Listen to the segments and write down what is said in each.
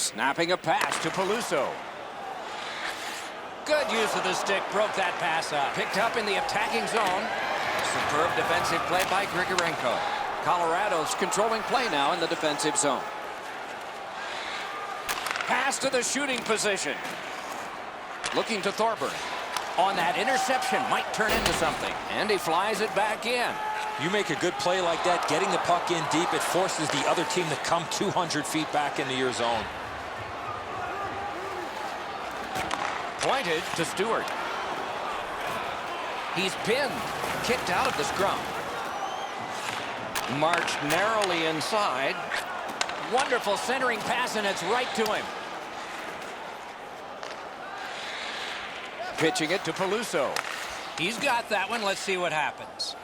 Snapping a pass to Peluso. Good use of the stick, broke that pass up. Picked up in the attacking zone. Superb defensive play by Grigorenko. Colorado's controlling play now in the defensive zone. Pass to the shooting position. Looking to Thorburn. On that interception, might turn into something. And he flies it back in. You make a good play like that, getting the puck in deep, it forces the other team to come 200 feet back into your zone. Pointed to Stewart. He's pinned. Kicked out of the scrum. Marched narrowly inside. Wonderful centering pass, and it's right to him. Pitching it to Peluso. He's got that one. Let's see what happens.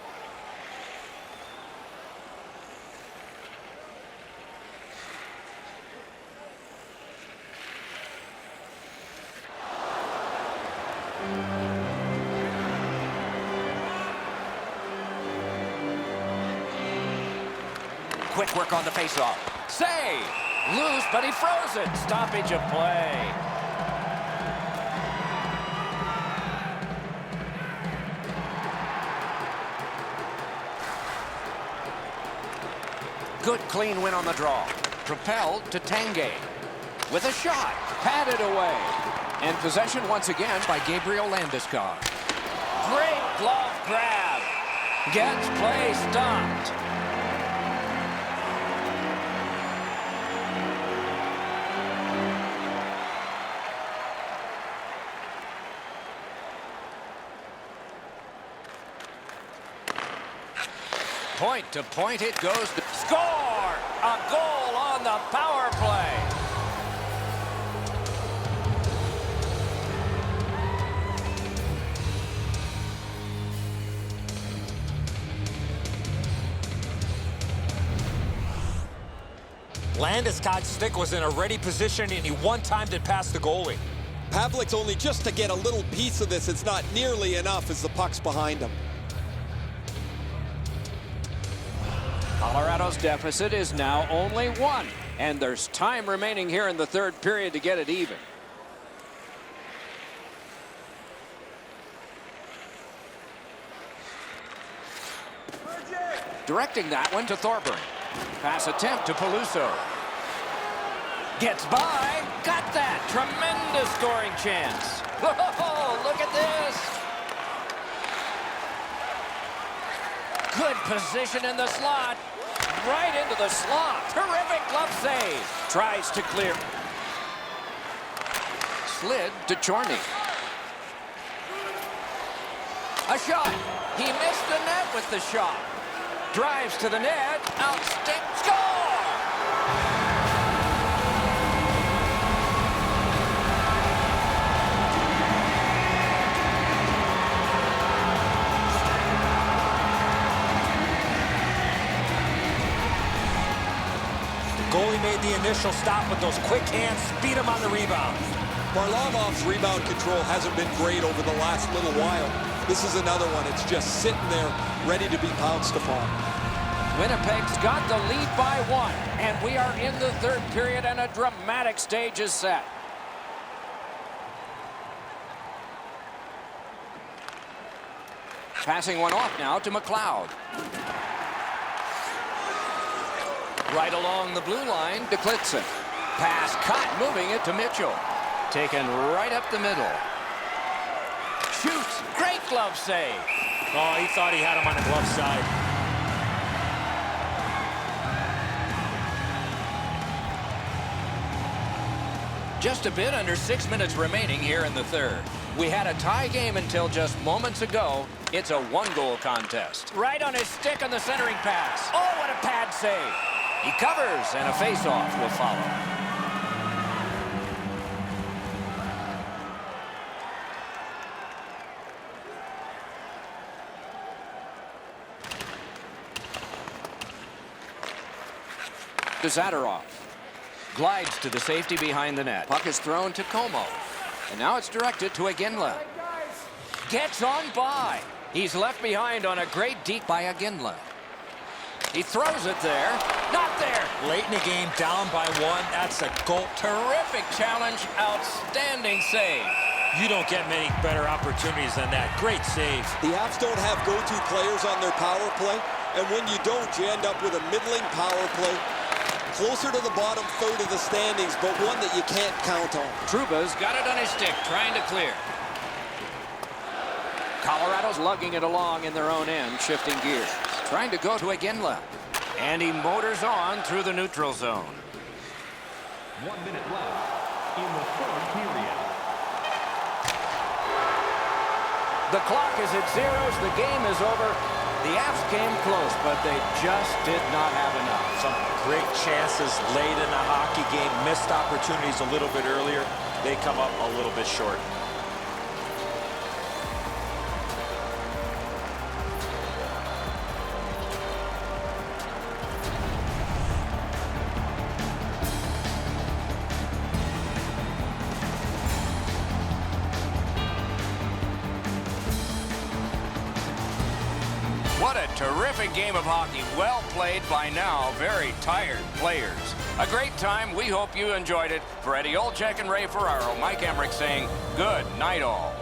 Quick work on the faceoff. Save! Loose, but he froze it. Stoppage of play. Good clean win on the draw. Propelled to Tanguay. With a shot. Patted away. And possession once again by Gabriel Landeskog. Great glove grab. Gets play stopped. Point to point it goes to score! A goal on the power play. Landeskog's stick was in a ready position, and he one-timed it past the goalie. Pavlik's only just to get a little piece of this. It's not nearly enough as the puck's behind him. Colorado's deficit is now only 1, and there's time remaining here in the third period to get it even. Directing that one to Thorburn. Pass attempt to Peluso. Gets by. Got that. Tremendous scoring chance. Whoa, look at this. Good position in the slot. Right into the slot. Terrific glove save. Tries to clear. Slid to Chorny. A shot. He missed the net with the shot. Drives to the net. Outstick. Score! Goalie made the initial stop with those quick hands, speed him on the rebound. Varlamov's rebound control hasn't been great over the last little while. This is another one. It's just sitting there, ready to be pounced upon. Winnipeg's got the lead by 1, and we are in the third period, and a dramatic stage is set. Passing one off now to McLeod. Right along the blue line to Klitzen. Pass cut, moving it to Mitchell. Taken right up the middle. Shoots. Great glove save. Oh, he thought he had him on the glove side. Just a bit under 6 minutes remaining here in the third. We had a tie game until just moments ago. It's a one-goal contest. Right on his stick on the centering pass. Oh, what a pad save. He covers, and a face-off will follow. To Zadorov. Glides to the safety behind the net. Puck is thrown to Como. And now it's directed to Iginla. Gets on by. He's left behind on a great deep by Iginla. He throws it there. Not there. Late in the game, down by one. That's a goal. Terrific challenge. Outstanding save. You don't get many better opportunities than that. Great save. The Avs don't have go-to players on their power play, and when you don't, you end up with a middling power play, closer to the bottom third of the standings, but one that you can't count on. Trouba's got it on his stick, trying to clear. Colorado's lugging it along in their own end, shifting gears. Trying to go to Iginla. And he motors on through the neutral zone. 1 minute left in the third period. The clock is at zeros. The game is over. The Avs came close, but they just did not have enough. Some great chances late in the hockey game. Missed opportunities a little bit earlier. They come up a little bit short. What a terrific game of hockey. Well played by now. Very tired players. A great time. We hope you enjoyed it. For Eddie Olczyk and Ray Ferraro, Mike Emmerich saying good night all.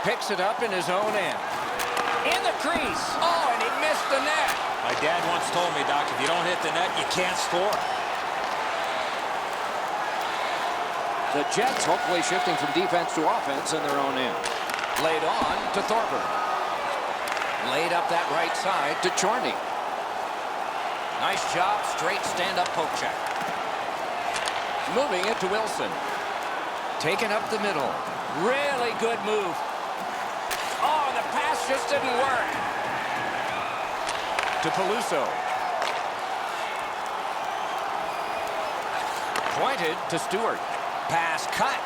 Picks it up in his own end. In the crease. Oh, and he missed the net. My dad once told me, Doc, if you don't hit the net, you can't score. The Jets hopefully shifting from defense to offense in their own end. Laid on to Thorburn. Laid up that right side to Chorney. Nice job, straight stand-up poke check. Moving it to Wilson. Taking up the middle. Really good move. Oh, the pass just didn't work. To Peluso. Pointed to Stewart. Pass cut.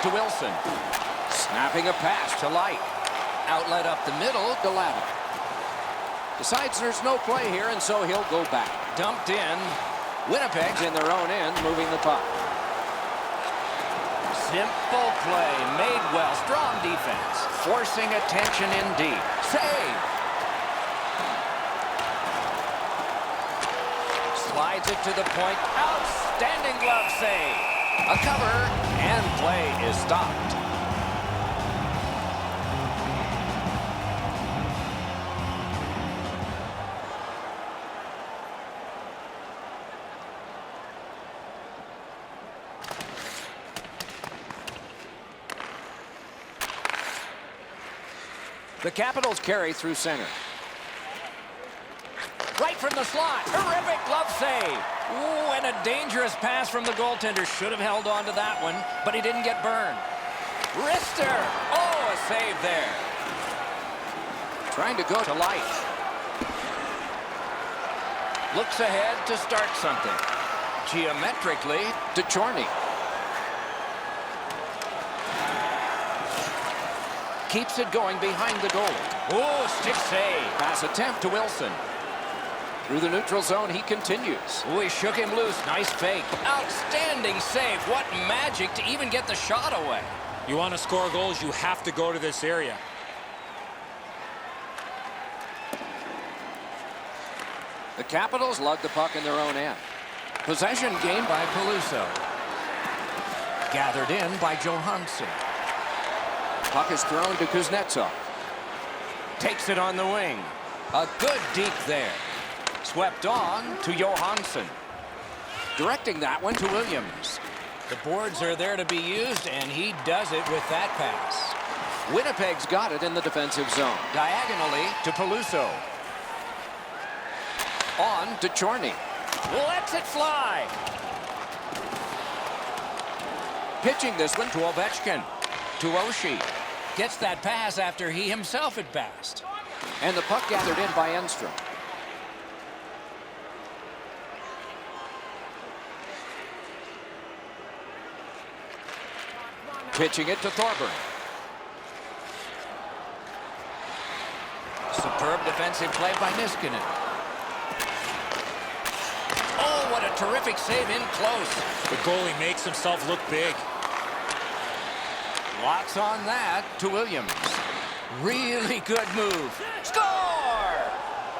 To Wilson. Snapping a pass to Light. Outlet up the middle to Ladder. Decides there's no play here, and so he'll go back. Dumped in. Winnipeg's in their own end, moving the puck. Simple play, made well. Strong defense. Forcing attention in deep. Save. Slides it to the point. Outstanding glove save. A cover, and play is stopped. The Capitals carry through center. Right from the slot. Terrific glove save. Ooh, and a dangerous pass from the goaltender. Should have held on to that one, but he didn't get burned. Wrister. Oh, a save there. Trying to go to Light. Looks ahead to start something. Geometrically to Chorney. Keeps it going behind the goal. Oh, stick save. Pass attempt to Wilson. Through the neutral zone, he continues. Oh, he shook him loose. Nice fake. Outstanding save. What magic to even get the shot away. You want to score goals, you have to go to this area. The Capitals lug the puck in their own end. Possession gained by Peluso. Gathered in by Johansson. Puck is thrown to Kuznetsov. Takes it on the wing. A good deke there. Swept on to Johansson. Directing that one to Williams. The boards are there to be used, and he does it with that pass. Winnipeg's got it in the defensive zone. Diagonally to Peluso. On to Chorney. Lets it fly. Pitching this one to Ovechkin. To Oshie. Gets that pass after he himself had passed. And the puck gathered in by Enstrom. Pitching it to Thorburn. Superb defensive play by Niskanen. Oh, what a terrific save in close. The goalie makes himself look big. Lots on that to Williams. Really good move. Score!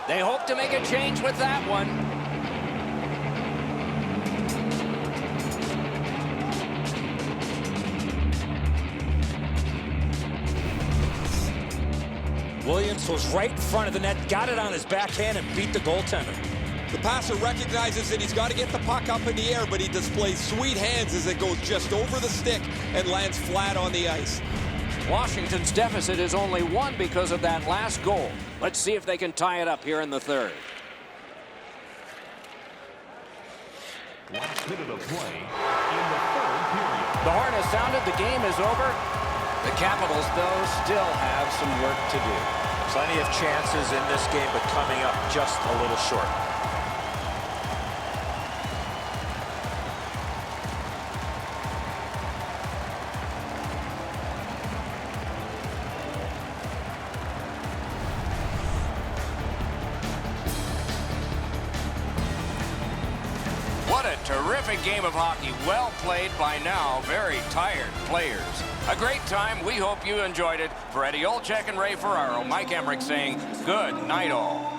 They hope to make a change with that one. Williams was right in front of the net, got it on his backhand, and beat the goaltender. The passer recognizes that he's got to get the puck up in the air, but he displays sweet hands as it goes just over the stick and lands flat on the ice. Washington's deficit is only one because of that last goal. Let's see if they can tie it up here in the third. Last minute of play in the third period. The horn has sounded. The game is over. The Capitals, though, still have some work to do. Plenty of chances in this game, but coming up just a little short. What a terrific game of hockey. Well played by now. Very tired players. A great time. We hope you enjoyed it. For Eddie Olczyk and Ray Ferraro, Mike Emmerich saying good night all.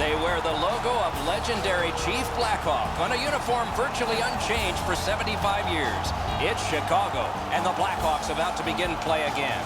They wear the logo of legendary Chief Blackhawk on a uniform virtually unchanged for 75 years. It's Chicago, and the Blackhawks about to begin play again.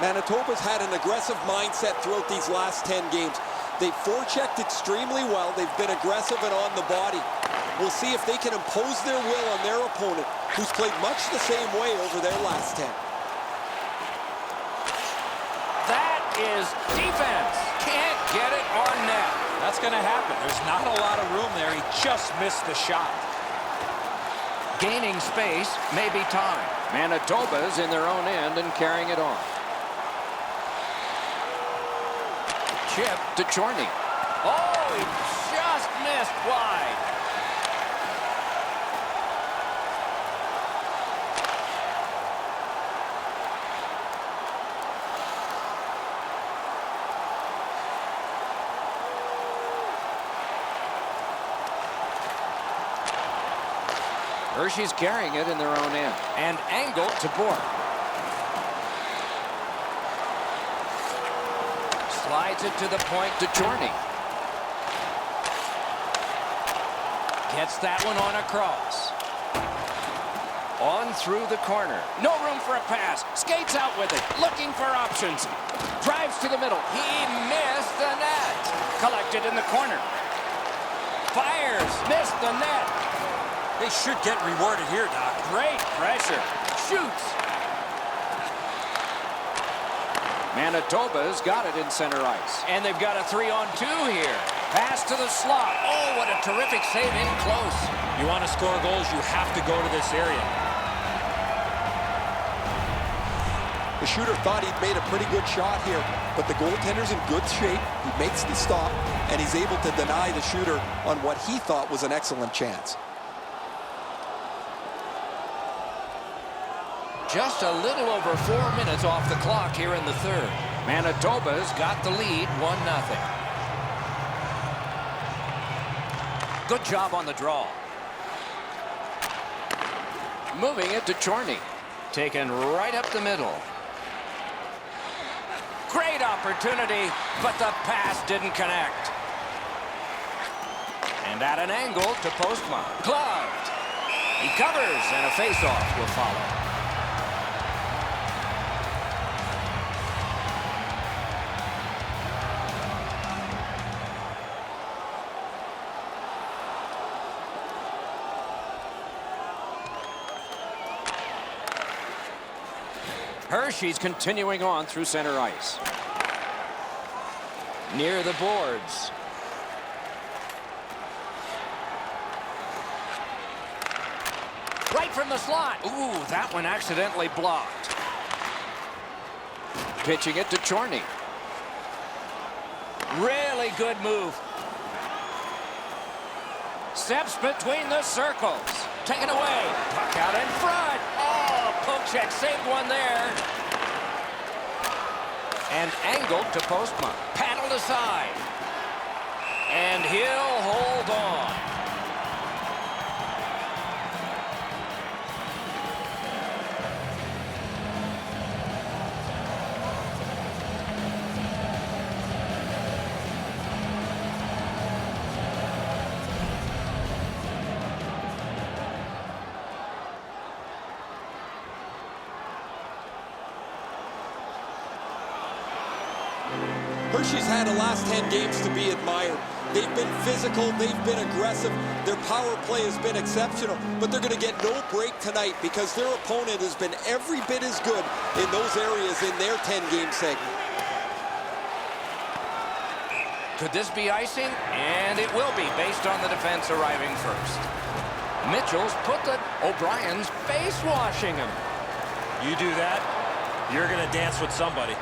Manitoba's had an aggressive mindset throughout these last 10 games. They've forechecked extremely well. They've been aggressive and on the body. We'll see if they can impose their will on their opponent, who's played much the same way over their last 10. That is defense. Can't get it on net. That's going to happen. There's not a lot of room there. He just missed the shot. Gaining space, maybe time. Manitoba's in their own end and carrying it on. Chip to Chorney. Oh, he just missed wide. Hershey's carrying it in their own end. And angle to Bourque. Slides it to the point to Chorney. Gets that one on across. On through the corner. No room for a pass. Skates out with it. Looking for options. Drives to the middle. He missed the net. Collected in the corner. Fires. Missed the net. They should get rewarded here, Doc. Great pressure. Shoots. Manitoba's got it in center ice. And they've got a 3-on-2 here. Pass to the slot. Oh, what a terrific save in close. You want to score goals, you have to go to this area. The shooter thought he'd made a pretty good shot here, but the goaltender's in good shape. He makes the stop, and he's able to deny the shooter on what he thought was an excellent chance. Just a little over 4 minutes off the clock here in the third. Manitoba's got the lead, 1-0. Good job on the draw. Moving it to Chorney. Taken right up the middle. Great opportunity, but the pass didn't connect. And at an angle to Postma. Gloved. He covers, and a face-off will follow. Hershey's continuing on through center ice. Near the boards. Right from the slot. Ooh, that one accidentally blocked. Pitching it to Chorney. Really good move. Steps between the circles. Taken away. Puck out in front. Oh, poke check saved one there. And angled to Postma. Paddled aside. And he'll hold on. Hershey's had the last 10 games to be admired. They've been physical, they've been aggressive, their power play has been exceptional, but they're going to get no break tonight because their opponent has been every bit as good in those areas in their 10-game segment. Could this be icing? And it will be, based on the defense arriving first. Mitchell's put the O'Brien's face washing him. You do that, you're going to dance with somebody.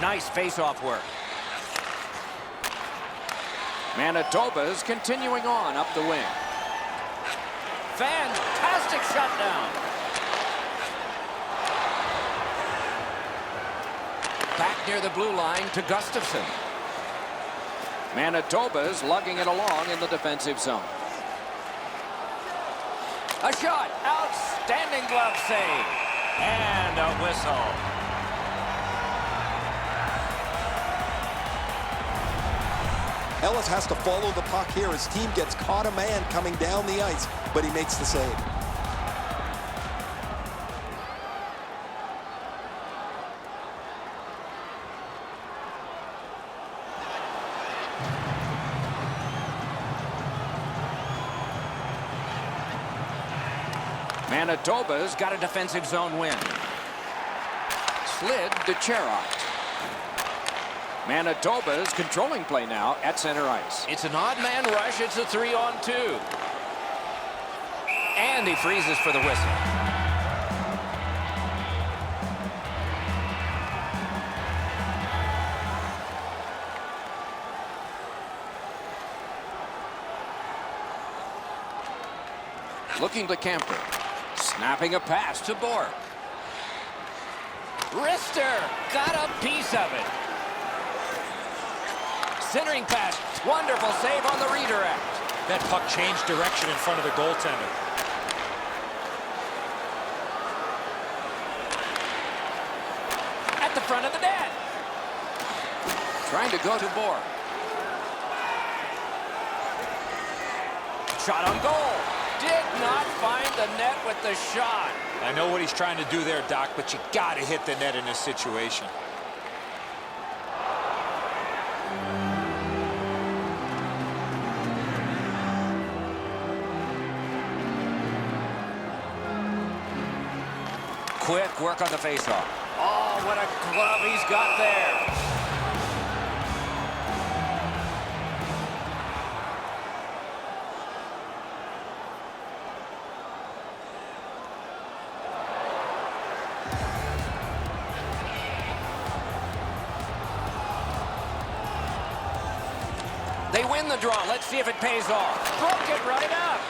Nice face-off work. Manitoba's continuing on up the wing. Fantastic shutdown. Back near the blue line to Gustafsson. Manitoba's lugging it along in the defensive zone. A shot. Outstanding glove save. And a whistle. Ellis has to follow the puck here. His team gets caught a man coming down the ice, but he makes the save. Manitoba's got a defensive zone win. Slid to Cherot. Manitoba's controlling play now at center ice. It's an odd man rush. It's a 3-on-2. And he freezes for the whistle. Looking to Camper. Snapping a pass to Bork. Rister got a piece of it. Centering pass. Wonderful save on the redirect. That puck changed direction in front of the goaltender. At the front of the net. Trying to go to Bork. Shot on goal. Did not find the net with the shot. I know what he's trying to do there, Doc, but you got to hit the net in this situation. Quick work on the faceoff. Oh, what a glove he's got there. They win the draw. Let's see if it pays off. Broke it right up.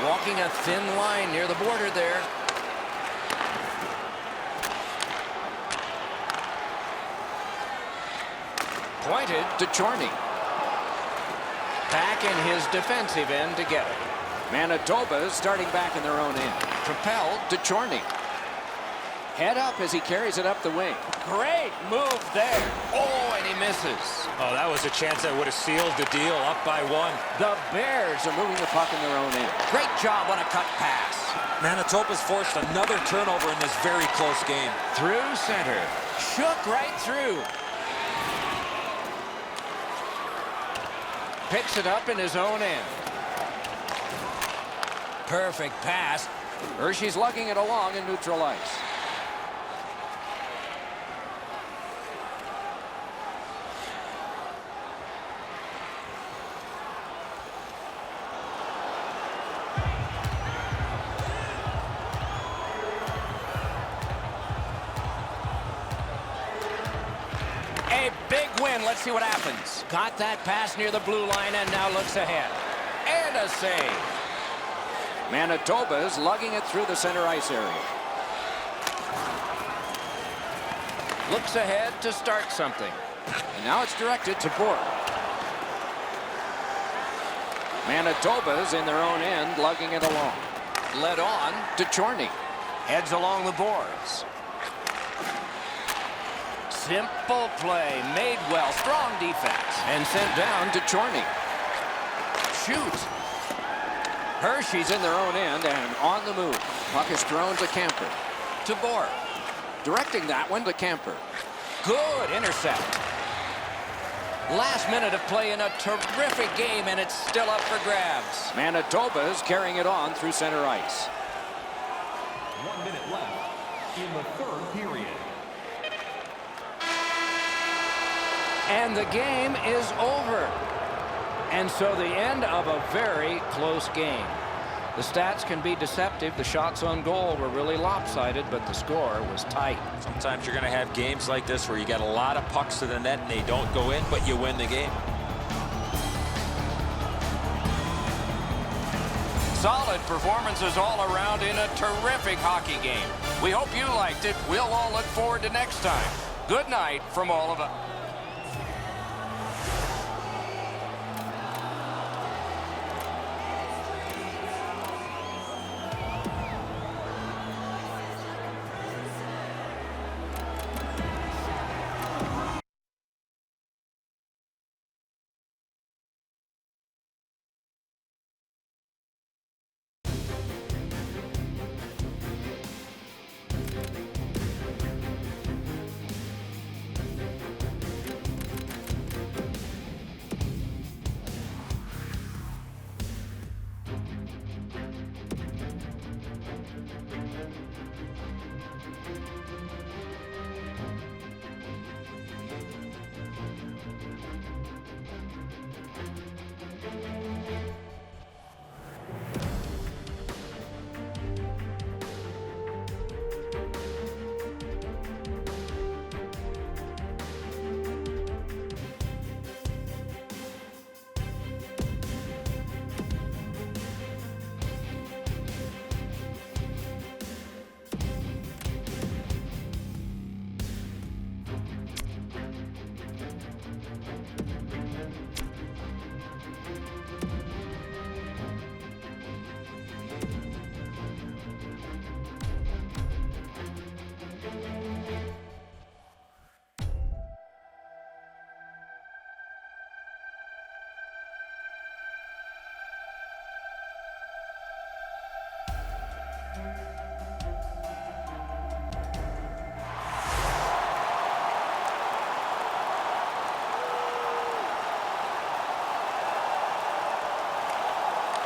Walking a thin line near the border there. Pointed to Chorney. Back in his defensive end to get it. Manitoba starting back in their own end. Propelled to Chorney. Head up as he carries it up the wing. Great move there. Oh, and he misses. Oh, that was a chance that would have sealed the deal, up by 1. The Bears are moving the puck in their own end. Great job on a cut pass. Manitoba's forced another turnover in this very close game. Through center. Shook right through. Picks it up in his own end. Perfect pass. Hershey's lugging it along in neutral ice. A big win. Let's see what happens. Got that pass near the blue line and now looks ahead. And a save. Manitoba's lugging it through the center ice area. Looks ahead to start something. And now it's directed to Bourque. Manitoba's in their own end, lugging it along. Led on to Chorney. Heads along the boards. Simple play, made well, strong defense. And sent down to Chorney. Shoots. Hershey's in their own end and on the move. Puck is thrown to Camper. To Bourque. Directing that one to Camper. Good intercept. Last minute of play in a terrific game, and it's still up for grabs. Manitoba's carrying it on through center ice. 1 minute left in the third period. And the game is over. And so the end of a very close game. The stats can be deceptive. The shots on goal were really lopsided, but the score was tight. Sometimes you're going to have games like this where you got a lot of pucks to the net and they don't go in, but you win the game. Solid performances all around in a terrific hockey game. We hope you liked it. We'll all look forward to next time. Good night from all of us.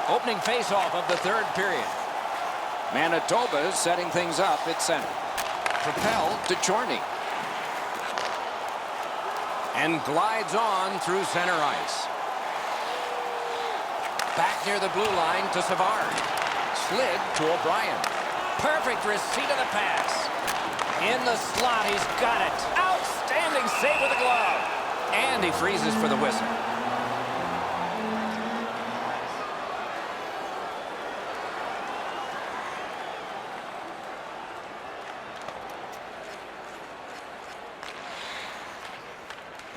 Opening faceoff of the third period. Manitoba's setting things up at center. Propelled to Chorney. And glides on through center ice. Back near the blue line to Savard. Slid to O'Brien. Perfect receipt of the pass. In the slot, he's got it. Outstanding save with the glove. And he freezes for the whistle.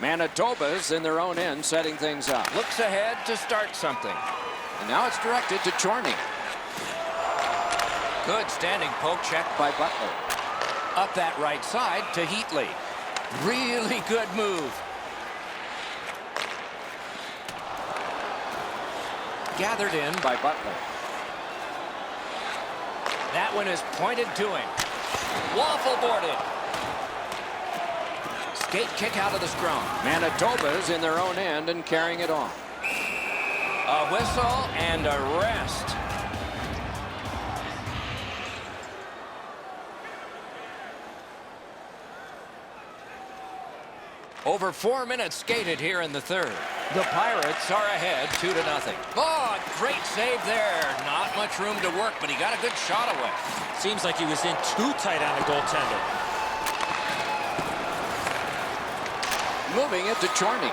Manitoba's in their own end setting things up. Looks ahead to start something. And now it's directed to Chorney. Good standing poke check by Butler. Up that right side to Heatley. Really good move. Gathered in by Butler. That one is pointed to him. Waffle boarded. Skate kick out of the scrum. Manitoba's in their own end and carrying it on. A whistle and a rest. Over 4 minutes skated here in the third. The Pirates are ahead 2-0. Oh, great save there. Not much room to work, but he got a good shot away. Seems like he was in too tight on the goaltender. Moving it to Chorney.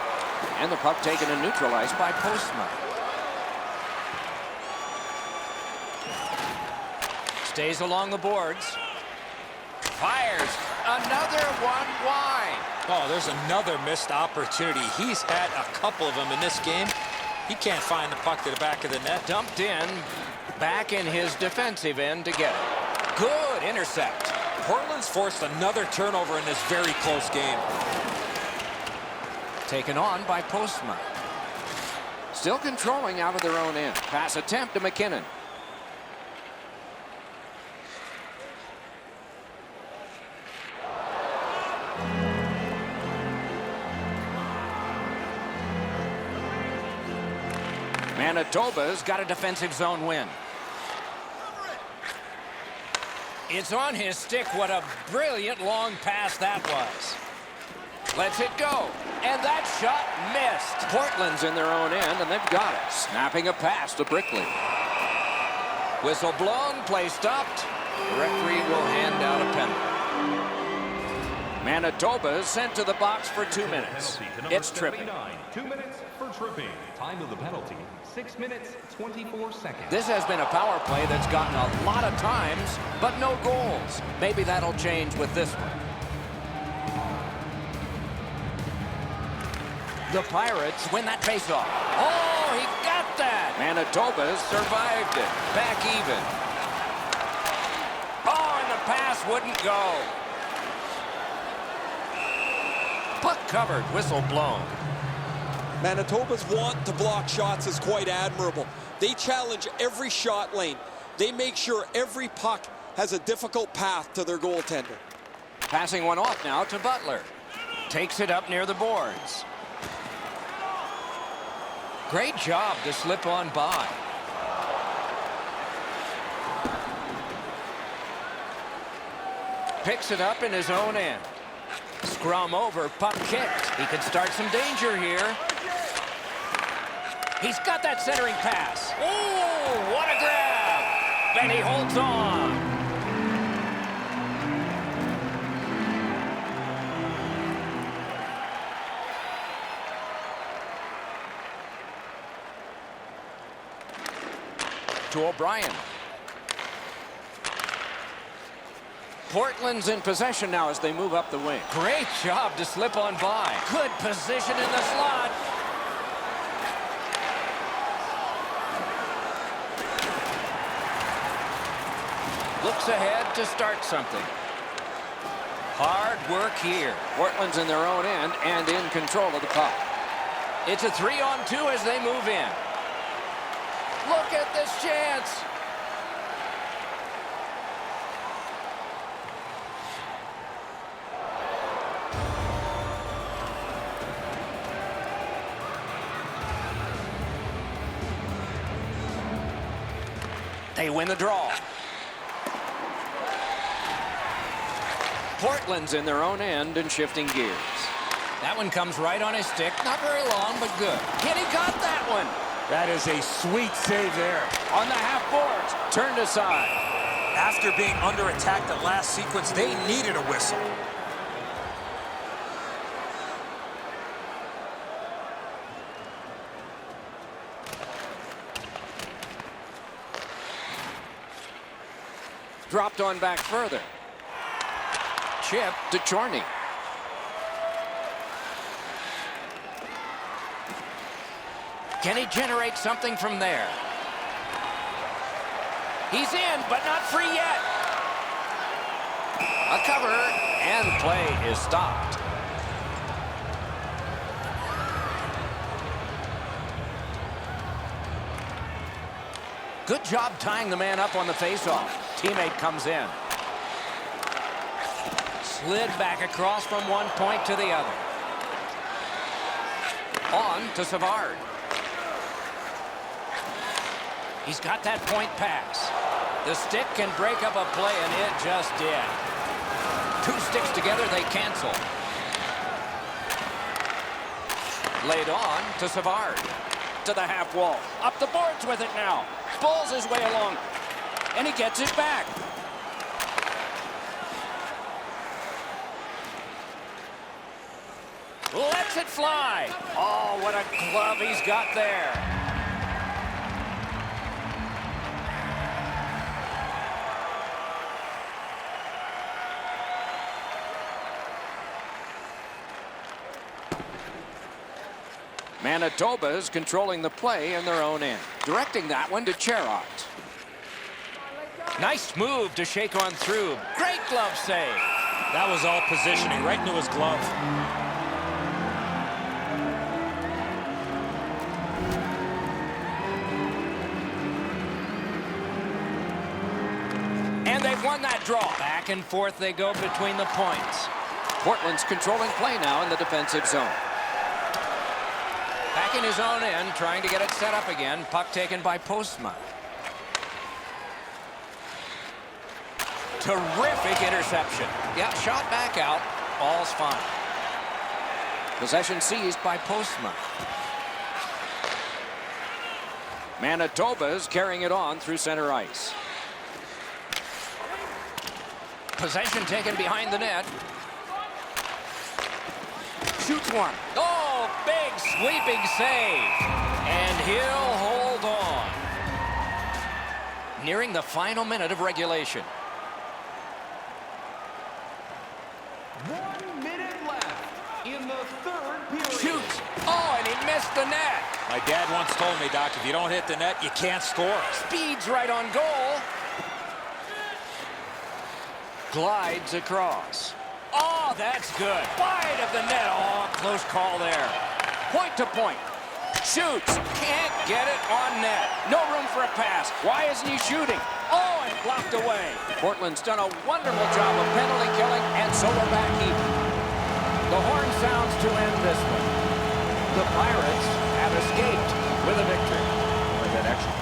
And the puck taken and neutralized by Postma. Stays along the boards. Fires. Another one wide. Oh, there's another missed opportunity. He's had a couple of them in this game. He can't find the puck to the back of the net. Dumped in. Back in his defensive end to get it. Good intercept. Portland's forced another turnover in this very close game. Taken on by Postma. Still controlling out of their own end. Pass attempt to McKinnon. Manitoba's got a defensive zone win. It's on his stick. What a brilliant long pass that was. Lets it go. And that shot missed. Portland's in their own end, and they've got it. Snapping a pass to Brickley. Whistle blown, play stopped. The referee will hand out a penalty. Manitoba is sent to the box for 2 minutes. It's tripping. 2 minutes for tripping. Time of the penalty, 6 minutes, 24 seconds. This has been a power play that's gotten a lot of times, but no goals. Maybe that'll change with this one. The Pirates win that faceoff. Oh, he got that. Manitoba survived it. Back even. Oh, and the pass wouldn't go. Puck covered, whistle blown. Manitoba's want to block shots is quite admirable. They challenge every shot lane. They make sure every puck has a difficult path to their goaltender. Passing one off now to Butler. Takes it up near the boards. Great job to slip on by. Picks it up in his own end. Scrum over, puck kicked. He could start some danger here. He's got that centering pass. Oh, what a grab! And he holds on. To O'Brien. Portland's in possession now as they move up the wing. Great job to slip on by. Good position in the slot. Looks ahead to start something. Hard work here. Portland's in their own end and in control of the puck. It's a 3-on-2 as they move in. Look at this chance. They win the draw. Portland's in their own end and shifting gears. That one comes right on his stick. Not very long, but good. Kenny got that one. That is a sweet save there. On the half boards, turned aside. After being under attack the last sequence, they needed a whistle. Dropped on back further. Chip to Chorney. Can he generate something from there? He's in, but not free yet. A cover, and play is stopped. Good job tying the man up on the faceoff. Teammate comes in. Slid back across from one point to the other. On to Savard. He's got that point pass. The stick can break up a play, and it just did. Two sticks together, they cancel. Laid on to Savard. To the half wall. Up the boards with it now. Pulls his way along. And he gets it back. Lets it fly. Oh, what a glove he's got there. Manitoba is controlling the play in their own end. Directing that one to Cherot. Nice move to shake on through. Great glove save. That was all positioning right into his glove. And they've won that draw. Back and forth they go between the points. Portland's controlling play now in the defensive zone. Back in his own end, trying to get it set up again. Puck taken by Postma. Terrific interception. Yeah, shot back out. All's fine. Possession seized by Postma. Manitoba's carrying it on through center ice. Possession taken behind the net. Shoots one. Oh, big sweeping save. And he'll hold on. Nearing the final minute of regulation. 1 minute left in the third period. Shoots. Oh, and he missed the net. My dad once told me, Doc, if you don't hit the net, you can't score. Speeds right on goal. Glides across. Oh, that's good. Wide of the net. Oh, close call there. Point to point. Shoots. Can't get it on net. No room for a pass. Why isn't he shooting? Oh, and blocked away. Portland's done a wonderful job of penalty killing, and so we're back even. The horn sounds to end this one. The Pirates have escaped with a victory. Like that extra.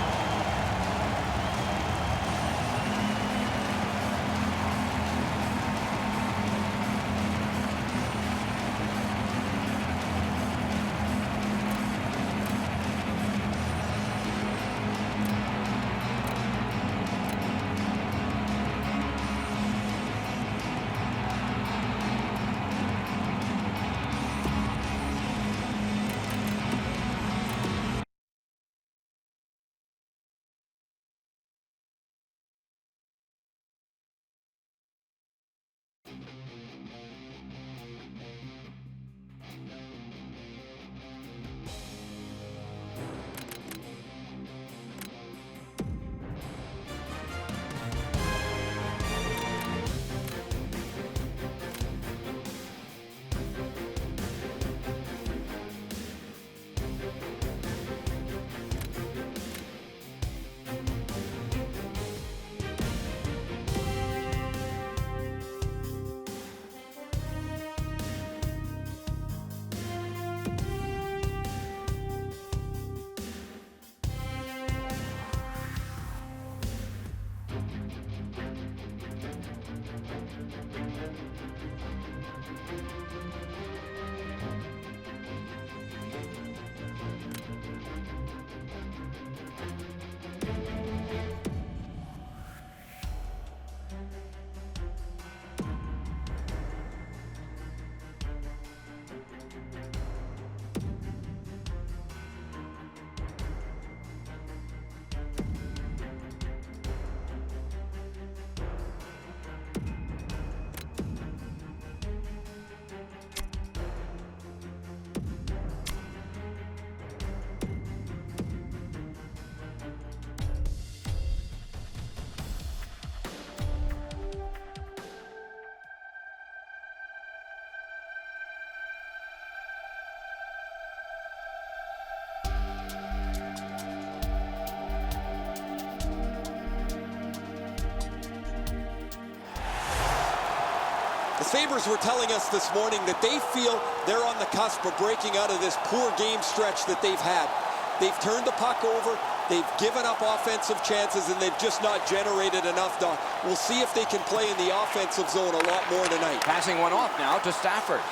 The Sabres were telling us this morning that they feel they're on the cusp of breaking out of this poor game stretch that they've had. They've turned the puck over, they've given up offensive chances, and they've just not generated enough. We'll see if they can play in the offensive zone a lot more tonight. Passing one off now to Stafford.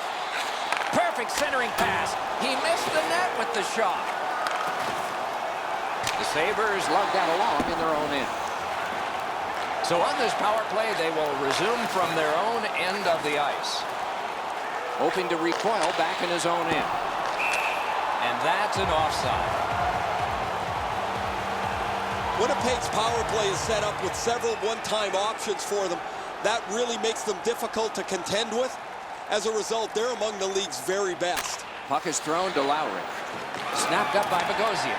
Perfect centering pass. He missed the net with the shot. The Sabres lug that along in their own end. So on this power play, they will resume from their own end of the ice. Hoping to recoil back in his own end. And that's an offside. Winnipeg's power play is set up with several one-time options for them. That really makes them difficult to contend with. As a result, they're among the league's very best. Puck is thrown to Lowry. Snapped up by Bogosian.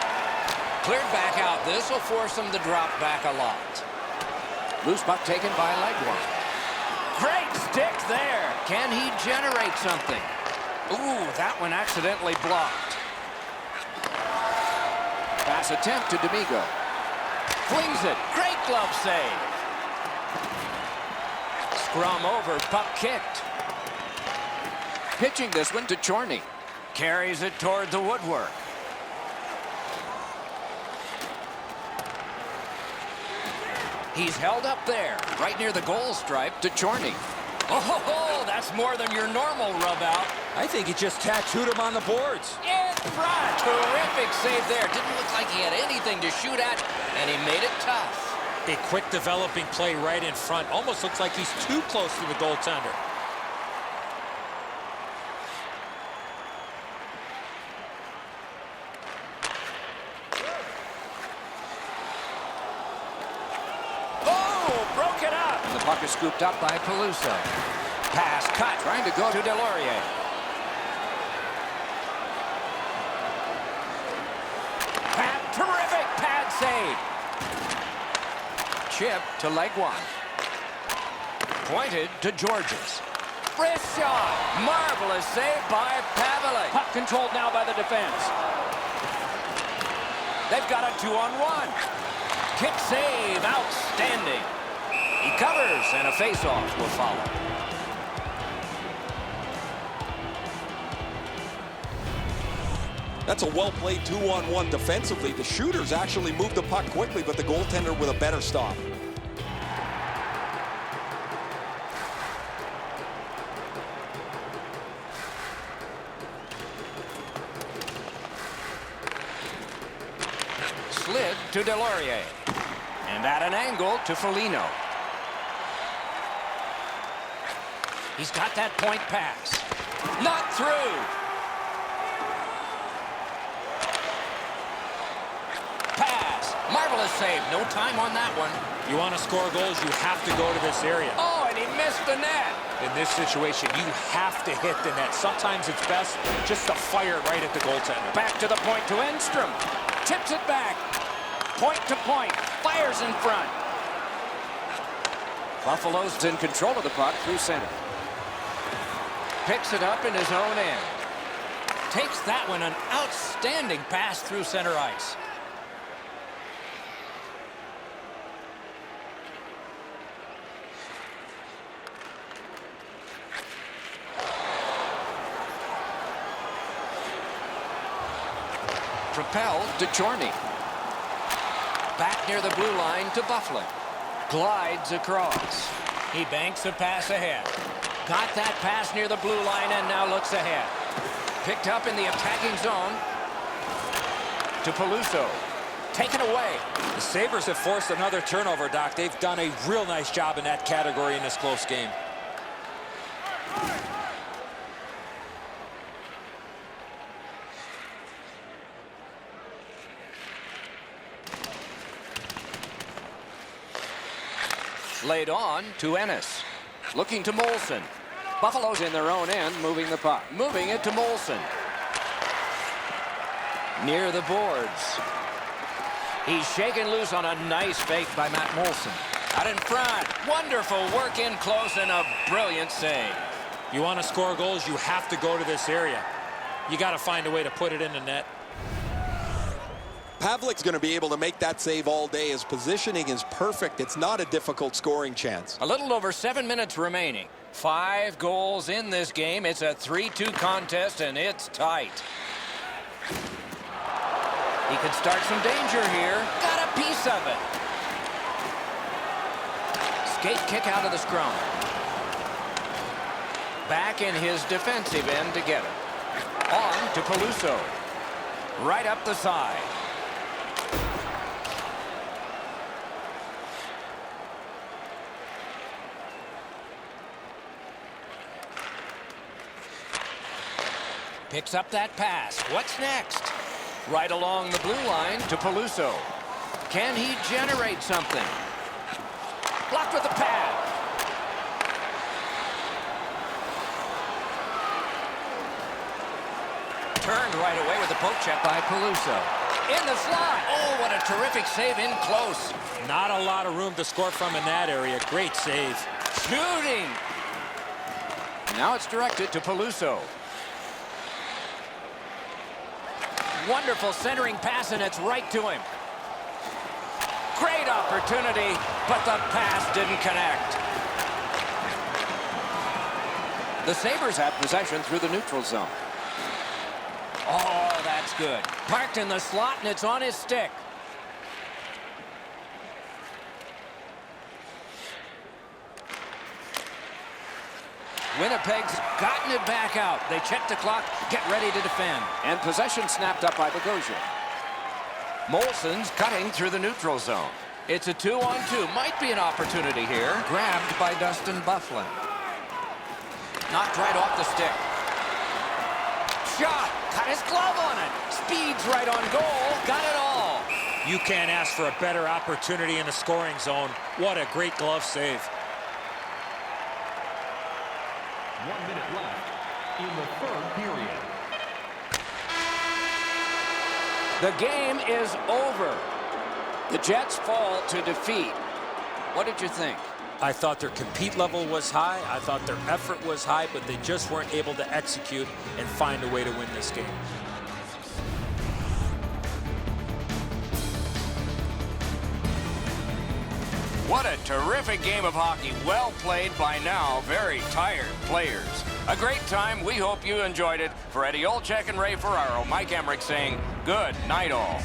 Cleared back out. This will force them to drop back a lot. Loose puck taken by Legwand. Great stick there. Can he generate something? Ooh, that one accidentally blocked. Pass attempt to D'Amigo. Flings it. Great glove save. Scrum over. Puck kicked. Pitching this one to Chorney. Carries it toward the woodwork. He's held up there, right near the goal stripe to Chorney. Oh, that's more than your normal rub out. I think he just tattooed him on the boards. In front. Terrific save there. Didn't look like he had anything to shoot at, and he made it tough. A quick developing play right in front. Almost looks like he's too close to the goaltender. Puck is scooped up by Peluso. Pass cut, trying to go to Delorier. Terrific pad save. Chip to Legwand. Pointed to Georges. Wrist shot. Marvelous save by Pavelec. Puck controlled now by the defense. They've got a 2-on-1. Kick save, outstanding. He covers, and a face-off will follow. That's a well-played 2-on-1 defensively. The shooters actually moved the puck quickly, but the goaltender with a better stop. Slid to Delorier. And at an angle to Foligno. He's got that point pass. Not through. Pass. Marvelous save. No time on that one. You want to score goals, you have to go to this area. Oh, and he missed the net. In this situation, you have to hit the net. Sometimes it's best just to fire it right at the goaltender. Back to the point to Enstrom. Tips it back. Point to point. Fires in front. Buffalo's in control of the puck through center. Picks it up in his own end. Takes that one, an outstanding pass through center ice. Propelled to Chorney. Back near the blue line to Buffalo. Glides across. He banks a pass ahead. Got that pass near the blue line and now looks ahead. Picked up in the attacking zone to Peluso. Taken away. The Sabres have forced another turnover, Doc. They've done a real nice job in that category in this close game. Laid on to Ennis. Looking to Molson. Buffalo's in their own end, moving the puck. Moving it to Molson. Near the boards. He's shaken loose on a nice fake by Matt Molson. Out in front. Wonderful work in close and a brilliant save. You want to score goals, you have to go to this area. You got to find a way to put it in the net. Pavlik's going to be able to make that save all day. His positioning is perfect. It's not a difficult scoring chance. A little over 7 minutes remaining. 5 goals in this game. It's a 3-2 contest, and it's tight. He could start some danger here. Got a piece of it. Skate kick out of the scrum. Back in his defensive end to get it. On to Peluso. Right up the side. Picks up that pass. What's next? Right along the blue line to Peluso. Can he generate something? Blocked with the pad. Turned right away with the poke check by Peluso. In the slot. Oh, what a terrific save in close. Not a lot of room to score from in that area. Great save. Shooting. Now it's directed to Peluso. Wonderful centering pass, and it's right to him. Great opportunity, but the pass didn't connect. The Sabres have possession through the neutral zone. Oh, that's good. Parked in the slot, and it's on his stick. Winnipeg's gotten it back out. They check the clock, get ready to defend. And possession snapped up by Bogosian. Molson's cutting through the neutral zone. It's a 2-on-2. Might be an opportunity here. Grabbed by Dustin Byfuglien. Knocked right off the stick. Shot. Got his glove on it. Speeds right on goal. Got it all. You can't ask for a better opportunity in the scoring zone. What a great glove save. 1 minute left in the third period. The game is over. The Jets fall to defeat. What did you think? I thought their compete level was high. I thought their effort was high, but they just weren't able to execute and find a way to win this game. What a terrific game of hockey. Well played by now very tired players. A great time. We hope you enjoyed it. For Eddie Olczyk and Ray Ferraro, Mike Emmerich saying good night all.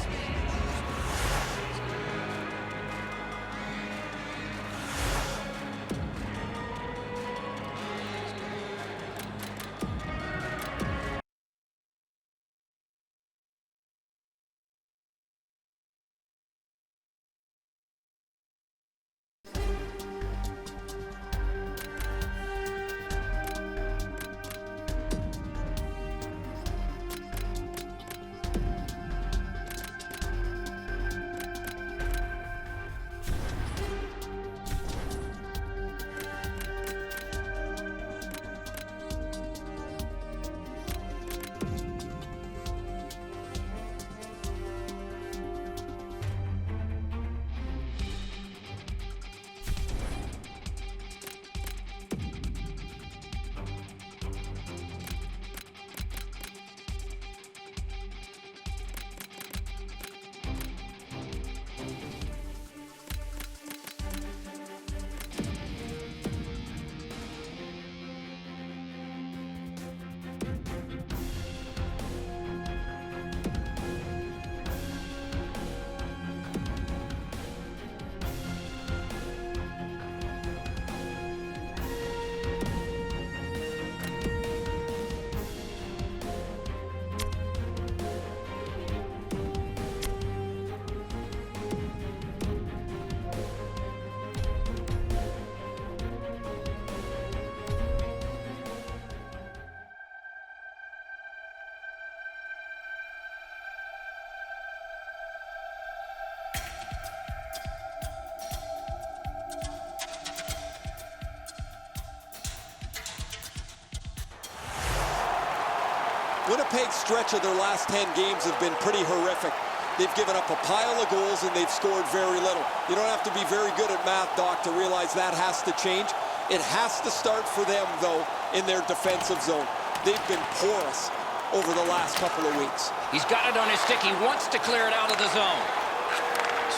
Winnipeg's stretch of their last 10 games have been pretty horrific. They've given up a pile of goals and they've scored very little. You don't have to be very good at math, Doc, to realize that has to change. It has to start for them, though, in their defensive zone. They've been porous. over the last couple of weeks. He's got it on his stick. He wants to clear it out of the zone.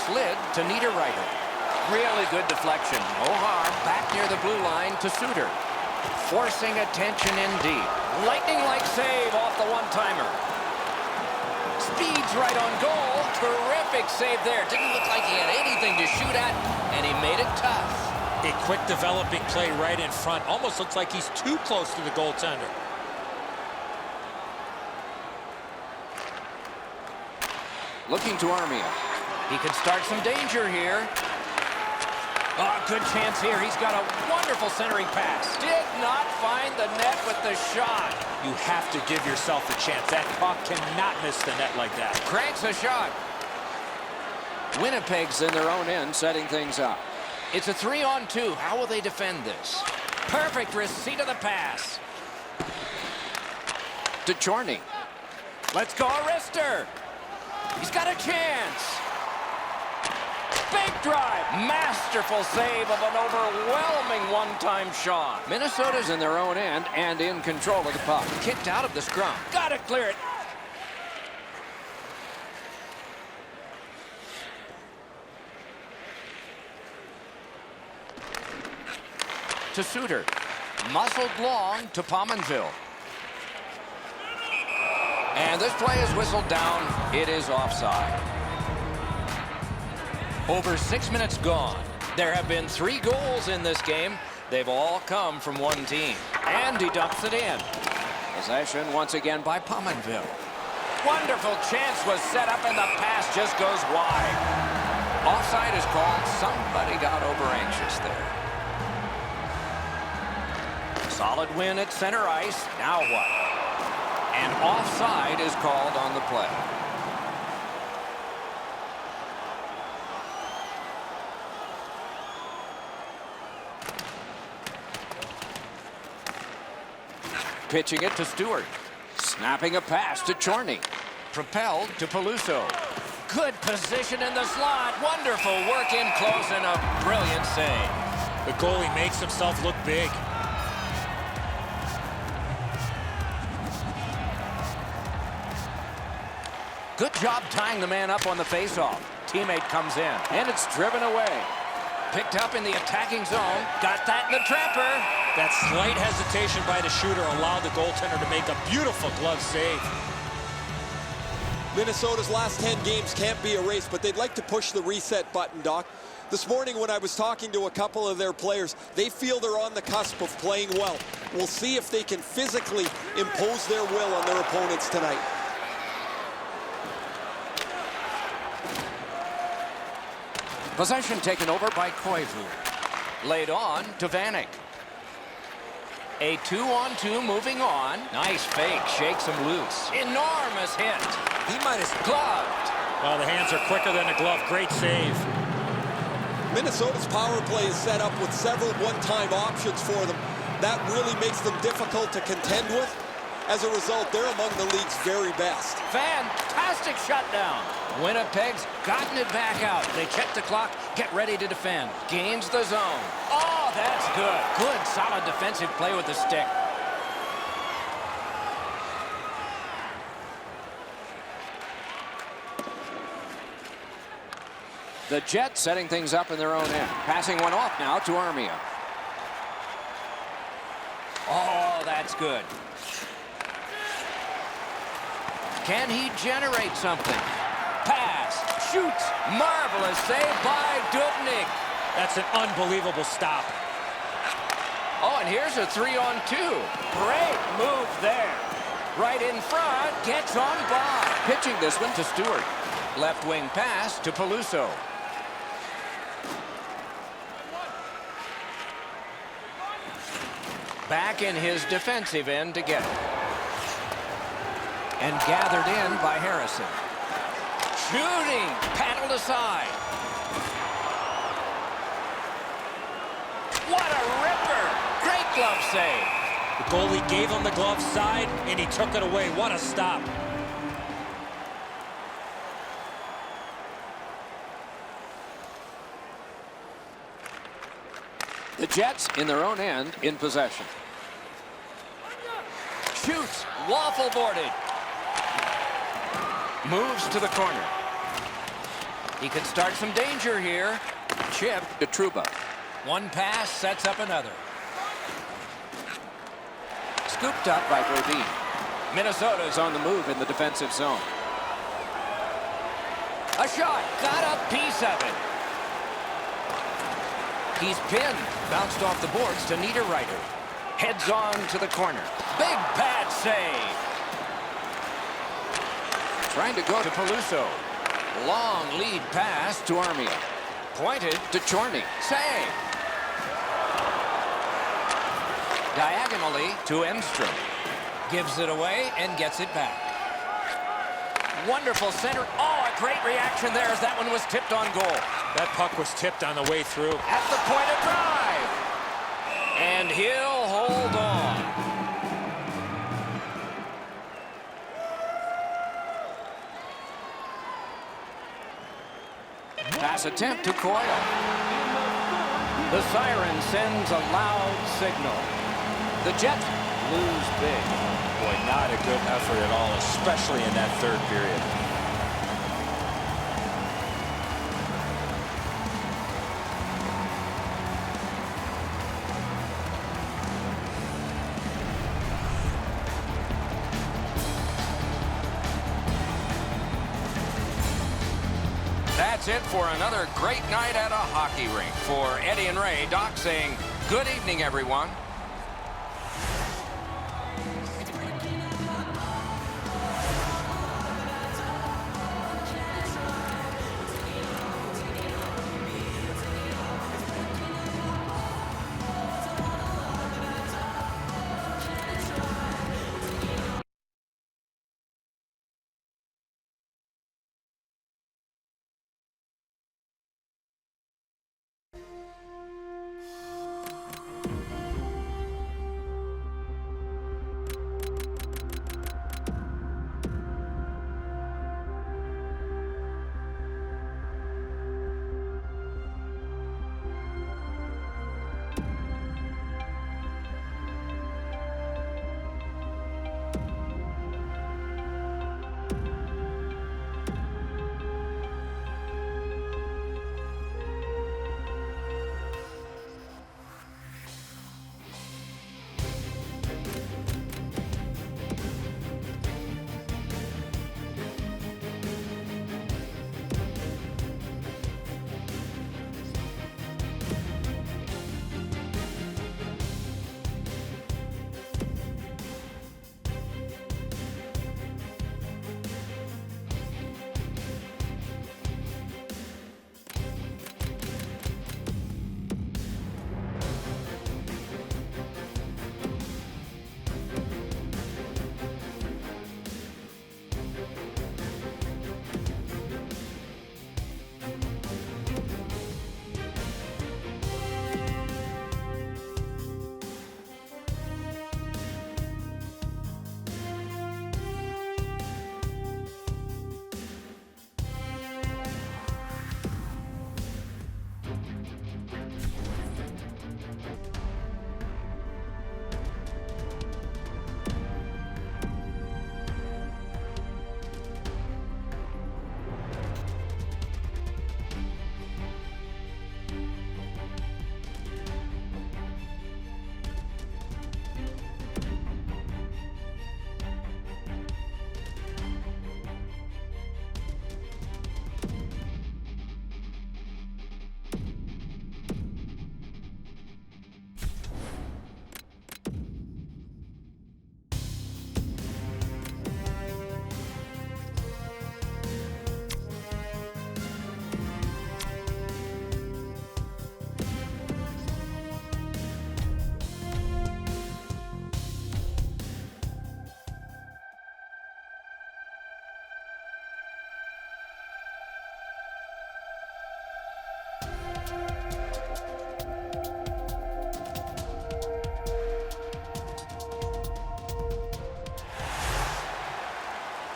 Slid to Niederreiter. Really good deflection. No harm. Back near the blue line to Suter. Forcing attention in deep. Lightning-like save off the one-timer. Speeds right on goal. Terrific save there. Didn't look like he had anything to shoot at, and he made it tough. A quick developing play right in front. Almost looks like he's too close to the goaltender. Looking to Armia. He could start some danger here. Oh, good chance here. He's got a wonderful centering pass. Did not find the net with the shot. You have to give yourself a chance. That puck cannot miss the net like that. Cranks a shot. Winnipeg's in their own end, setting things up. It's a 3-on-2. How will they defend this? Perfect receipt of the pass. To Chorney. Let's go, Arister. He's got a chance. Big drive. Masterful save of an overwhelming one-time shot. Minnesota's in their own end and in control of the puck. Kicked out of the scrum. Got to clear it. To Suter. Muscled long to Pominville. And this play is whistled down. It is offside. Over 6 minutes gone. There have been 3 goals in this game. They've all come from one team. And he dumps it in. Possession once again by Pominville. Wonderful chance was set up and the pass just goes wide. Offside is called. Somebody got over anxious there. Solid win at center ice. Now what? And offside is called on the play. Pitching it to Stewart. Snapping a pass to Chorney. Propelled to Peluso. Good position in the slot. Wonderful work in close and a brilliant save. The goalie makes himself look big. Good job tying the man up on the faceoff. Teammate comes in, and it's driven away. Picked up in the attacking zone. Got that in the trapper. That slight hesitation by the shooter allowed the goaltender to make a beautiful glove save. Minnesota's last 10 games can't be erased, but they'd like to push the reset button, Doc. This morning when I was talking to a couple of their players, they feel they're on the cusp of playing well. We'll see if they can physically impose their will on their opponents tonight. Possession taken over by Koivu. Laid on to Vanek. A 2-on-2 moving on. Nice fake, shakes him loose. Enormous hit. He might have Gloved. Well, the hands are quicker than a glove. Great save. Minnesota's power play is set up with several one-time options for them. That really makes them difficult to contend with. As a result, they're among the league's very best. Fantastic shutdown. Winnipeg's gotten it back out. They check the clock, get ready to defend. Gains the zone. Oh, that's good. Good, solid defensive play with the stick. The Jets setting things up in their own end. Passing one off now to Armia. Oh, that's good. Can he generate something? Pass, shoots, marvelous save by Dubnyk. That's an unbelievable stop. Oh, and here's a 3-on-2. Great move there. Right in front, gets on by. Pitching this one to Stewart. Left wing pass to Peluso. Back in his defensive end to get it. And gathered in by Harrison. Shooting, paddled aside. What a ripper! Great glove save. The goalie gave him the glove side, and he took it away. What a stop. The Jets in their own end in possession. Shoots. Waffle boarded. Moves to the corner. He could start some danger here. Chip to Trouba. One pass sets up another. Scooped up by Brodin. Minnesota's on the move in the defensive zone. A shot. Got a piece of it. He's pinned. Bounced off the boards to Niederreiter. Heads on to the corner. Big pad save. Trying to go to Peluso. Long lead pass to Armia. Pointed to Chorney. Save. Diagonally to Enstrom. Gives it away and gets it back. Wonderful center. Oh, a great reaction there as that one was tipped on goal. That puck was tipped on the way through. At the point of drive. And he'll hold on. Pass attempt to Coyle. The siren sends a loud signal. The Jets lose big. Boy, not a good effort at all, especially in that third period. That's it for another great night at a hockey rink. For Eddie and Ray, Doc saying, good evening, everyone.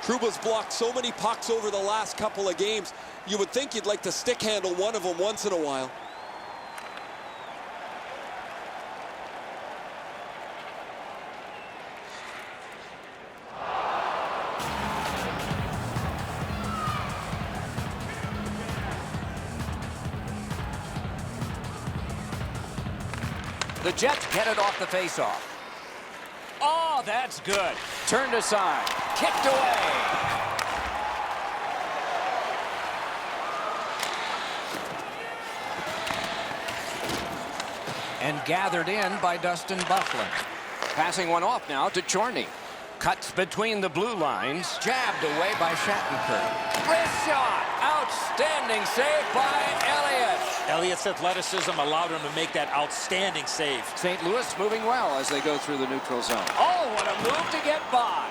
Trouba's blocked so many pucks over the last couple of games. You would think you'd like to stick handle one of them once in a while. The Jets get it off the faceoff. Oh, that's good. Turned aside. Kicked away. And gathered in by Dustin Byfuglien. Passing one off now to Chorney. Cuts between the blue lines. Jabbed away by Shattenkirk. Wrist shot. Outstanding save by Elliott. Elliott's athleticism allowed him to make that outstanding save. St. Louis moving well as they go through the neutral zone. Oh, what a move to get by.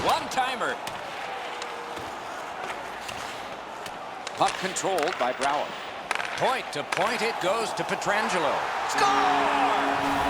One-timer. Puck controlled by Brouwer. Point to point it goes to Pietrangelo. Score!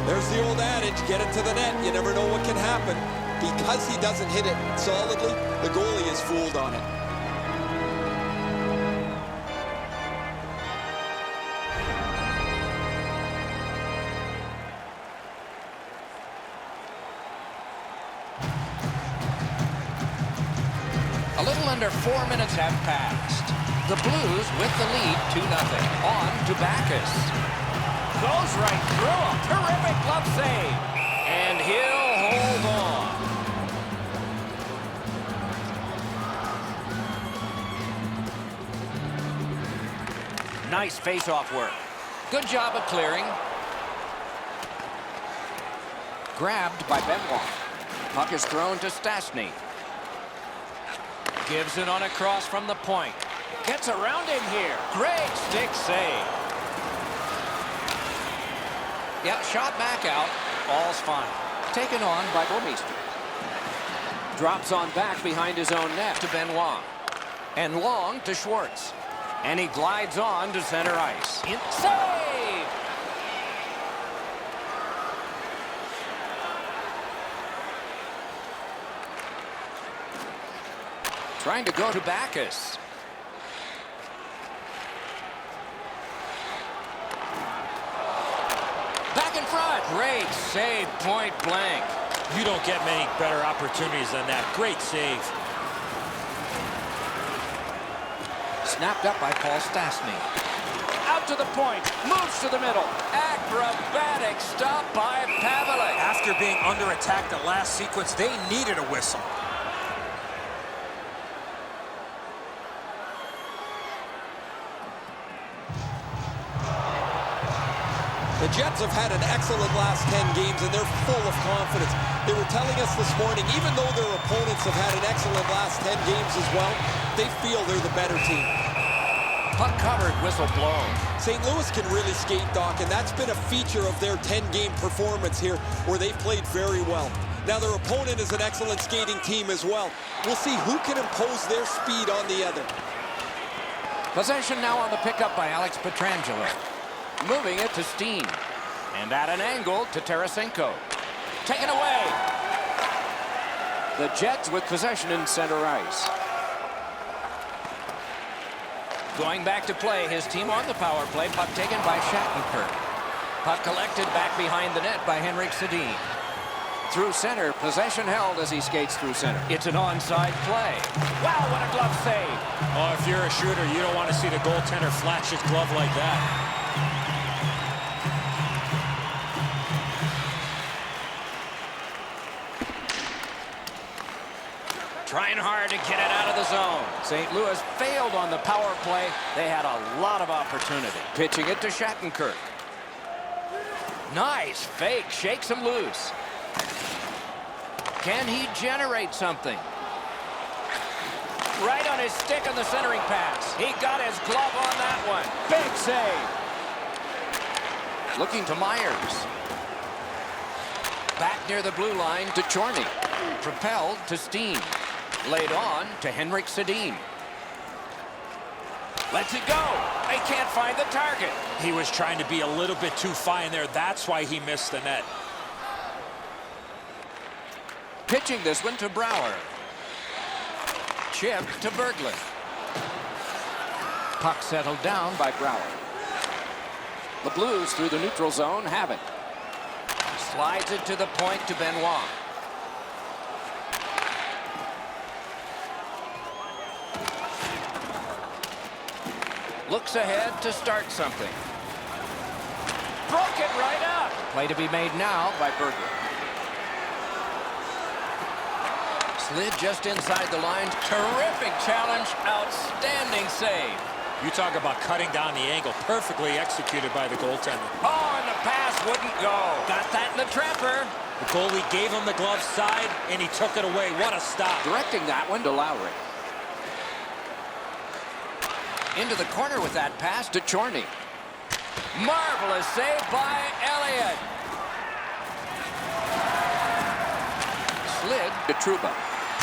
There's the old adage, get it to the net. You never know what can happen. Because he doesn't hit it solidly, the goalie is fooled on it. A little under 4 minutes have passed. The Blues with the lead 2-0. On to Backus. Goes right through him. Terrific glove save. And he'll hold on. Nice face-off work. Good job of clearing. Grabbed by Benoit. Puck is thrown to Stastny. Gives it on a cross from the point. Gets around him here. Great stick save. Yeah, shot back out. All's fine. Taken on by Bomeister. Drops on back behind his own net to Benoit. And long to Schwartz. And he glides on to center ice. Save! Trying to go to Backus. Back in front. Great save, point blank. You don't get many better opportunities than that. Great save. Snapped up by Paul Stastny. Out to the point. Moves to the middle. Acrobatic stop by Pavelec. After being under attack the last sequence, they needed a whistle. The Jets have had an excellent last 10 games, and they're full of confidence. They were telling us this morning, even though their opponents have had an excellent last 10 games as well, they feel they're the better team. Puck covered, whistle blown. St. Louis can really skate, Doc, and that's been a feature of their 10-game performance here, where they played very well. Now, their opponent is an excellent skating team as well. We'll see who can impose their speed on the other. Possession now on the pickup by Alex Pietrangelo. Moving it to Steen. And at an angle to Tarasenko. Taken away. The Jets with possession in center ice. Going back to play, his team on the power play. Puck taken by Shattenkirk. Puck collected back behind the net by Henrik Sedin. Through center, possession held as he skates through center. It's an onside play. Wow, what a glove save. Oh, if you're a shooter, you don't want to see the goaltender flash his glove like that. Trying hard to get it out of the zone. St. Louis failed on the power play. They had a lot of opportunity. Pitching it to Shattenkirk. Nice fake. Shakes him loose. Can he generate something? Right on his stick on the centering pass. He got his glove on that one. Big save. Looking to Myers. Back near the blue line to Chorney. Propelled to Steen. Laid on to Henrik Sedin. Lets it go. They can't find the target. He was trying to be a little bit too fine there. That's why he missed the net. Pitching this one to Brouwer. Chip to Berglund. Puck settled down by Brouwer. The Blues through the neutral zone have it. Slides it to the point to Benoit. Looks ahead to start something. Broke it right up. Play to be made now by Berger. Slid just inside the line. Terrific challenge. Outstanding save. You talk about cutting down the angle. Perfectly executed by the goaltender. Oh, and the pass wouldn't go. Got that in the trapper. The goalie gave him the glove side, and he took it away. What a stop. Directing that one to Lowry. Into the corner with that pass to Chorney. Marvelous save by Elliott. Slid to Trouba.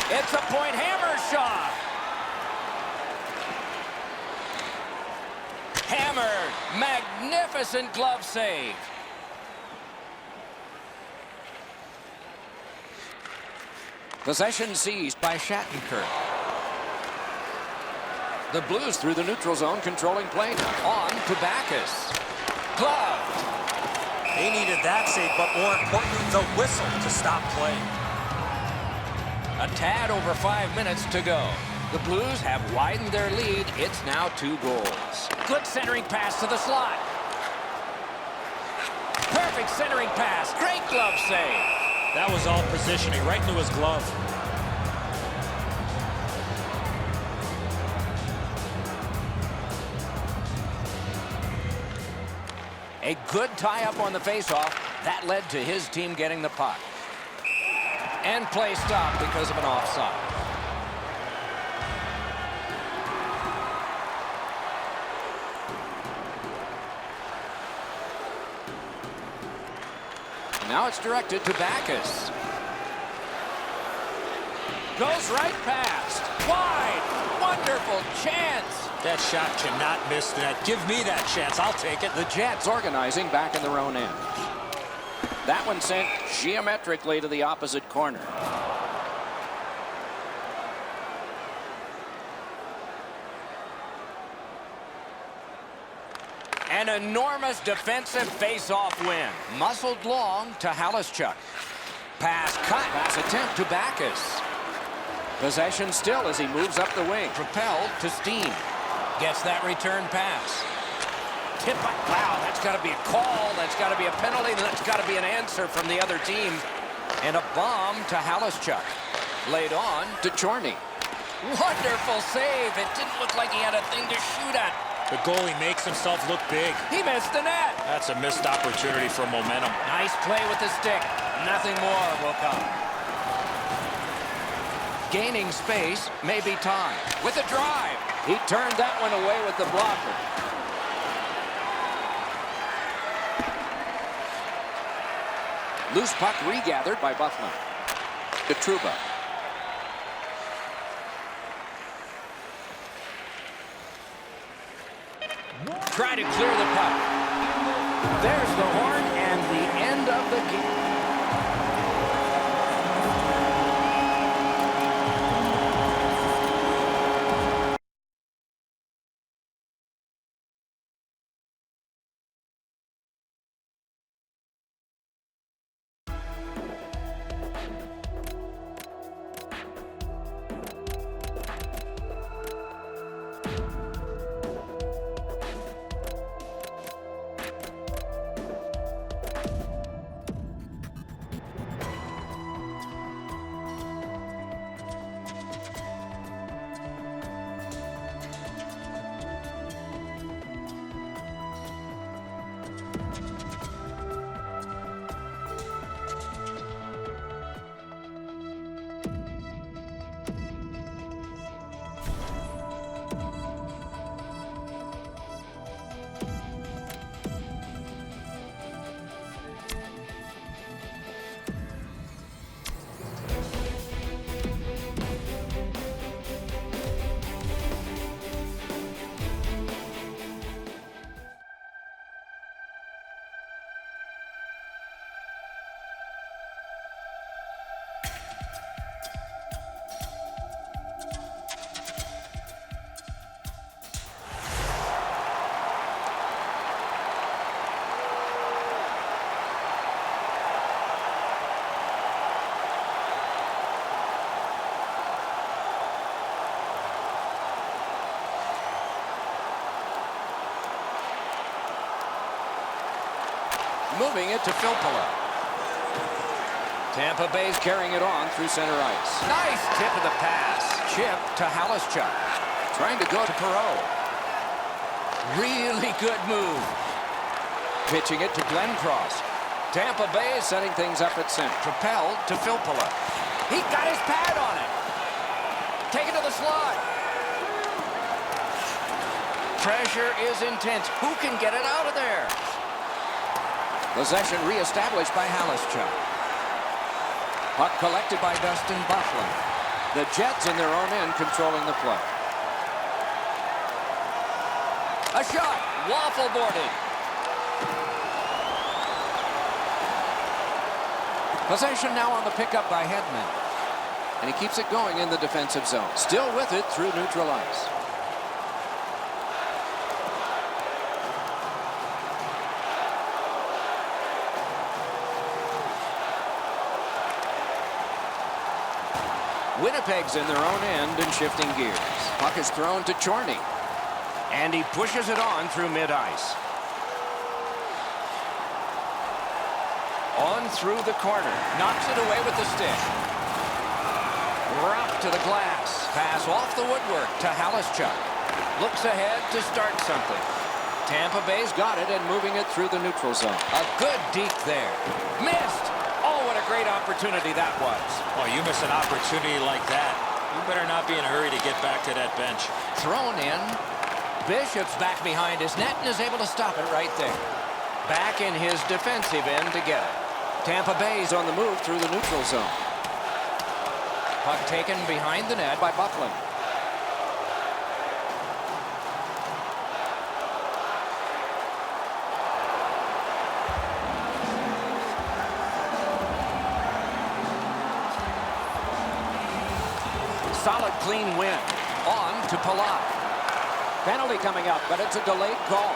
It's a point hammer shot. Hammered. Magnificent glove save. Possession seized by Shattenkirk. The Blues through the neutral zone, controlling play now. On to Backus. Gloved. They needed that save, but more importantly, the whistle to stop play. A tad over 5 minutes to go. The Blues have widened their lead. It's now 2 goals. Good centering pass to the slot. Perfect centering pass. Great glove save. That was all positioning, right into his glove. A good tie-up on the faceoff. That led to his team getting the puck. And play stopped because of an offside. Now it's directed to Backus. Goes right past. Wide. Wonderful chance. That shot cannot miss that. Give me that chance. I'll take it. The Jets organizing back in their own end. That one sent geometrically to the opposite corner. An enormous defensive face-off win. Muscled long to Halischuk. Pass cut. Pass attempt to Backus. Possession still as he moves up the wing. Propelled to Steen. Gets that return pass. Tip up. Wow, that's got to be a call. That's got to be a penalty. That's got to be an answer from the other team. And a bomb to Halischuk. Laid on to Chorney. Wonderful save. It didn't look like he had a thing to shoot at. The goalie makes himself look big. He missed the net. That's a missed opportunity for momentum. Nice play with the stick. Nothing more will come. Gaining space, maybe time. With a drive. He turned that one away with the blocker. Loose puck regathered by Bufflin. To Trouba. Try to clear the puck. There's the horn and the end of the game. moving it to Filppula. Tampa Bay's carrying it on through center ice. Nice tip of the pass. Chip to Halischuk. Trying to go to Perreault. Really good move. Pitching it to Glenn Cross. Tampa Bay is setting things up at center. Propelled to Filppula. He got his pad on it. Taken to the slot. Pressure is intense. Who can get it out of there? Possession reestablished by Halischuk. Puck collected by Dustin Byfuglien. The Jets in their own end controlling the play. A shot. Waffle boarded. Possession now on the pickup by Hedman. And he keeps it going in the defensive zone. Still with it through neutral ice. Winnipeg's in their own end and shifting gears. Puck is thrown to Chorny. And he pushes it on through mid-ice. On through the corner. Knocks it away with the stick. Rock to the glass. Pass off the woodwork to Halischuk. Looks ahead to start something. Tampa Bay's got it and moving it through the neutral zone. A good deke there. Missed. Oh, what a great opportunity that was. Oh, you miss an opportunity like that. You better not be in a hurry to get back to that bench. Thrown in. Bishop's back behind his net and is able to stop it right there. Back in his defensive end to get it. Tampa Bay's on the move through the neutral zone. Puck taken behind the net by Byfuglien. Solid, clean win. On to Palat. Penalty coming up, but it's a delayed call.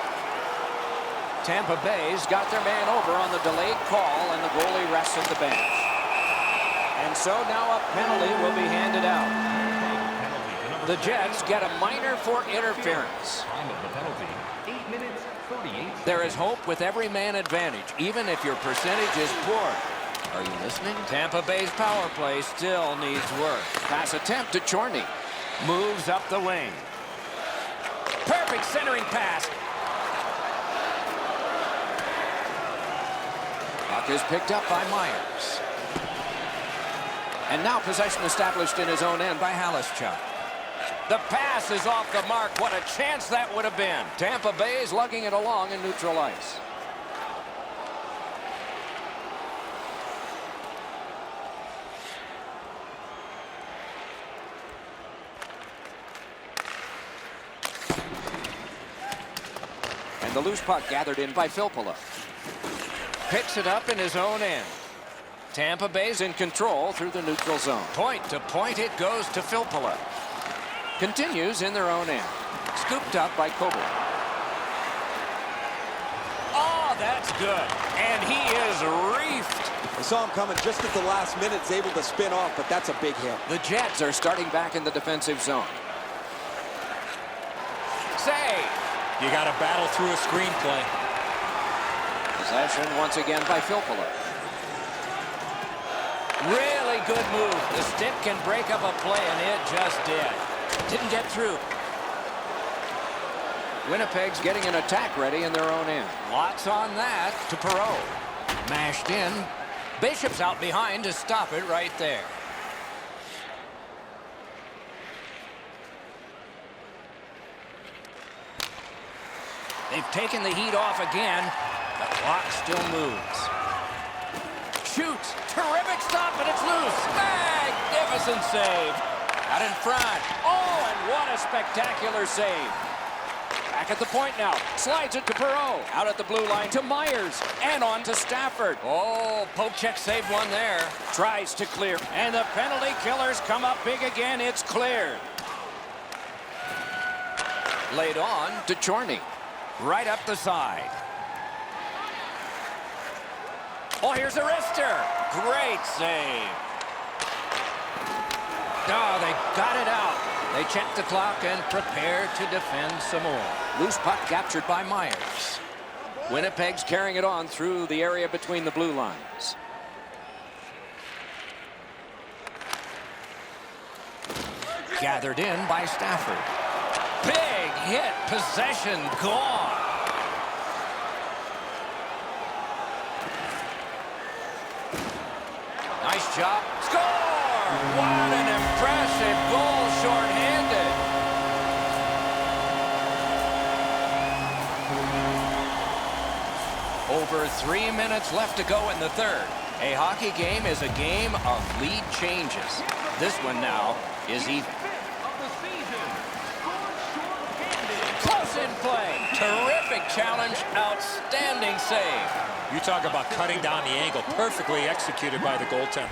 Tampa Bay's got their man over on the delayed call, and the goalie rests at the bench. And so now a penalty will be handed out. The Jets get a minor for interference. Time of the penalty, 8 minutes, 38. There is hope with every man advantage, even if your percentage is poor. Are you listening? Tampa Bay's power play still needs work. Pass attempt to Chorny. Moves up the wing. Perfect centering pass. Puck is picked up by Myers. And now possession established in his own end by Halischuk. The pass is off the mark. What a chance that would have been. Tampa Bay is lugging it along in neutral ice. And the loose puck gathered in by Filppula. Picks it up in his own end. Tampa Bay's in control through the neutral zone. Point to point it goes to Filppula. Continues in their own end. Scooped up by Kobe. Oh, that's good. And he is reefed. I saw him coming just at the last minute. He's able to spin off, but that's a big hit. The Jets are starting back in the defensive zone. Save. You got to battle through a screenplay. Possession once again by Filppula. Really good move. The stick can break up a play, and it just did. Didn't get through. Winnipeg's getting an attack ready in their own end. Lots on that to Perreault. Mashed in. Bishop's out behind to stop it right there. They've taken the heat off again. The clock still moves. Shoots. Terrific stop, but it's loose. Magnificent save. Out in front. Oh, and what a spectacular save. Back at the point now. Slides it to Perreault. Out at the blue line to Myers. And on to Stafford. Oh, poke check saved one there. Tries to clear. And the penalty killers come up big again. It's cleared. Laid on to Chorny. Right up the side. Oh, here's a wrister. Great save. Oh, they got it out. They check the clock and prepare to defend some more. Loose puck captured by Myers. Winnipeg's carrying it on through the area between the blue lines. Gathered in by Stafford. Big hit. Possession gone. Nice job. Score! What an impressive goal, shorthanded. Over 3 minutes left to go in the third. A hockey game is a game of lead changes. This one now is even. Close in play. Terrific challenge. Outstanding save. You talk about cutting down the angle. Perfectly executed by the goaltender.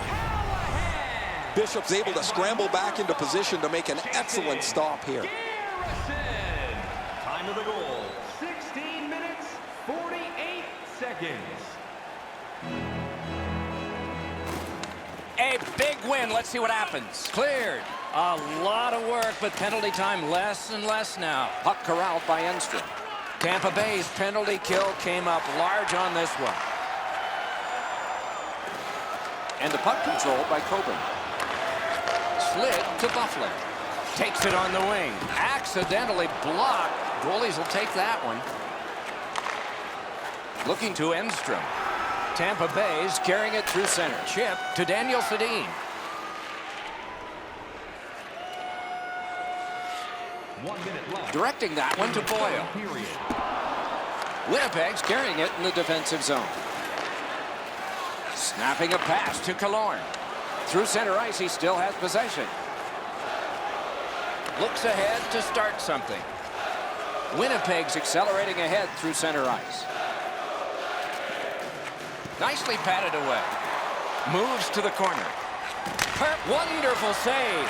Bishop's able to scramble back into position to make an excellent stop here. Time of the goal, 16 minutes, 48 seconds. A big win. Let's see what happens. Cleared. A lot of work, but penalty time less and less now. Puck corralled by Enstrom. Tampa Bay's penalty kill came up large on this one. And the puck controlled by Coburn. Slid to Buffalo. Takes it on the wing. Accidentally blocked. Goalies will take that one. Looking to Enstrom. Tampa Bay's carrying it through center. Chip to Daniel Sedin. 1 minute left. Directing that one to Boyle. Period. Winnipeg's carrying it in the defensive zone. Snapping a pass to Killorn. Through center ice, he still has possession. Looks ahead to start something. Winnipeg's accelerating ahead through center ice. Nicely patted away. Moves to the corner. Wonderful save.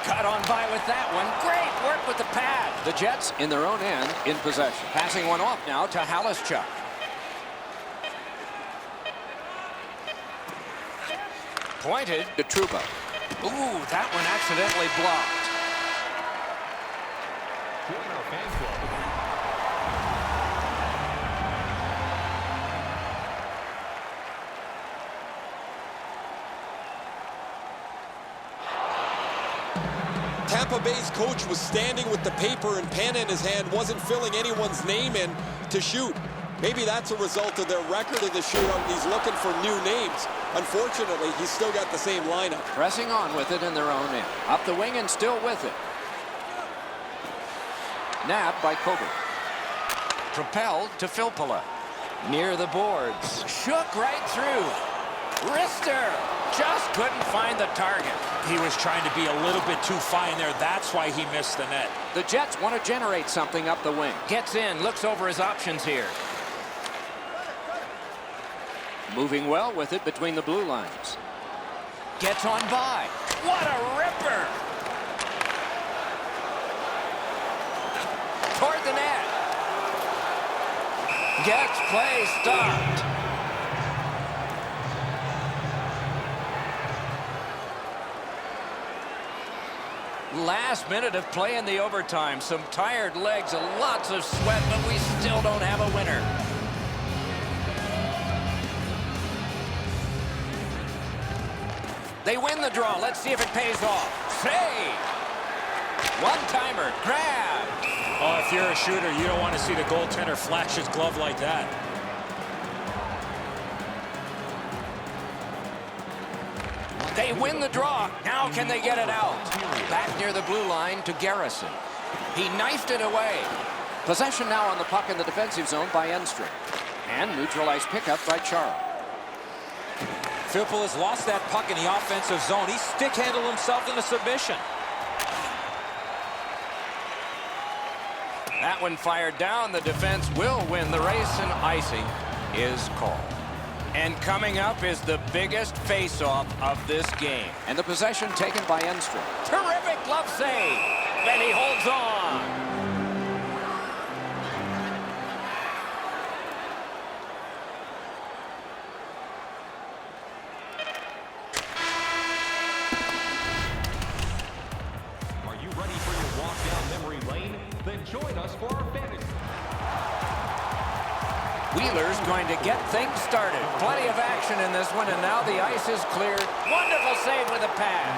Cut on by with that one. Great work with the pad. The Jets in their own end in possession. Passing one off now to Halischuk. Pointed to Trouba. Ooh, that one accidentally blocked. Join our fan club. Tampa Bay's coach was standing with the paper and pen in his hand, wasn't filling anyone's name in to shoot. Maybe that's a result of their record of the shootout. He's looking for new names. Unfortunately, he's still got the same lineup. Pressing on with it in their own end. Up the wing and still with it. Nabbed by Coburn. Propelled to Filppula. Near the boards. Shook right through. Wrister just couldn't find the target. He was trying to be a little bit too fine there. That's why he missed the net. The Jets want to generate something up the wing. Gets in, looks over his options here. Moving well with it between the blue lines. Gets on by. What a ripper! Toward the net. Gets play stopped. Last minute of play in the overtime. Some tired legs and lots of sweat, but we still don't have a winner. They win the draw. Let's see if it pays off. Save! One-timer. Grab! Oh, if you're a shooter, you don't want to see the goaltender flash his glove like that. They win the draw. Now can they get it out? Back near the blue line to Garrison. He knifed it away. Possession now on the puck in the defensive zone by Enstrom. And neutralized pickup by Chara. Filppula has lost that puck in the offensive zone. He stick-handled himself in the submission. That one fired down. The defense will win the race, and icing is called. And coming up is the biggest face-off of this game. And the possession taken by Enstrom. Terrific glove save. Then he holds on. Are you ready for your walk down memory lane? Then join us for Wheeler's going to get things started. Plenty of action in this one, and now the ice is cleared. Wonderful save with a pad.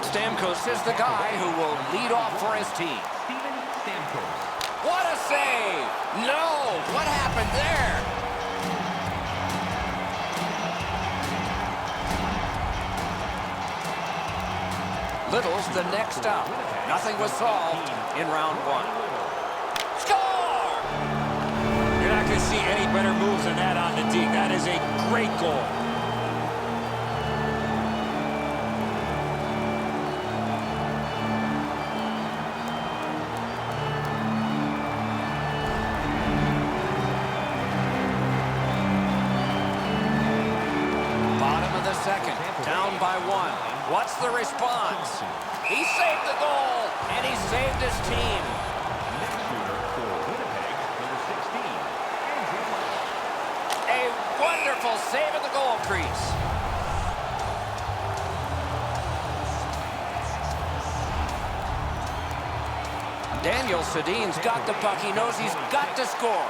Stamkos is the guy who will lead off for his team. What a save! No! What happened there? Little's the next up. Nothing was solved in round one. Score! You're not going to see any better moves than that on the D. That is a great goal. Bottom of the second, down by one. What's the response? He saved the goal, and he saved his team. Next shooter for Winnipeg, number 16, Andrew Miller. A wonderful save at the goal crease. Daniel Sedin's got the puck. He knows he's got to score.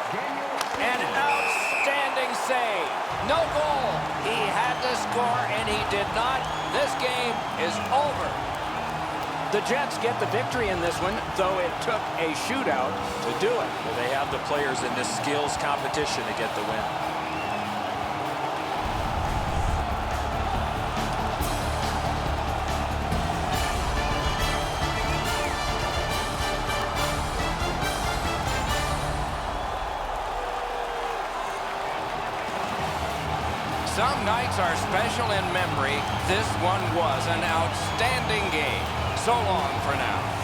An outstanding save. No goal. He had to score, and he did not. This game is over. The Jets get the victory in this one, though it took a shootout to do it. Well, they have the players in this skills competition to get the win. Some nights are special in memory. This one was an outstanding game. So long for now.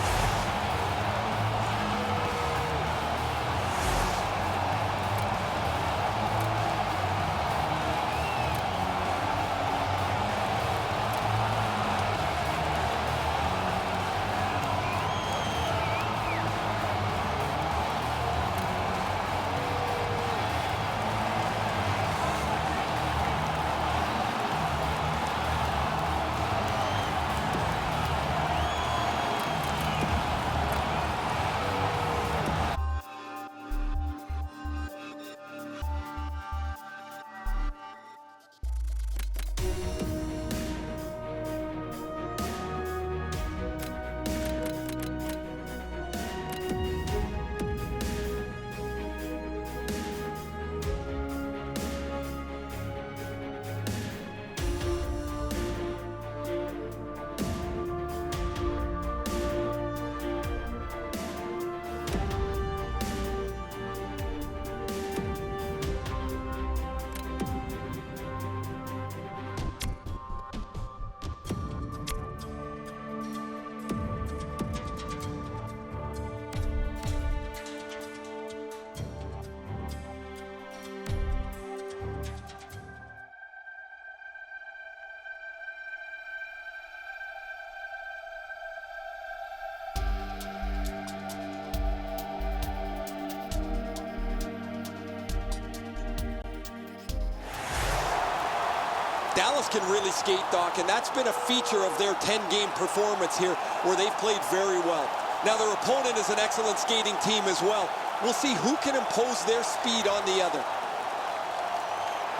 Dallas can really skate, Doc, and that's been a feature of their 10-game performance here, where they've played very well. Now, their opponent is an excellent skating team as well. We'll see who can impose their speed on the other.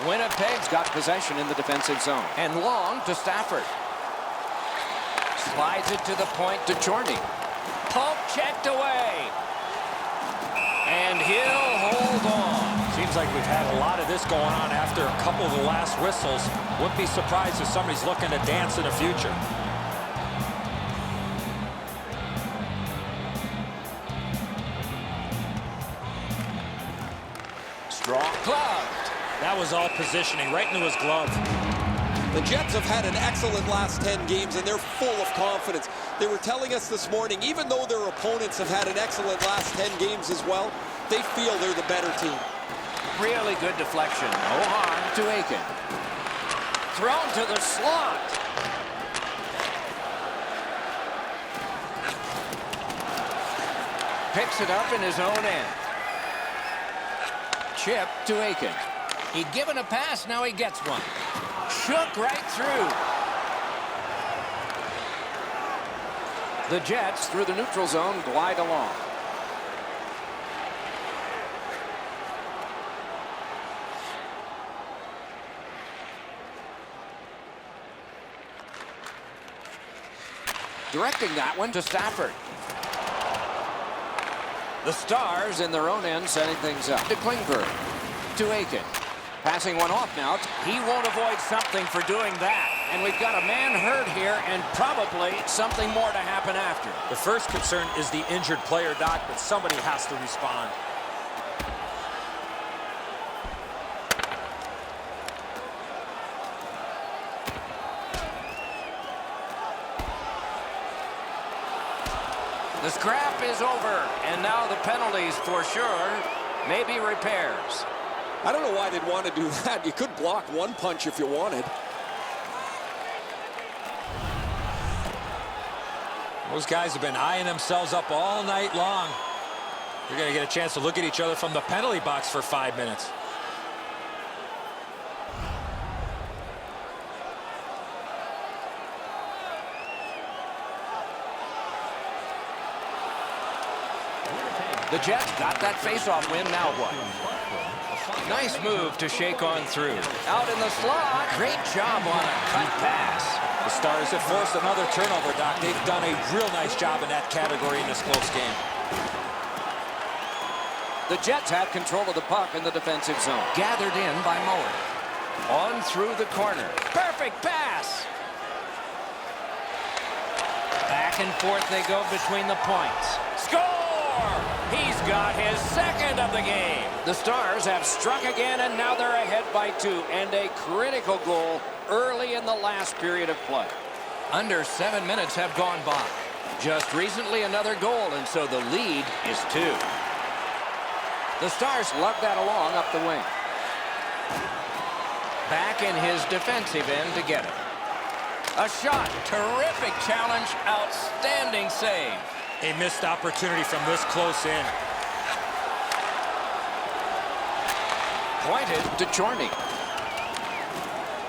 Winnipeg's got possession in the defensive zone. And long to Stafford. Slides it to the point to Chorney. Poke checked away. And he'll hold on. Seems like we've had a lot of this going on after a couple of the last whistles. Wouldn't be surprised if somebody's looking to dance in the future. Strong gloved. That was all positioning, right into his glove. The Jets have had an excellent last 10 games, and they're full of confidence. They were telling us this morning, even though their opponents have had an excellent last 10 games as well, they feel they're the better team. Really good deflection. No harm to Aiken. Thrown to the slot. Picks it up in his own end. Chip to Aiken. He'd given a pass, now he gets one. Shook right through. The Jets, through the neutral zone, glide along. Directing that one to Stafford. The Stars in their own end setting things up. To Klingberg. To Aiken. Passing one off now. He won't avoid something for doing that. And we've got a man hurt here and probably something more to happen after. The first concern is the injured player, Doc, but somebody has to respond. The scrap is over, and now the penalties for sure, maybe repairs. I don't know why they'd want to do that. You could block one punch if you wanted. Those guys have been eyeing themselves up all night long. They're going to get a chance to look at each other from the penalty box for 5 minutes. The Jets got that faceoff win. Now what? Nice move to shake on through. Out in the slot. Great job on a cut pass. The Stars have forced another turnover, Doc. They've done a real nice job in that category in this close game. The Jets have control of the puck in the defensive zone. Gathered in by Mower. On through the corner. Perfect pass. Back and forth they go between the points. Score! He's got his second of the game. The Stars have struck again, and now they're ahead by 2. And a critical goal early in the last period of play. Under 7 minutes have gone by. Just recently another goal, and so the lead is 2. The Stars lug that along up the wing. Back in his defensive end to get it. A shot. Terrific challenge. Outstanding save. A missed opportunity from this close in. Pointed to Chorney.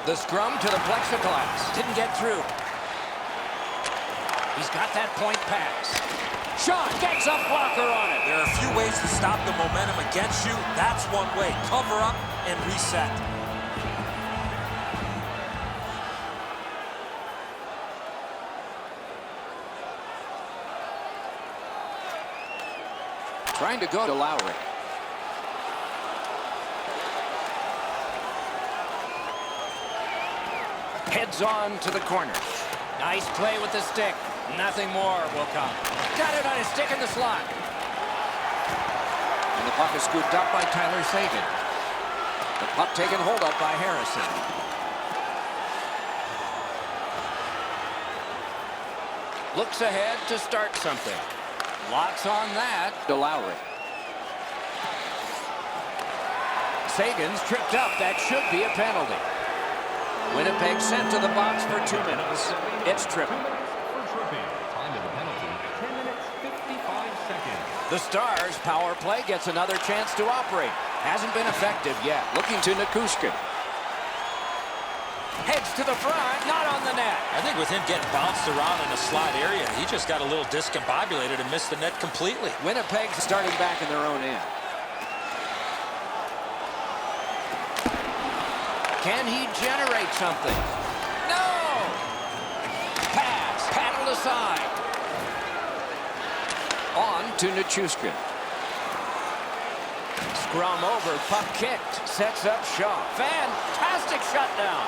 The scrum to the plexiglass. Didn't get through. He's got that point pass. Shot. Gets a blocker on it. There are a few ways to stop the momentum against you. That's one way. Cover up and reset. Trying to go to Lowry. Heads on to the corner. Nice play with the stick. Nothing more will come. Got it on his stick in the slot. And the puck is scooped up by Tyler Seguin. The puck taken hold of by Harrison. Looks ahead to start something. Lots on that to Lowry. Sagan's tripped up. That should be a penalty. Winnipeg sent to the box for 2 minutes. It's tripping. Time of the penalty, 10 minutes, 55 seconds. The Stars' power play gets another chance to operate. Hasn't been effective yet. Looking to Nikushkin. Heads to the front, not on the net. I think with him getting bounced around in the slot area, he just got a little discombobulated and missed the net completely. Winnipeg's starting back in their own end. Can he generate something? No! Pass, paddled aside. On to Nichushkin. Scrum over, puck kicked, sets up Shaw. Fantastic shutdown.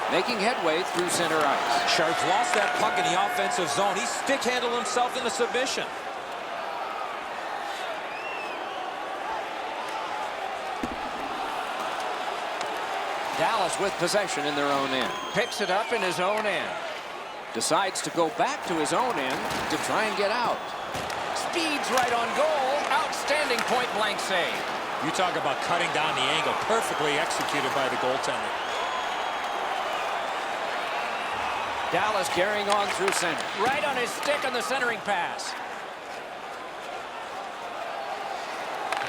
Making headway through center ice. Sharps lost that puck in the offensive zone. He stick-handled himself in the submission. Dallas with possession in their own end. Picks it up in his own end. Decides to go back to his own end to try and get out. Speeds right on goal. Outstanding point-blank save. You talk about cutting down the angle. Perfectly executed by the goaltender. Dallas carrying on through center. Right on his stick on the centering pass.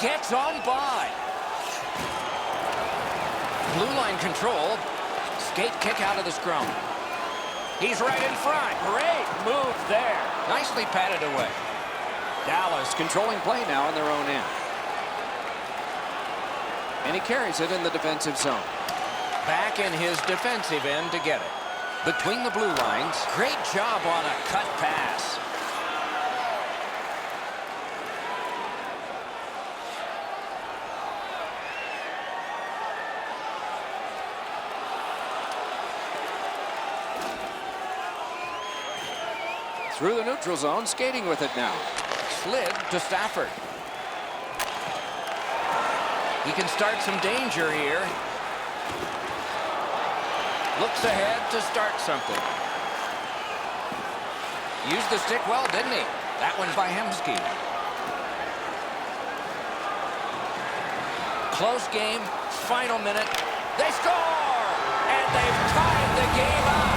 Gets on by. Blue line control. Skate kick out of the scrum. He's right in front. Great move there. Nicely patted away. Dallas controlling play now in their own end. And he carries it in the defensive zone. Back in his defensive end to get it. Between the blue lines. Great job on a cut pass. Through the neutral zone, skating with it now. Slid to Stafford. He can start some danger here. Looks ahead to start something. Used the stick well, didn't he? That one's by Hemsky. Close game, final minute. They score! And they've tied the game up.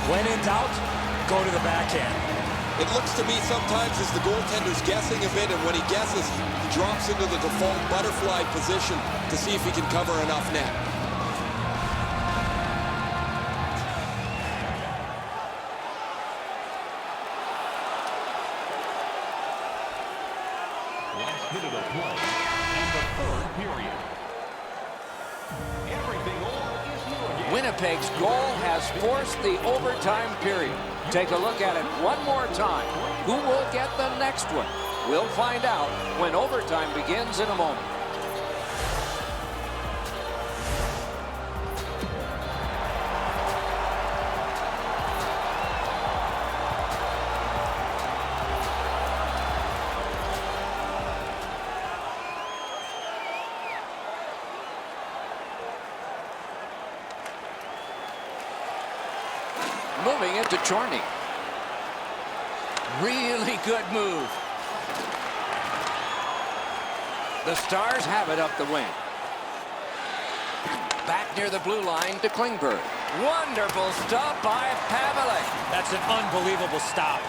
When in doubt, go to the backhand. It looks to me sometimes as the goaltender's guessing a bit, and when he guesses, he drops into the default butterfly position to see if he can cover enough net. Last minute of play and the third period. Everything all is new again. Winnipeg's goal has forced the overtime period. Take a look at it one more time. Who will get the next one? We'll find out when overtime begins in a moment. Moving it to Chorney. Really good move. The Stars have it up the wing. Back near the blue line to Klingberg. Wonderful stop by Pavelec. That's an unbelievable stop.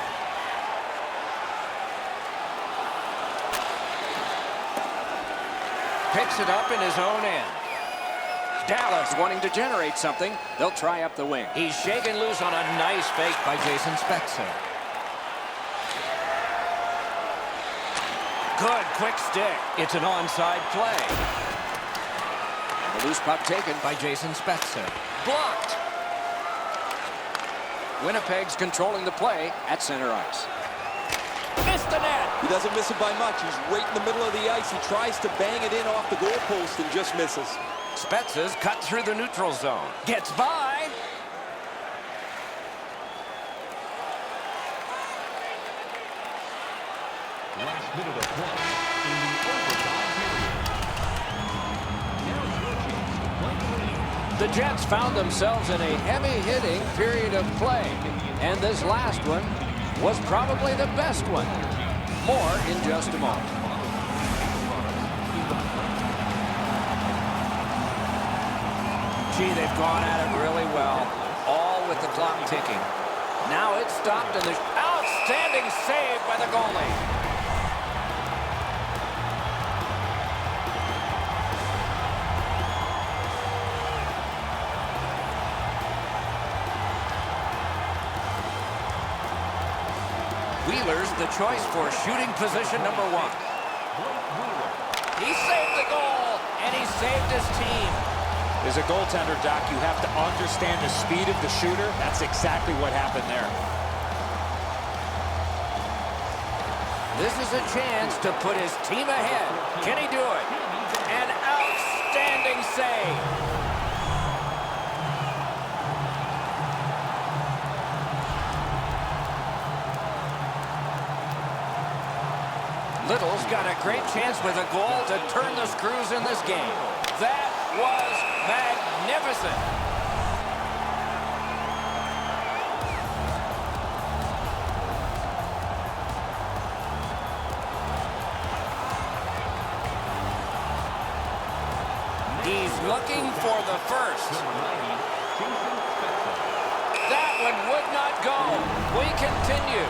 Picks it up in his own end. Dallas wanting to generate something. They'll try up the wing. He's shaken loose on a nice fake by Jason Spezza. Good quick stick. It's an onside play. And the loose puck taken by Jason Spezza. Blocked. Winnipeg's controlling the play at center ice. Missed the net. He doesn't miss it by much. He's right in the middle of the ice. He tries to bang it in off the goalpost and just misses. Spezza's cut through the neutral zone. Gets by. Last minute of play in the overtime period. The Jets found themselves in a heavy-hitting period of play. And this last one was probably the best one. More in just a moment. Gee, they've gone at it really well, all with the clock ticking. Now it's stopped, and there's outstanding save by the goalie. Wheeler's the choice for shooting position number 1. He saved the goal, and he saved his team. As a goaltender, Doc, you have to understand the speed of the shooter. That's exactly what happened there. This is a chance to put his team ahead. Can he do it? An outstanding save. Little's got a great chance with a goal to turn the screws in this game. That was magnificent. He's looking for the first. That one would not go. We continue.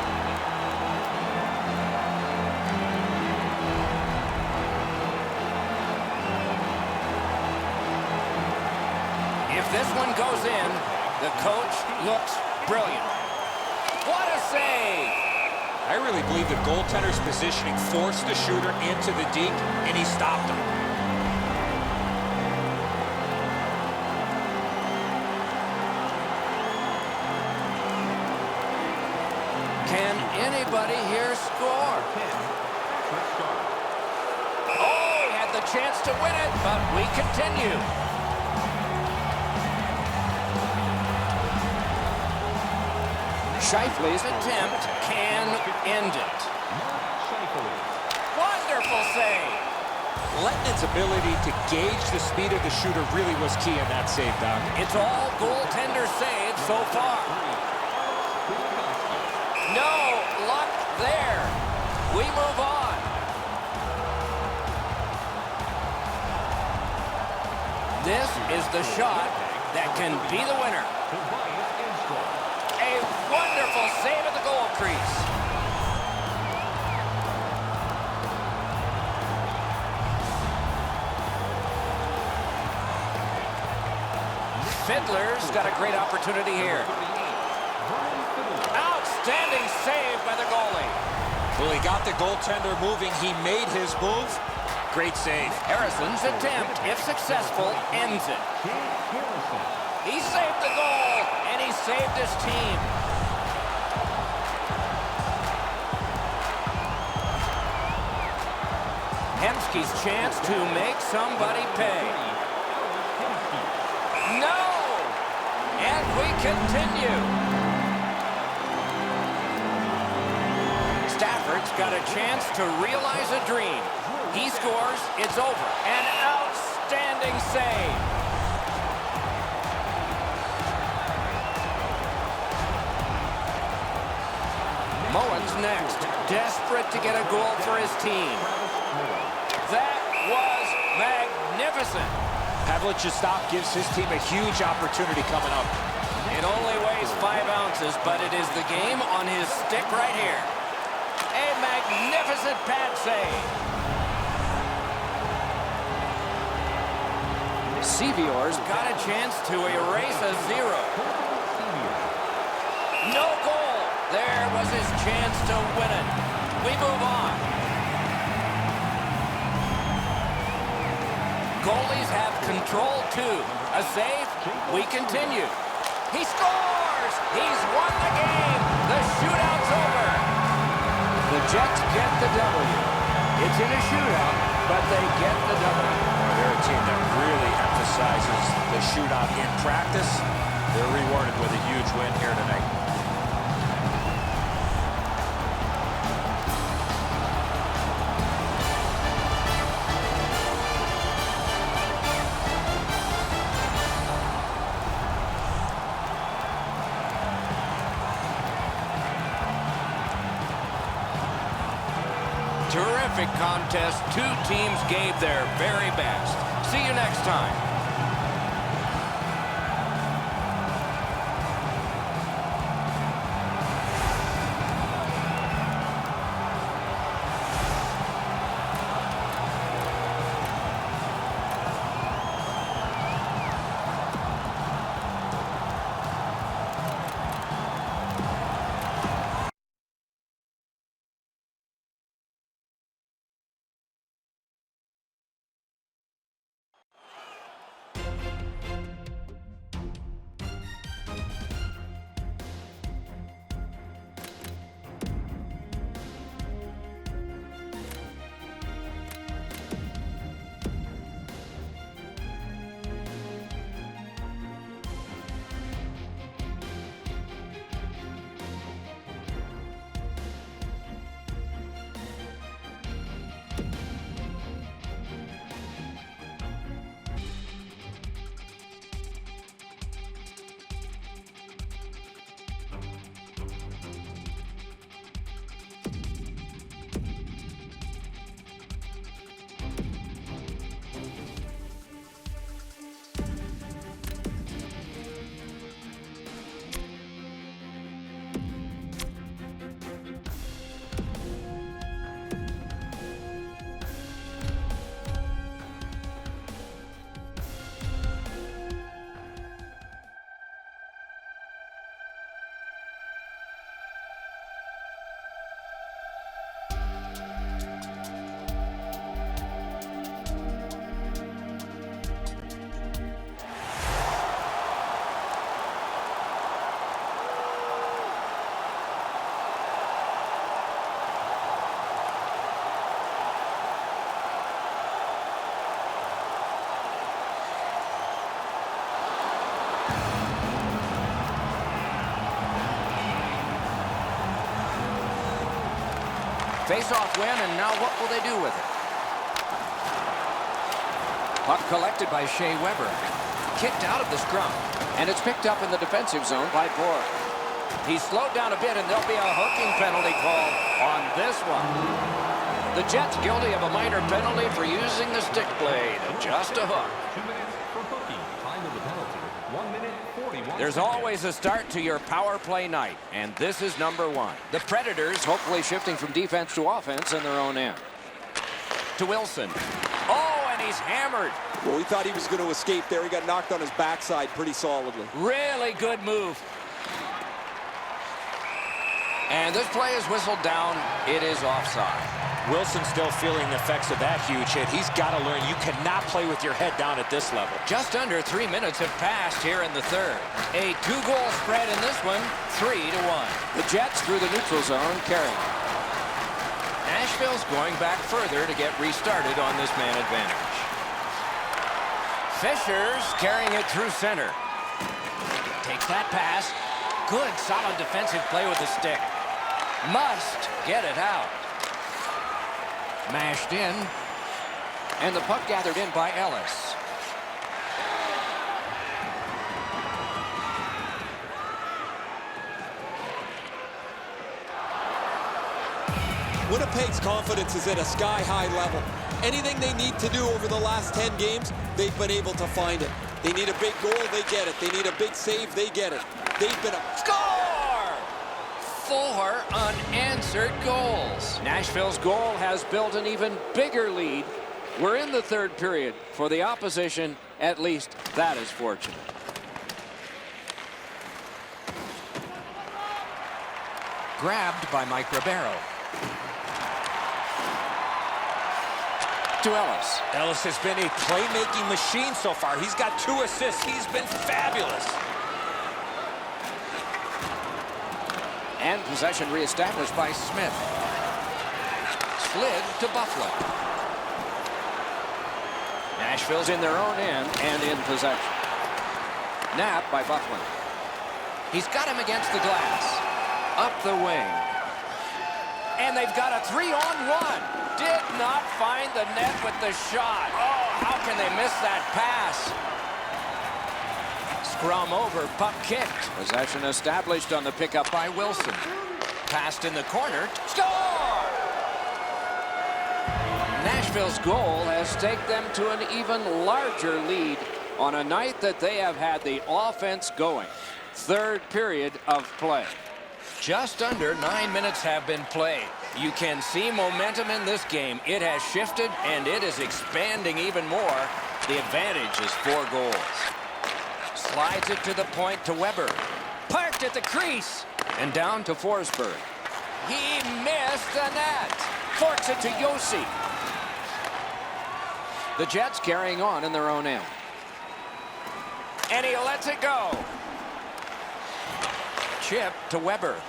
this one goes in, the coach looks brilliant. What a save! I really believe the goaltender's positioning forced the shooter into the deke, and he stopped him. Can anybody here score? Oh, he had the chance to win it, but we continue. Scheifele's attempt can end it. Wonderful save. Letton's ability to gauge the speed of the shooter really was key in that save, Doc. It's all goaltender saves so far. No luck there. We move on. This is the shot that can be the winner. A wonderful save at the goal crease. Fiddler's got a great opportunity here. Outstanding save by the goalie. Well, he got the goaltender moving. He made his move. Great save. Harrison's attempt, if successful, ends it. He saved the goal, and he saved his team. Hemsky's chance to make somebody pay. No! And we continue. Stafford's got a chance to realize a dream. He scores, it's over. An outstanding save. Moen's next, desperate to get a goal for his team. That was magnificent. Pavlich's stop gives his team a huge opportunity coming up. It only weighs 5 ounces, but it is the game on his stick right here. A magnificent pad save. Sevior's got a chance to erase a 0. No goal. There was his chance to win it. We move on. Goalies have control too. A save. We continue. He scores! He's won the game! The shootout's over! The Jets get the W. It's in a shootout, but they get the W. They're a team that really emphasizes the shootout in practice. They're rewarded with a huge win here tonight. Terrific contest. Two teams gave their very best. See you next time. Face-off win, and now what will they do with it? Puck collected by Shea Weber. Kicked out of the scrum. And it's picked up in the defensive zone by Borg. He's slowed down a bit, and there'll be a hooking penalty call on this one. The Jets guilty of a minor penalty for using the stick blade. Just a hook. 2 minutes for hooking. Time of the penalty, 1 minute, 41 There's seconds. always a start to your power play night, and this is number one. The Predators hopefully shifting from defense to offense in their own end. To Wilson. Oh, and he's hammered. Well, we thought he was going to escape there. He got knocked on his backside pretty solidly. Really good move. And this play is whistled down. It is offside. Wilson's still feeling the effects of that huge hit. He's got to learn you cannot play with your head down at this level. Just under 3 minutes have passed here in the third. A 2-goal spread in this one, 3-1. The Jets through the neutral zone carrying. Nashville's going back further to get restarted on this man advantage. Fisher's carrying it through center. Takes that pass. Good, solid defensive play with the stick. Must get it out. Mashed in. And the puck gathered in by Ellis. Winnipeg's confidence is at a sky-high level. Anything they need to do over the last 10 games, they've been able to find it. They need a big goal, they get it. They need a big save, they get it. They've been a... Score! 4 unanswered goals. Nashville's goal has built an even bigger lead. We're in the third period. For the opposition, at least that is fortunate. Grabbed by Mike Ribeiro. To Ellis. Ellis has been a playmaking machine so far. He's got 2 assists. He's been fabulous. And possession reestablished by Smith. Slid to Buffalo. Nashville's in their own end and in possession. Nap by Buffalo. He's got him against the glass. Up the wing. And they've got a 3-on-1. Did not find the net with the shot. Oh, how can they miss that pass? Scrum over, puck kicked. Possession established on the pickup by Wilson. Passed in the corner. Score! Nashville's goal has taken them to an even larger lead on a night that they have had the offense going. Third period of play. Just under 9 minutes have been played. You can see momentum in this game. It has shifted, and it is expanding even more. The advantage is 4 goals. Slides it to the point to Weber. Parked at the crease. And down to Forsberg. He missed the net. Forks it to Yossi. The Jets carrying on in their own end. And he lets it go. Chip to Weber.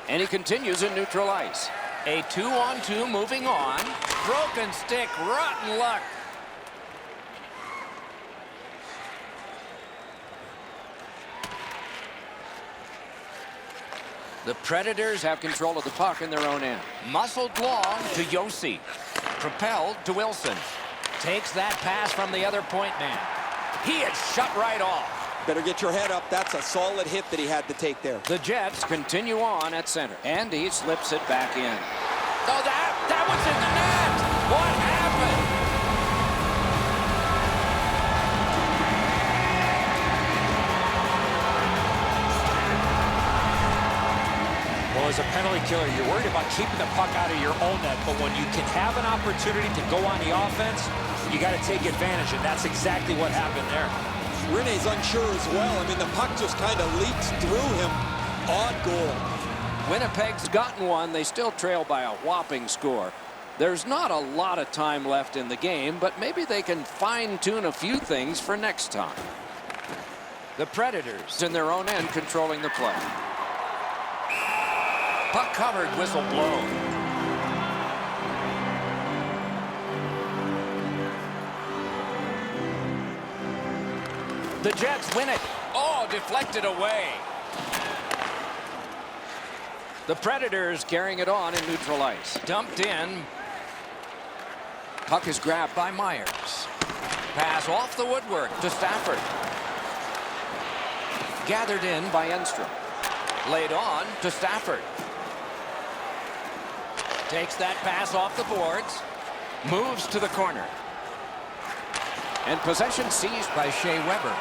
And he continues in neutral ice. A 2-on-2 moving on. Broken stick, rotten luck. The Predators have control of the puck in their own end. Muscled long to Yossi. Propelled to Wilson. Takes that pass from the other point man. He is shut right off. Better get your head up. That's a solid hit that he had to take there. The Jets continue on at center. And he slips it back in. Oh, that was in the net! What happened? Well, as a penalty killer, you're worried about keeping the puck out of your own net, but when you can have an opportunity to go on the offense, you got to take advantage, and that's exactly what happened there. Rene's unsure as well. I mean, the puck just kind of leaks through him. Odd goal. Winnipeg's gotten one. They still trail by a whopping score. There's not a lot of time left in the game, but maybe they can fine-tune a few things for next time. The Predators in their own end controlling the play. Puck covered, whistle blown. The Jets win it. Oh, deflected away. The Predators carrying it on in neutral ice. Dumped in. Puck is grabbed by Myers. Pass off the woodwork to Stafford. Gathered in by Enstrom. Laid on to Stafford. Takes that pass off the boards. Moves to the corner. And possession seized by Shea Weber.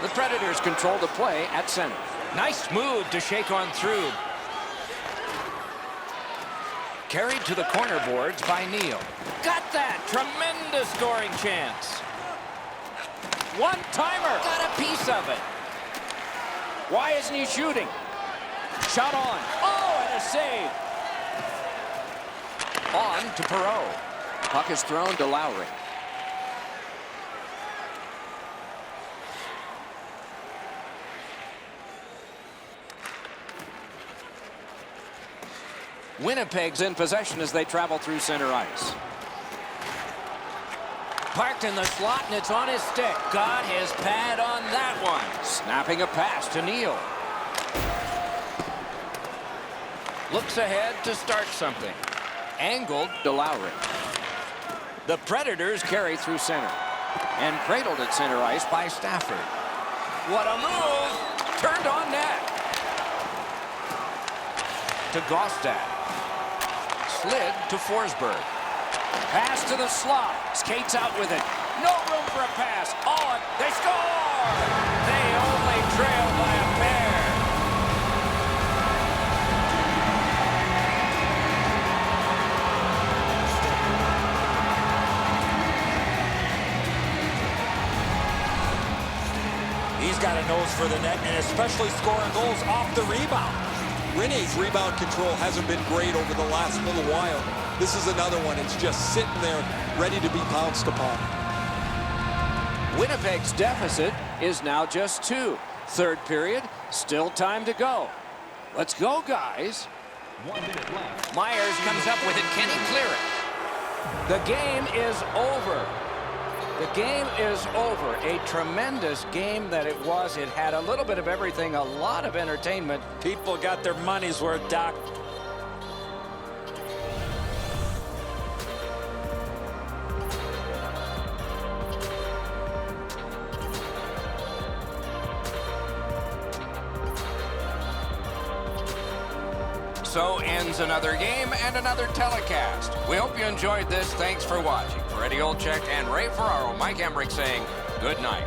The Predators control the play at center. Nice move to shake on through. Carried to the corner boards by Neal. Got that! Tremendous scoring chance. One-timer! Got a piece of it. Why isn't he shooting? Shot on. Oh, and a save. On to Perreault. Puck is thrown to Lowry. Winnipeg's in possession as they travel through center ice. Parked in the slot, and it's on his stick. Got his pad on that one. Snapping a pass to Neal. Looks ahead to start something. Angled to Lowry. The Predators carry through center. And cradled at center ice by Stafford. What a move! Turned on net. To Gostad. Slid to Forsberg. Pass to the slot. Skates out with it. No room for a pass. Oh, they score! They only trail by a pair. He's got a nose for the net, and especially scoring goals off the rebound. Rene's rebound control hasn't been great over the last little while. This is another one. It's just sitting there, ready to be pounced upon. Winnipeg's deficit is now just 2. Third period, still time to go. Let's go, guys. 1 minute left. Myers comes up with it. Can he clear it? The game is over. The game is over. A tremendous game that it was. It had a little bit of everything, a lot of entertainment. People got their money's worth, Doc. So ends another game and another telecast. We hope you enjoyed this. Thanks for watching. For Eddie Olczyk and Ray Ferraro, Mike Emmerich saying good night.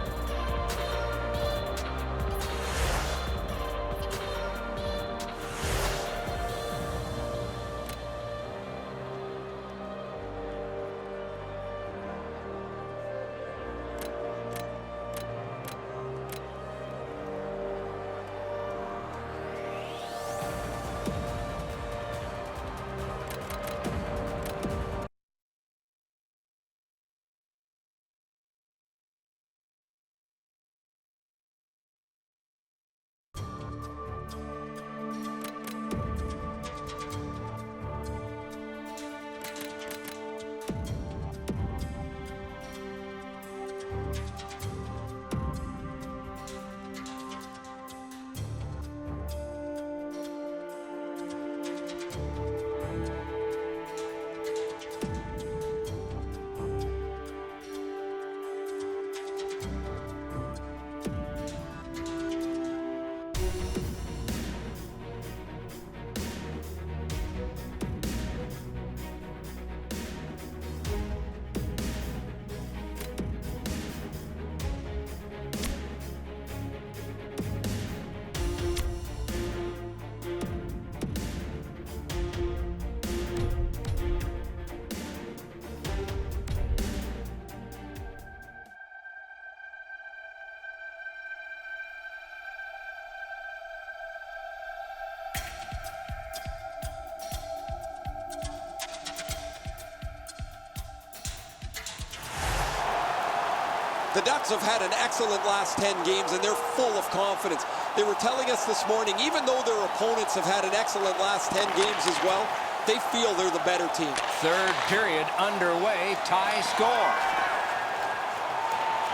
The Ducks have had an excellent last 10 games, and they're full of confidence. They were telling us this morning, even though their opponents have had an excellent last 10 games as well, they feel they're the better team. Third period underway, tie score.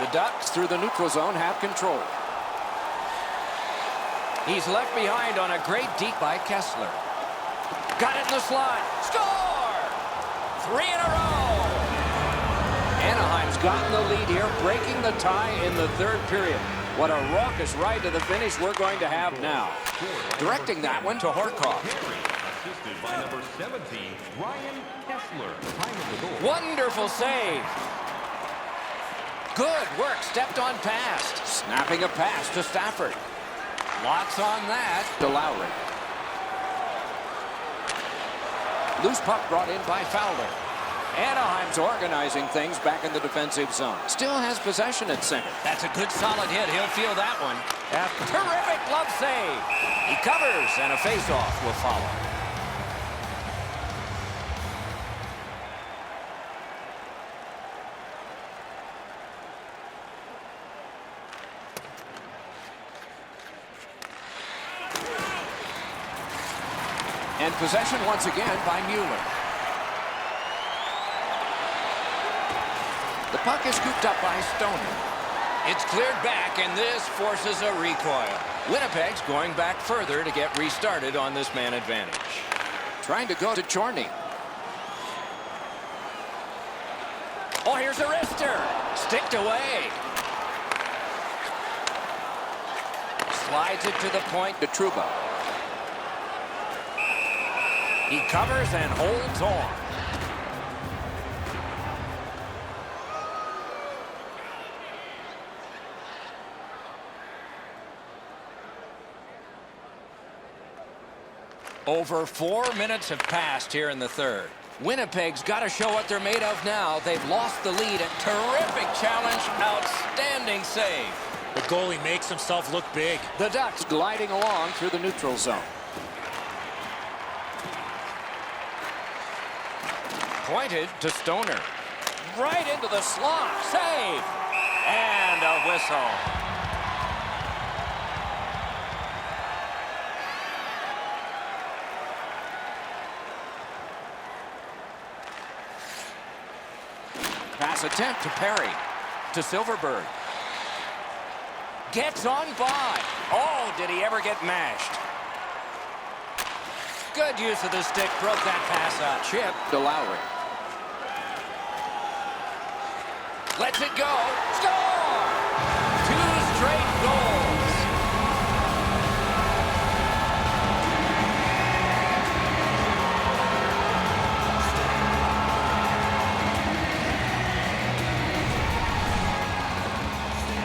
The Ducks, through the neutral zone, have control. He's left behind on a great deke by Kessler. Got it in the slot. Score! 3 in a row. Anaheim's gotten the lead here, breaking the tie in the third period. What a raucous ride to the finish we're going to have now. Directing that one to Horkoff. Assisted by number 17, Ryan Kessler. Time of the goal. Wonderful save. Good work, stepped on past. Snapping a pass to Stafford. Lots on that to Lowry. Loose puck brought in by Fowler. Anaheim's organizing things back in the defensive zone. Still has possession at center. That's a good solid hit. He'll feel that one. Terrific glove save. He covers, and a face-off will follow. And possession once again by Mueller. The puck is scooped up by Stoner. It's cleared back, and this forces a recoil. Winnipeg's going back further to get restarted on this man advantage. Trying to go to Chorney. Oh, here's a wrister. Sticked away. Slides it to the point to Trouba. He covers and holds on. Over 4 minutes have passed here in the third. Winnipeg's got to show what they're made of now. They've lost the lead. A terrific challenge. Outstanding save. The goalie makes himself look big. The Ducks gliding along through the neutral zone. Pointed to Stoner. Right into the slot. Save. And a whistle. Pass attempt to Perry. To Silverberg. Gets on by. Oh, did he ever get mashed? Good use of the stick. Broke that pass up. Chip to Lowry. Lets it go. Score! 2 straight goals.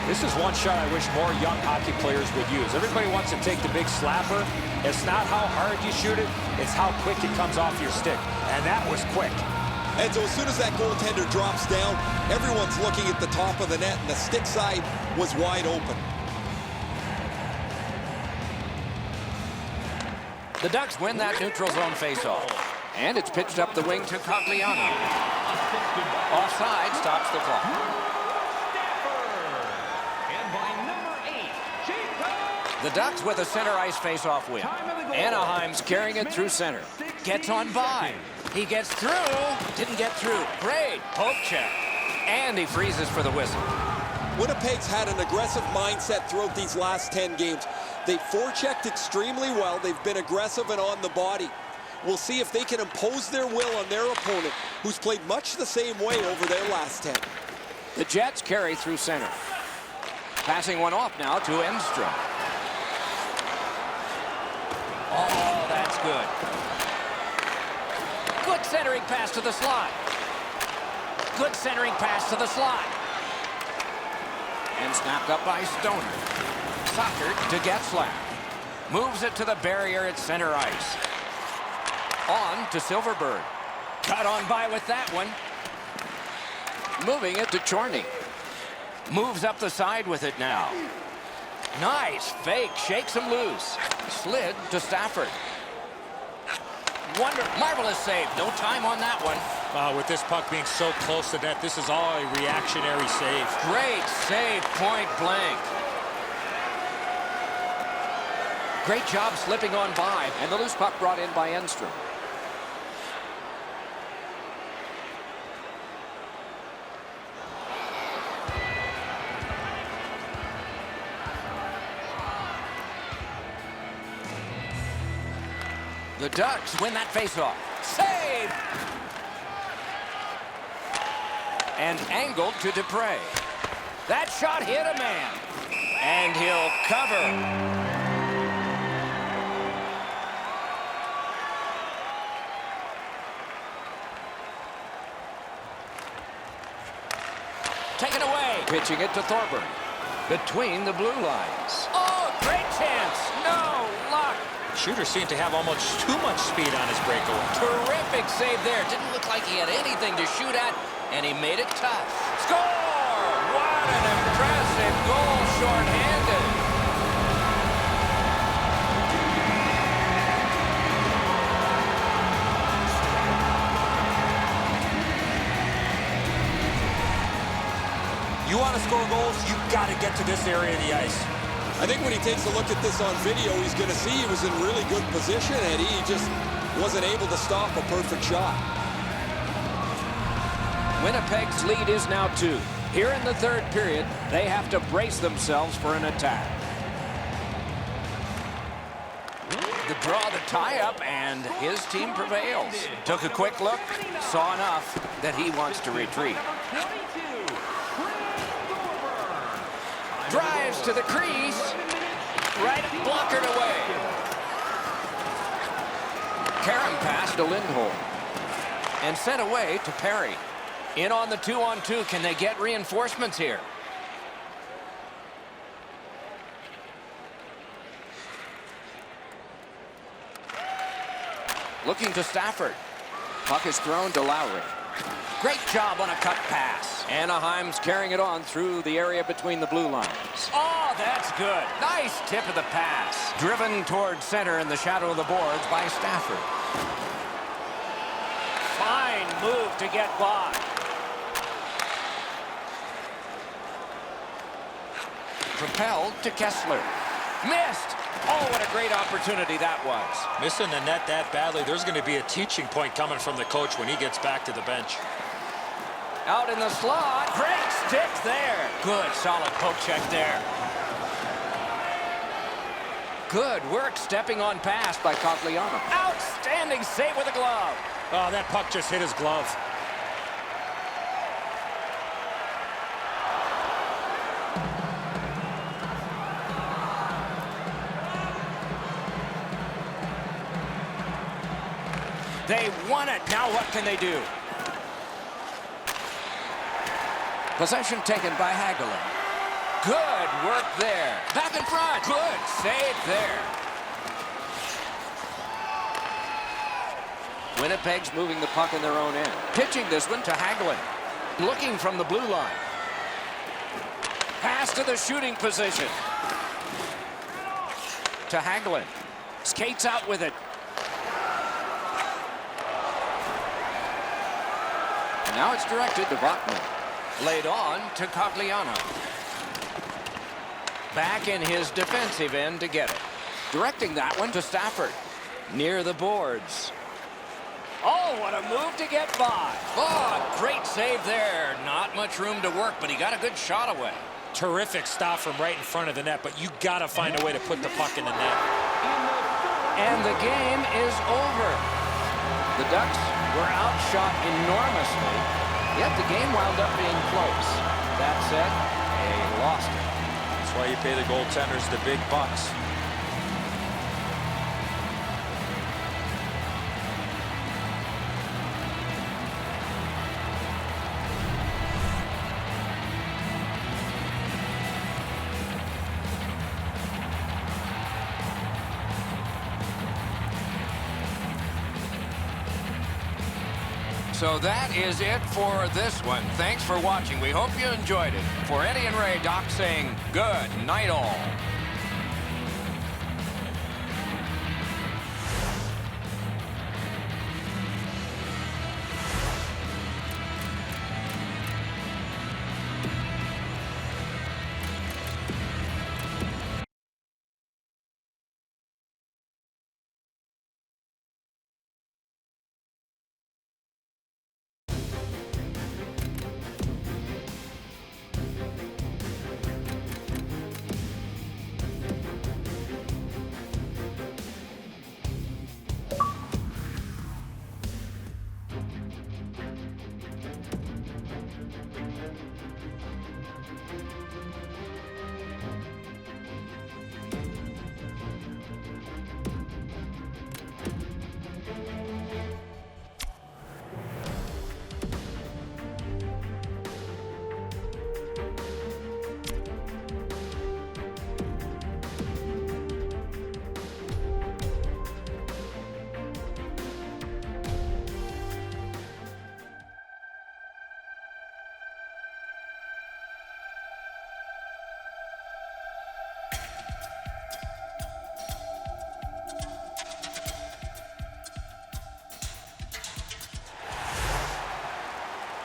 This is one shot I wish more young hockey players would use. Everybody wants to take the big slapper. It's not how hard you shoot it, it's how quick it comes off your stick. And that was quick. And so as soon as that goaltender drops down, everyone's looking at the top of the net, and the stick side was wide open. The Ducks win that neutral zone faceoff. And it's pitched up the wing to Cogliano. Offside stops the clock. And by number 8, The Ducks with a center ice faceoff win. Anaheim's carrying it through center. Gets on by. He gets through. Didn't get through. Great poke check. And he freezes for the whistle. Winnipeg's had an aggressive mindset throughout these last 10 games. They've forechecked extremely well. They've been aggressive and on the body. We'll see if they can impose their will on their opponent, who's played much the same way over their last 10. The Jets carry through center. Passing one off now to Enstrom. Oh, that's good. Good centering pass to the slot. Good centering pass to the slot. And snapped up by Stoner. Sockert to Getzlaf. Moves it to the barrier at center ice. On to Silverberg. Cut on by with that one. Moving it to Chorney. Moves up the side with it now. Nice fake. Shakes him loose. Slid to Stafford. Marvelous save. No time on that one. With this puck being so close to net, this is all a reactionary save. Great save, point blank. Great job slipping on by, and the loose puck brought in by Enstrom. The The Ducks win that faceoff. Save! And angled to Dupre. That shot hit a man. And he'll cover. Taken away. Pitching it to Thorburn. Between the blue lines. Oh, great chance. No luck. Shooter seemed to have almost too much speed on his breakaway. Terrific save there. Didn't look like he had anything to shoot at, and he made it tough. Score! What an impressive goal shorthanded. You want to score goals, you've got to get to this area of the ice. I think when he takes a look at this on video, he's going to see he was in really good position, and he just wasn't able to stop a perfect shot. Winnipeg's lead is now 2. Here in the third period, they have to brace themselves for an attack. The draw, the tie-up, and his team prevails. Took a quick look, saw enough that he wants to retreat. Drives to the crease. Right, blockered away. Karam pass to Lindholm. And sent away to Perry. In on the 2-on-2. Can they get reinforcements here? Looking to Stafford. Puck is thrown to Lowry. Great job on a cut pass. Anaheim's carrying it on through the area between the blue lines. Oh, that's good. Nice tip of the pass. Driven toward center in the shadow of the boards by Stafford. Fine move to get by. Propelled to Kessler. Missed. Oh, what a great opportunity that was. Missing the net that badly, there's going to be a teaching point coming from the coach when he gets back to the bench. Out in the slot. Great stick there. Good, solid poke check there. Good work stepping on pass by Cogliano. Outstanding save with a glove. Oh, that puck just hit his glove. They won it. Now what can they do? Possession taken by Hagelin. Good work there. Back in front. Good save there. Winnipeg's moving the puck in their own end. Pitching this one to Hagelin. Looking from the blue line. Pass to the shooting position. To Hagelin. Skates out with it. And now it's directed to Bachman. Laid on to Cogliano. Back in his defensive end to get it. Directing that one to Stafford. Near the boards. Oh, what a move to get by. Oh, great save there. Not much room to work, but he got a good shot away. Terrific stop from right in front of the net, but you got to find a way to put the puck in the net. And the game is over. The Ducks were outshot enormously, yet the game wound up being close. That said, they lost it. That's why you pay the goaltenders the big bucks. So that is it for this one. Thanks for watching. We hope you enjoyed it. For Eddie and Ray, Doc saying good night all.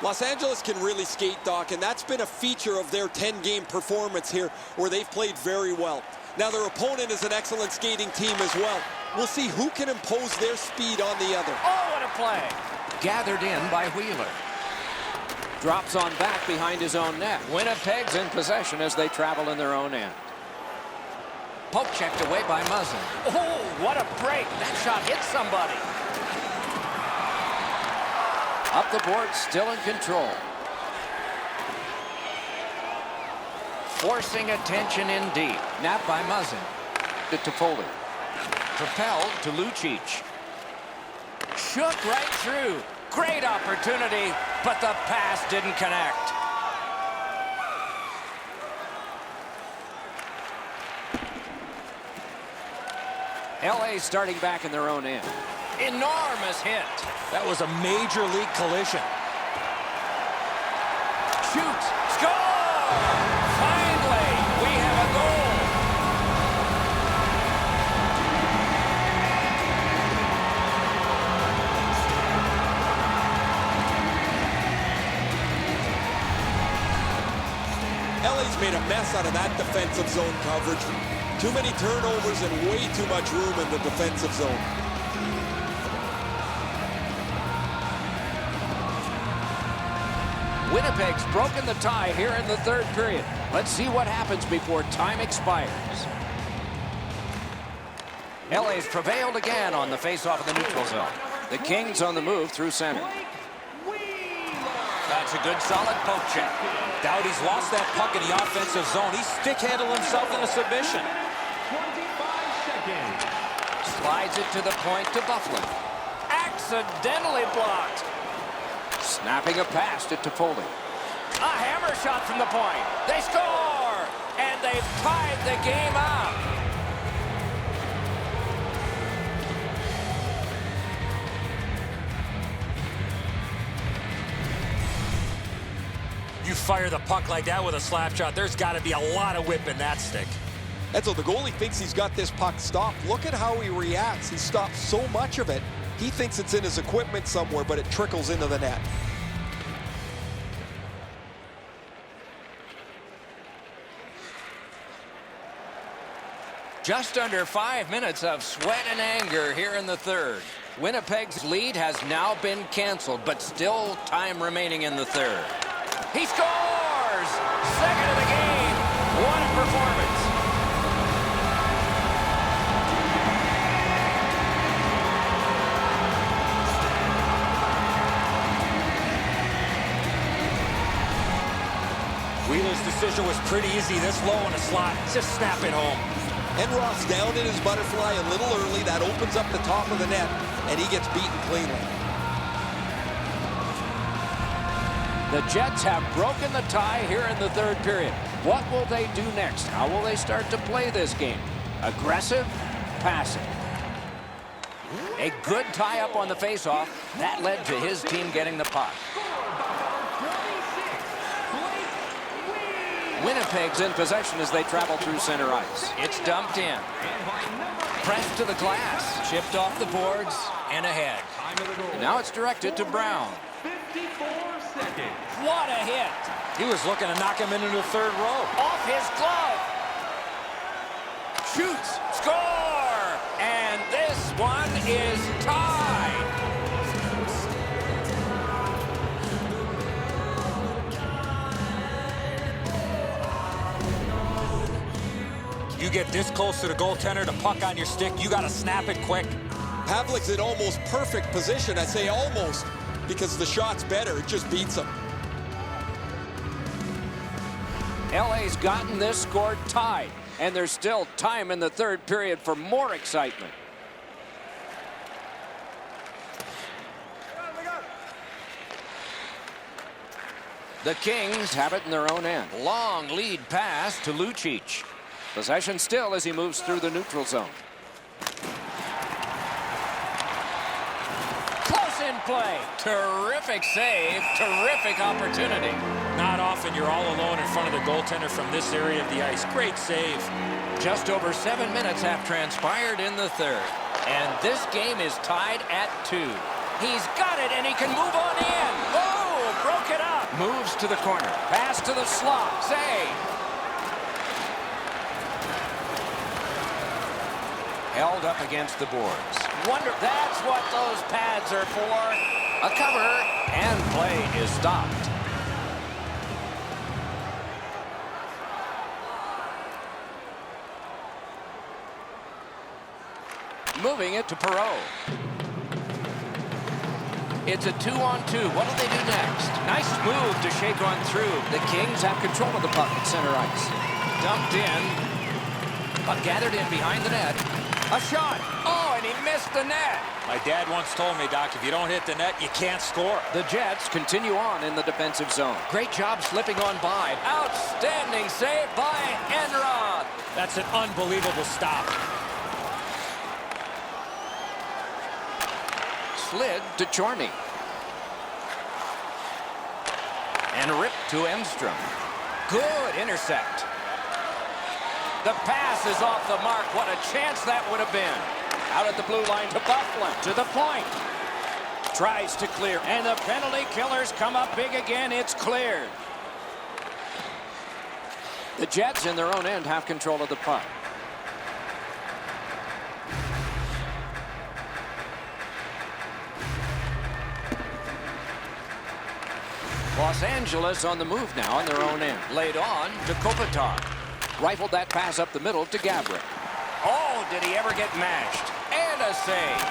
Los Angeles can really skate, Doc, and that's been a feature of their 10-game performance here, where they've played very well. Now, their opponent is an excellent skating team as well. We'll see who can impose their speed on the other. Oh, what a play. Gathered in by Wheeler. Drops on back behind his own net. Winnipeg's in possession as they travel in their own end. Poke checked away by Muzzin. Oh, what a break. That shot hit somebody. Up the board, still in control. Forcing attention in deep. Napped by Muzzin. To Toffoli. Propelled to Lucic. Shook right through. Great opportunity, but the pass didn't connect. LA starting back in their own end. Enormous hit. That was a major league collision. Shoots. Score! Finally, we have a goal. LA's made a mess out of that defensive zone coverage. Too many turnovers and way too much room in the defensive zone. Winnipeg's broken the tie here in the third period. Let's see what happens before time expires. LA's prevailed again on the faceoff of the neutral zone. The Kings on the move through center. That's a good solid poke check. Doughty's lost that puck in the offensive zone. He stick-handled himself in a submission. 25 seconds. Slides it to the point to Buffalo. Accidentally blocked. Snapping a pass to Toffoli. A hammer shot from the point. They score! And they've tied the game up. You fire the puck like that with a slap shot, there's got to be a lot of whip in that stick. And so the goalie thinks he's got this puck stopped. Look at how he reacts. He stops so much of it. He thinks it's in his equipment somewhere, but it trickles into the net. Just under 5 minutes of sweat and anger here in the third. Winnipeg's lead has now been canceled, but still time remaining in the third. He scores! Second of the game. What a performance. Wheeler's decision was pretty easy. This low in the slot, just snap it home. Enroth's down in his butterfly a little early. That opens up the top of the net, and he gets beaten cleanly. The Jets have broken the tie here in the third period. What will they do next? How will they start to play this game? Aggressive, passive. A good tie-up on the faceoff. That led to his team getting the puck. Winnipeg's in possession as they travel through center ice. It's dumped in. Pressed to the glass. Chipped off the boards and ahead. And now it's directed to Brown. 54 seconds. What a hit. He was looking to knock him into the third row. Off his glove. Shoots. Score. And this one is tied. You get this close to the goaltender, the puck on your stick, you got to snap it quick. Pavlik's in almost perfect position. I say almost because the shot's better. It just beats him. LA's gotten this score tied, and there's still time in the third period for more excitement. The Kings have it in their own end. Long lead pass to Lucic. Possession still as he moves through the neutral zone. Close in play. Terrific save. Terrific opportunity. Not often you're all alone in front of the goaltender from this area of the ice. Great save. Just over 7 minutes have transpired in the third. And this game is tied at 2. He's got it, and he can move on in. Oh, broke it to the corner. Pass to the slot. Save. Held up against the boards. Wonder, that's what those pads are for. A cover, and play is stopped. Moving it to Perot. It's a 2-on-2. What do they do next? Nice move to shake on through. The Kings have control of the puck at center ice. Dumped in, but gathered in behind the net. A shot. Oh, and he missed the net. My dad once told me, Doc, if you don't hit the net, you can't score. The Jets continue on in the defensive zone. Great job slipping on by. Outstanding save by Enrod. That's an unbelievable stop. Slid to Chorney. And ripped to Emstrom. Good intercept. The pass is off the mark. What a chance that would have been. Out at the blue line to Bufflin. To the point. Tries to clear. And the penalty killers come up big again. It's cleared. The Jets in their own end have control of the puck. Los Angeles on the move now on their own end. Laid on to Kopitar. Rifled that pass up the middle to Gabriel. Oh, did he ever get mashed? And a save.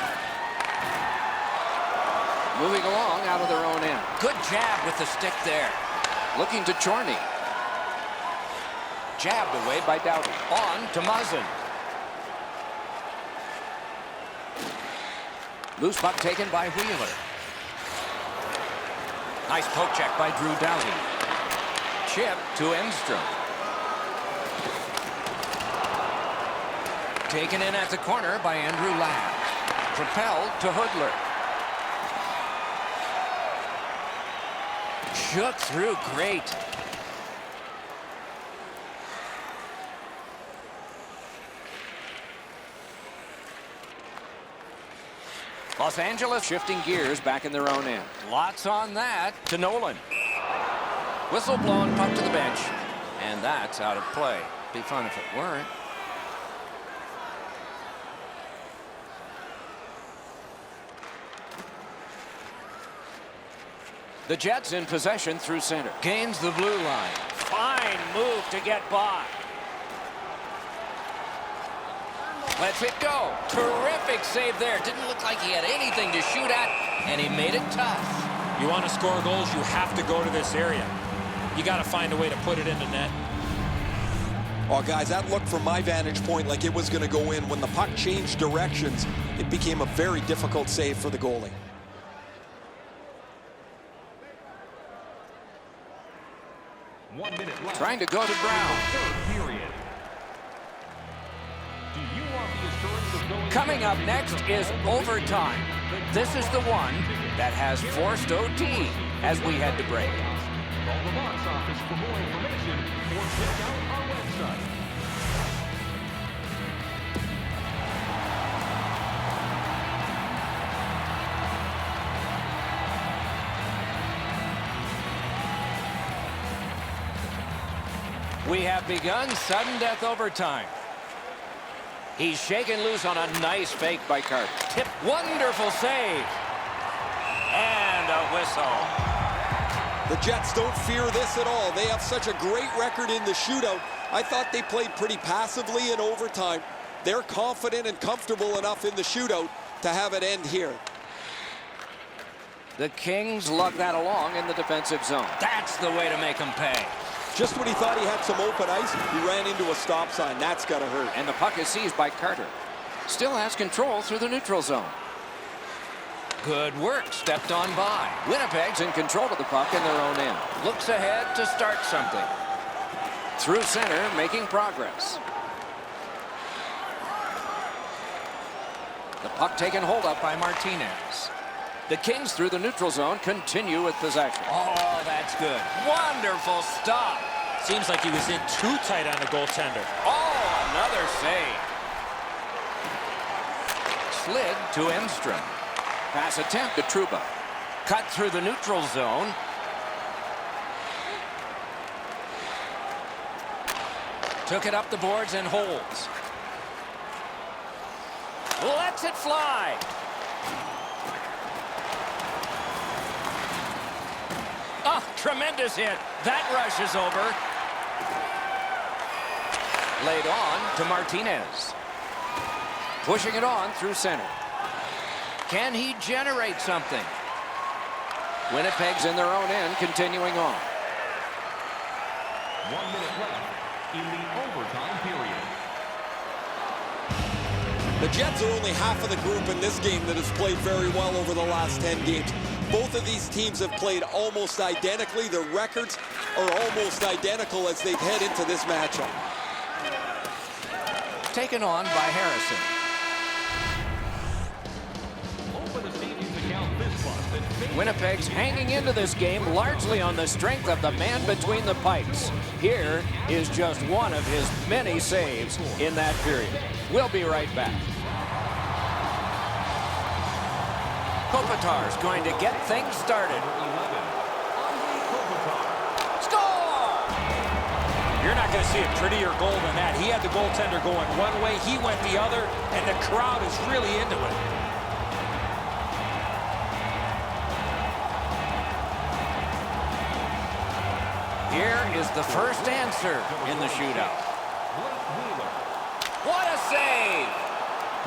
Moving along out of their own end. Good jab with the stick there. Looking to Chorney. Jabbed away by Doughty. On to Muzzin. Loose puck taken by Wheeler. Nice poke check by Drew Doughty. Chip to Emstrom. Taken in at the corner by Andrew Ladd. Propelled to Hoodler. Shook through great. Los Angeles shifting gears back in their own end. Lots on that to Nolan. Whistle blown, puck to the bench. And that's out of play. Be fun if it weren't. The Jets in possession through center. Gains the blue line. Fine move to get by. Lets it go. Terrific save there. Didn't look like he had anything to shoot at, and he made it tough. You want to score goals, you have to go to this area. You got to find a way to put it in the net. Oh, guys, that looked from my vantage point like it was going to go in. When the puck changed directions, it became a very difficult save for the goalie. Trying to go to Brown. Coming up next is overtime. This is the one that has forced OT as we head to break. Call the box office for more information or check out our website. We have begun sudden death overtime. He's shaken loose on a nice fake by Carter. Tip, wonderful save. And a whistle. The Jets don't fear this at all. They have such a great record in the shootout. I thought they played pretty passively in overtime. They're confident and comfortable enough in the shootout to have it end here. The Kings lug that along in the defensive zone. That's the way to make them pay. Just when he thought he had some open ice, he ran into a stop sign. That's got to hurt. And the puck is seized by Carter. Still has control through the neutral zone. Good work, stepped on by. Winnipeg's in control of the puck in their own end. Looks ahead to start something. Through center, making progress. The puck taken hold up by Martinez. The Kings through the neutral zone continue with possession. Oh, that's good. Wonderful stop. Seems like he was in too tight on the goaltender. Oh, another save. Slid to Emstrom. Pass attempt to Trouba. Cut through the neutral zone. Took it up the boards and holds. Lets it fly. Oh, tremendous hit. That rush is over. Laid on to Martinez. Pushing it on through center. Can he generate something? Winnipeg's in their own end, continuing on. 1 minute left in the overtime period. The Jets are only half of the group in this game that has played very well over the last 10 games. Both of these teams have played almost identically. Their records are almost identical as they head into this matchup. Taken on by Harrison. Open the Stevens account this month and Winnipeg's hanging into this game largely on the strength of the man between the pipes. Here is just one of his many saves in that period. We'll be right back. Kopitar's going to get things started. Score! You're not going to see a prettier goal than that. He had the goaltender going one way, he went the other, and the crowd is really into it. Here is the first answer in the shootout. What a save!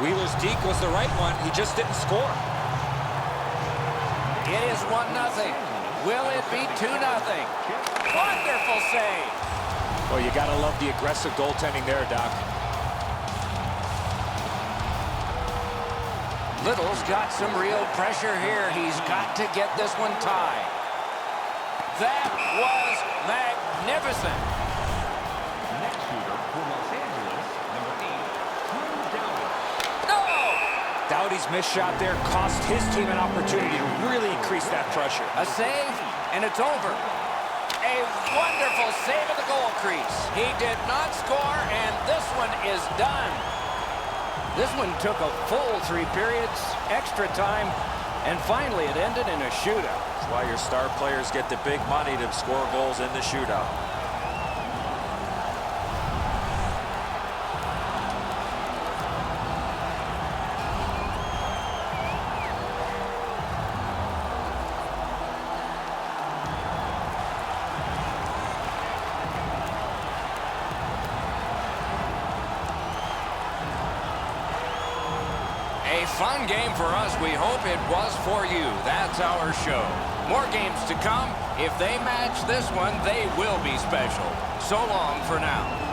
Wheeler's deke was the right one. He just didn't score. It is 1-0. Will it be 2-0? Wonderful save! Well, you got to love the aggressive goaltending there, Doc. Little's got some real pressure here. He's got to get this one tied. That was magnificent. next shooter for Los Angeles, number 8, Doughty. No! Doughty's missed shot there cost his team an opportunity to really increase that pressure. A save, and it's over. A wonderful save at the goal crease. He did not score, and this one is done. This one took a full 3 periods, extra time, and finally it ended in a shootout. That's why your star players get the big money to score goals in the shootout. A fun game for us. We hope it was for you. That's our show. More games to come. If they match this one, they will be special. So long for now.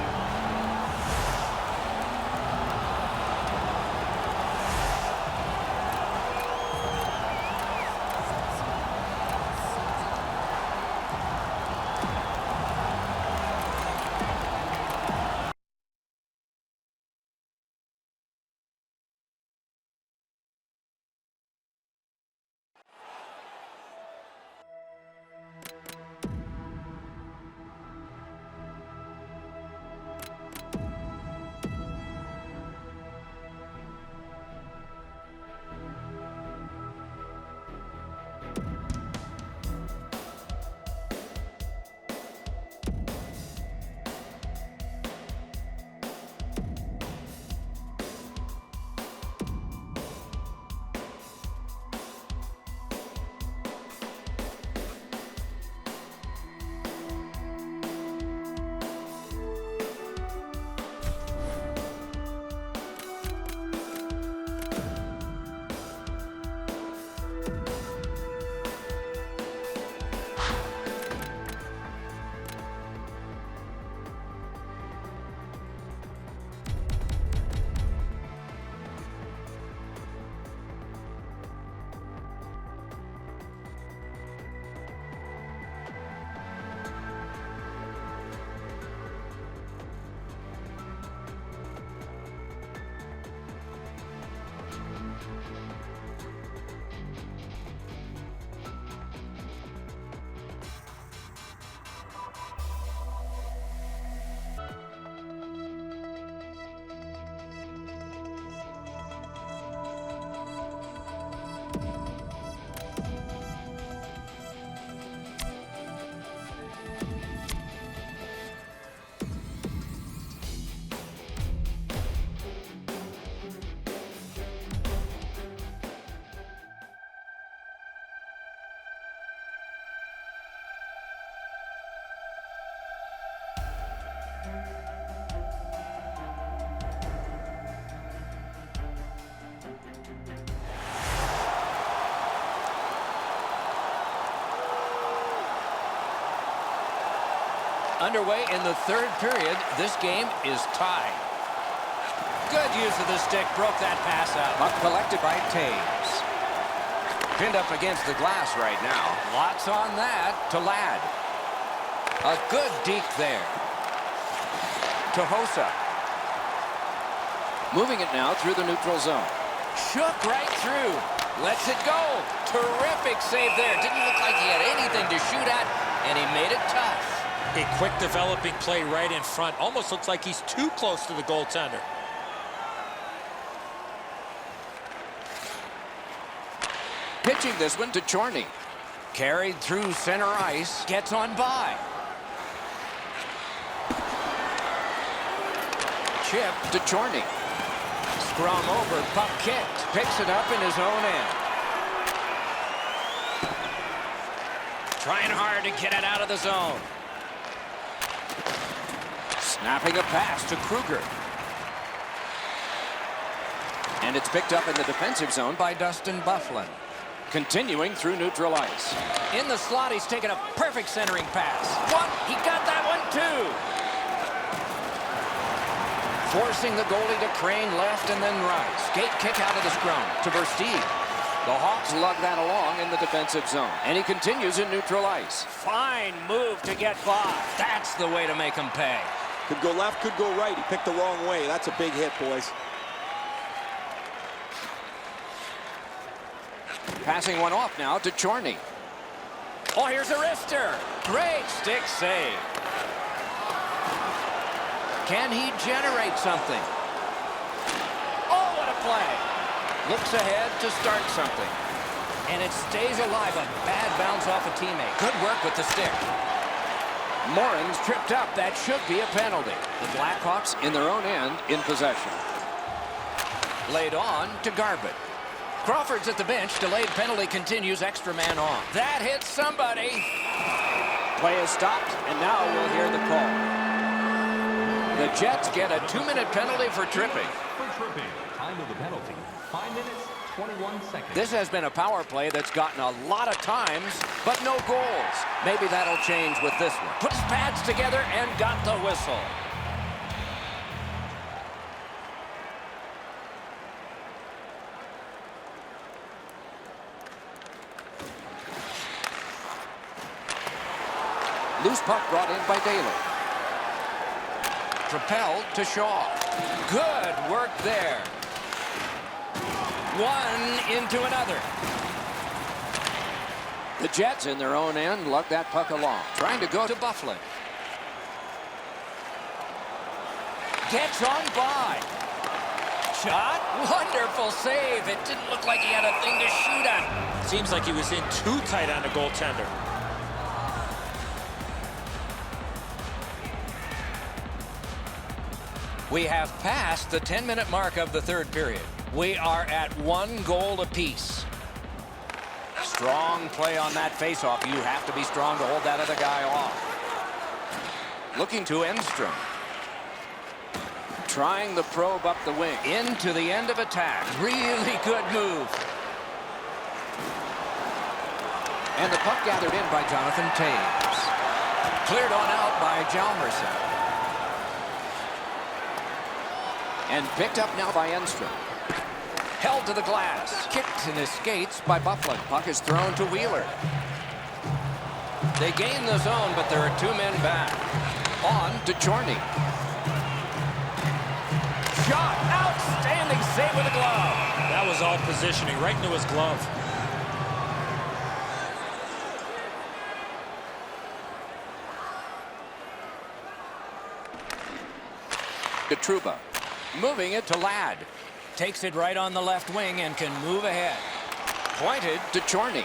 Underway in the third period. This game is tied. Good use of the stick. Broke that pass up. Puck collected by Taves. Pinned up against the glass right now. Lots on that to Ladd. A good deke there. To Hossa. Moving it now through the neutral zone. Shook right through. Lets it go. Terrific save there. Didn't look like he had anything to shoot at, and he made it tough. A quick developing play right in front. Almost looks like he's too close to the goaltender. Pitching this one to Chorney. Carried through center ice. Gets on by. Chip to Chorney. Scrum over. Puck kicked. Picks it up in his own end. Trying hard to get it out of the zone. Snapping a pass to Kruger. And it's picked up in the defensive zone by Dustin Byfuglien. Continuing through neutral ice. In the slot, he's taken a perfect centering pass. One, he got that one too. Forcing the goalie to crane left and then right. Skate kick out of the scrum to Versteeg. The Hawks lug that along in the defensive zone. And he continues in neutral ice. Fine move to get by. That's the way to make him pay. Could go left, could go right. He picked the wrong way. That's a big hit, boys. Passing one off now to Chorney. Oh, here's a wrister. Great stick save. Can he generate something? Oh, what a play. Looks ahead to start something. And it stays alive. A bad bounce off a teammate. Good work with the stick. Morin's tripped up. That should be a penalty. The Blackhawks in their own end in possession. Laid on to Garbutt. Crawford's at the bench. Delayed penalty continues. Extra man on. That hits somebody. Play is stopped, and now we'll hear the call. The Jets get a 2-minute penalty for tripping. For tripping. Time of the penalty, 5 minutes, 21 seconds. This has been a power play that's gotten a lot of times, but no goals. Maybe that'll change with this one. Put his pads together and got the whistle. Loose puck brought in by Daly. Propelled to Shaw. Good work there. One into another. The Jets in their own end lug that puck along. Trying to go to Byfuglien. Gets on by. Shot. Wonderful save. It didn't look like he had a thing to shoot at. Seems like he was in too tight on the goaltender. We have passed the 10-minute mark of the third period. We are at 1 goal apiece. Strong play on that faceoff. You have to be strong to hold that other guy off. Looking to Enstrom. Trying the probe up the wing. Into the end of attack. Really good move. And the puck gathered in by Jonathan Taves. Cleared on out by Hjalmarsson. And picked up now by Enstrom. Held to the glass. Kicked in his skates by Byfuglien. Puck is thrown to Wheeler. They gain the zone, but there are 2 men back. On to Chorney. Shot. Outstanding save with a glove. That was all positioning right into his glove. To Trouba. Moving it to Ladd. Takes it right on the left wing and can move ahead. Pointed to Chorney.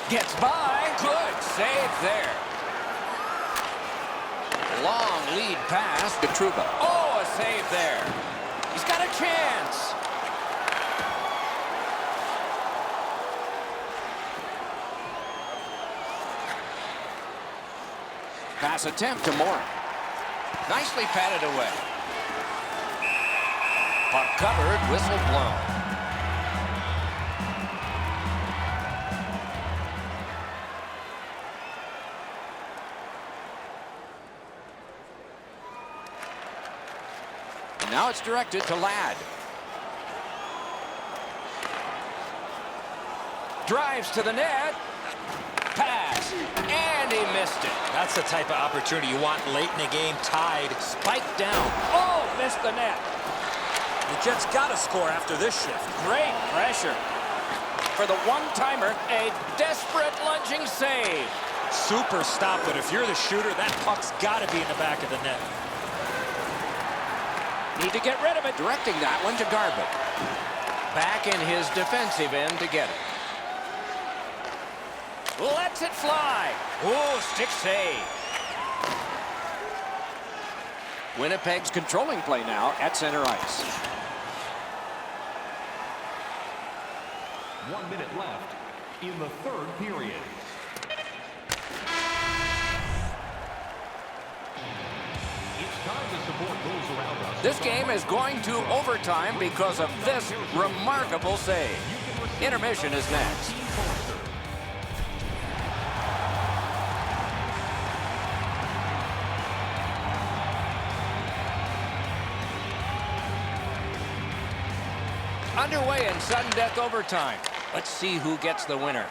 Gets by. Good save there. Long lead pass to Trouba. Oh, a save there. He's got a chance. Pass attempt to Morin. Nicely patted away. Puck covered, whistle blown. And now it's directed to Ladd. Drives to the net. Pass. And he missed it. That's the type of opportunity you want late in the game, tied. Spiked down. Oh, missed the net. The Jets got to score after this shift. Great pressure. For the one-timer, a desperate lunging save. Super stop, but if you're the shooter, that puck's got to be in the back of the net. Need to get rid of it. Directing that one to Garbutt. Back in his defensive end to get it. Lets it fly. Oh, stick save. Winnipeg's controlling play now at center ice. 1 minute left in the third period. It's time to support those around us. This game is going to overtime because of this remarkable save. Intermission is next. Underway in sudden death overtime. Let's see who gets the winner.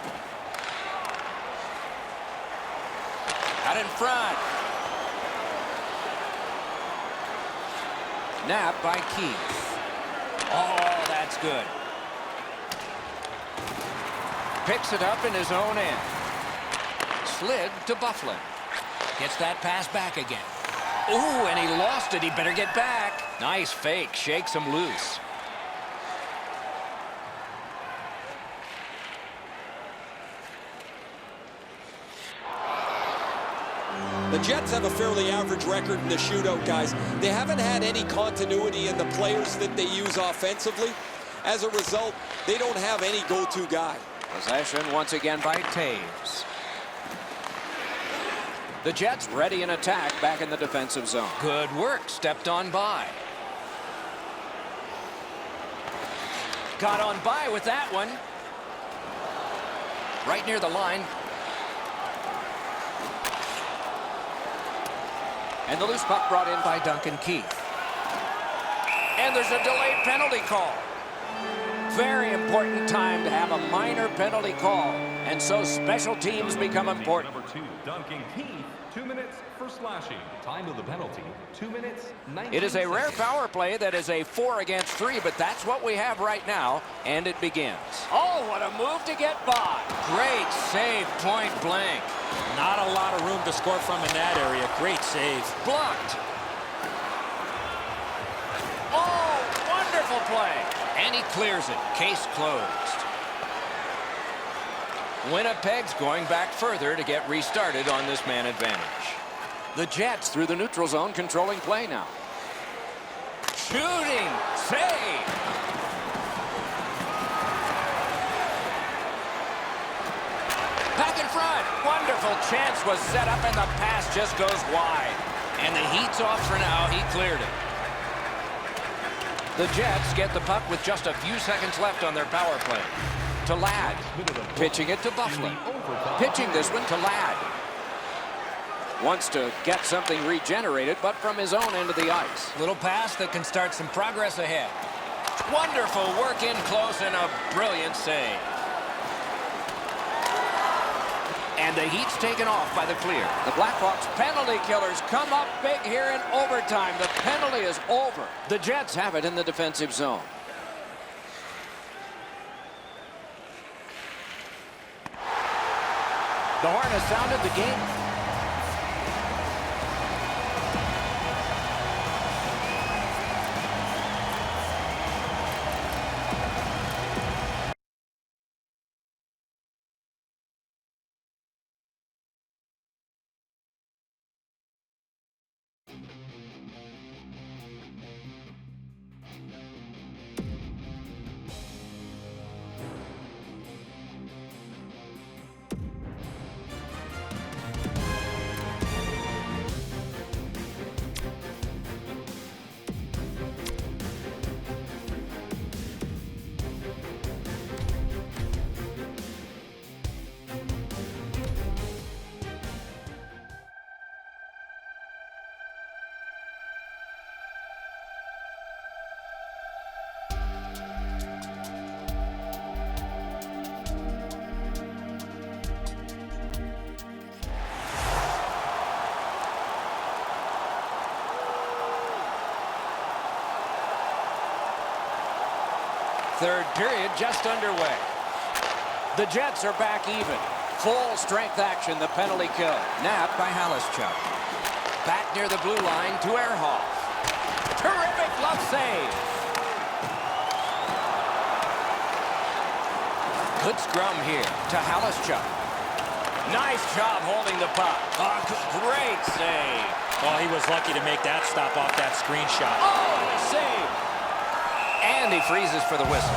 Out in front. Nap by Keith. Oh, that's good. Picks it up in his own end. Slid to Bufflin. Gets that pass back again. Ooh, and he lost it. He better get back. Nice fake. Shakes him loose. The Jets have a fairly average record in the shootout, guys. They haven't had any continuity in the players that they use offensively. As a result, they don't have any go-to guy. Possession once again by Taves. The Jets ready in attack back in the defensive zone. Good work. Stepped on by. Got on by with that one. Right near the line. And the loose puck brought in by Duncan Keith. And there's a delayed penalty call. Very important time to have a minor penalty call. And so special teams become important. Number 2, Duncan Keith, 2 minutes for slashing. Time of the penalty, 2 minutes, 19 It is a rare seconds. power play that is a 4 against 3, but that's what we have right now, and it begins. Oh, what a move to get by. Great save, point blank. Not a lot of room to score from in that area. Great save. Blocked. Oh, wonderful play. And he clears it. Case closed. Winnipeg's going back further to get restarted on this man advantage. The Jets through the neutral zone controlling play now. Shooting. Save. Back in front. Wonderful chance was set up and the pass just goes wide. And the heat's off for now. He cleared it. The Jets get the puck with just a few seconds left on their power play. To Ladd. Pitching it to Bufflin. Pitching this one to Ladd. Wants to get something regenerated, but from his own end of the ice. Little pass that can start some progress ahead. Wonderful work in close and a brilliant save. And the Heat's taken off by the clear. The Blackhawks penalty killers come up big here in overtime. The penalty is over. The Jets have it in the defensive zone. The horn has sounded. The game Third period just underway. The Jets are back even. Full strength action, the penalty kill. Napped by Halischuk. Back near the blue line to Ehrhoff. Terrific glove save. Good scrum here to Halischuk. Nice job holding the puck. Oh, great save. Well, he was lucky to make that stop off that screenshot. Oh, and a save. And he freezes for the whistle.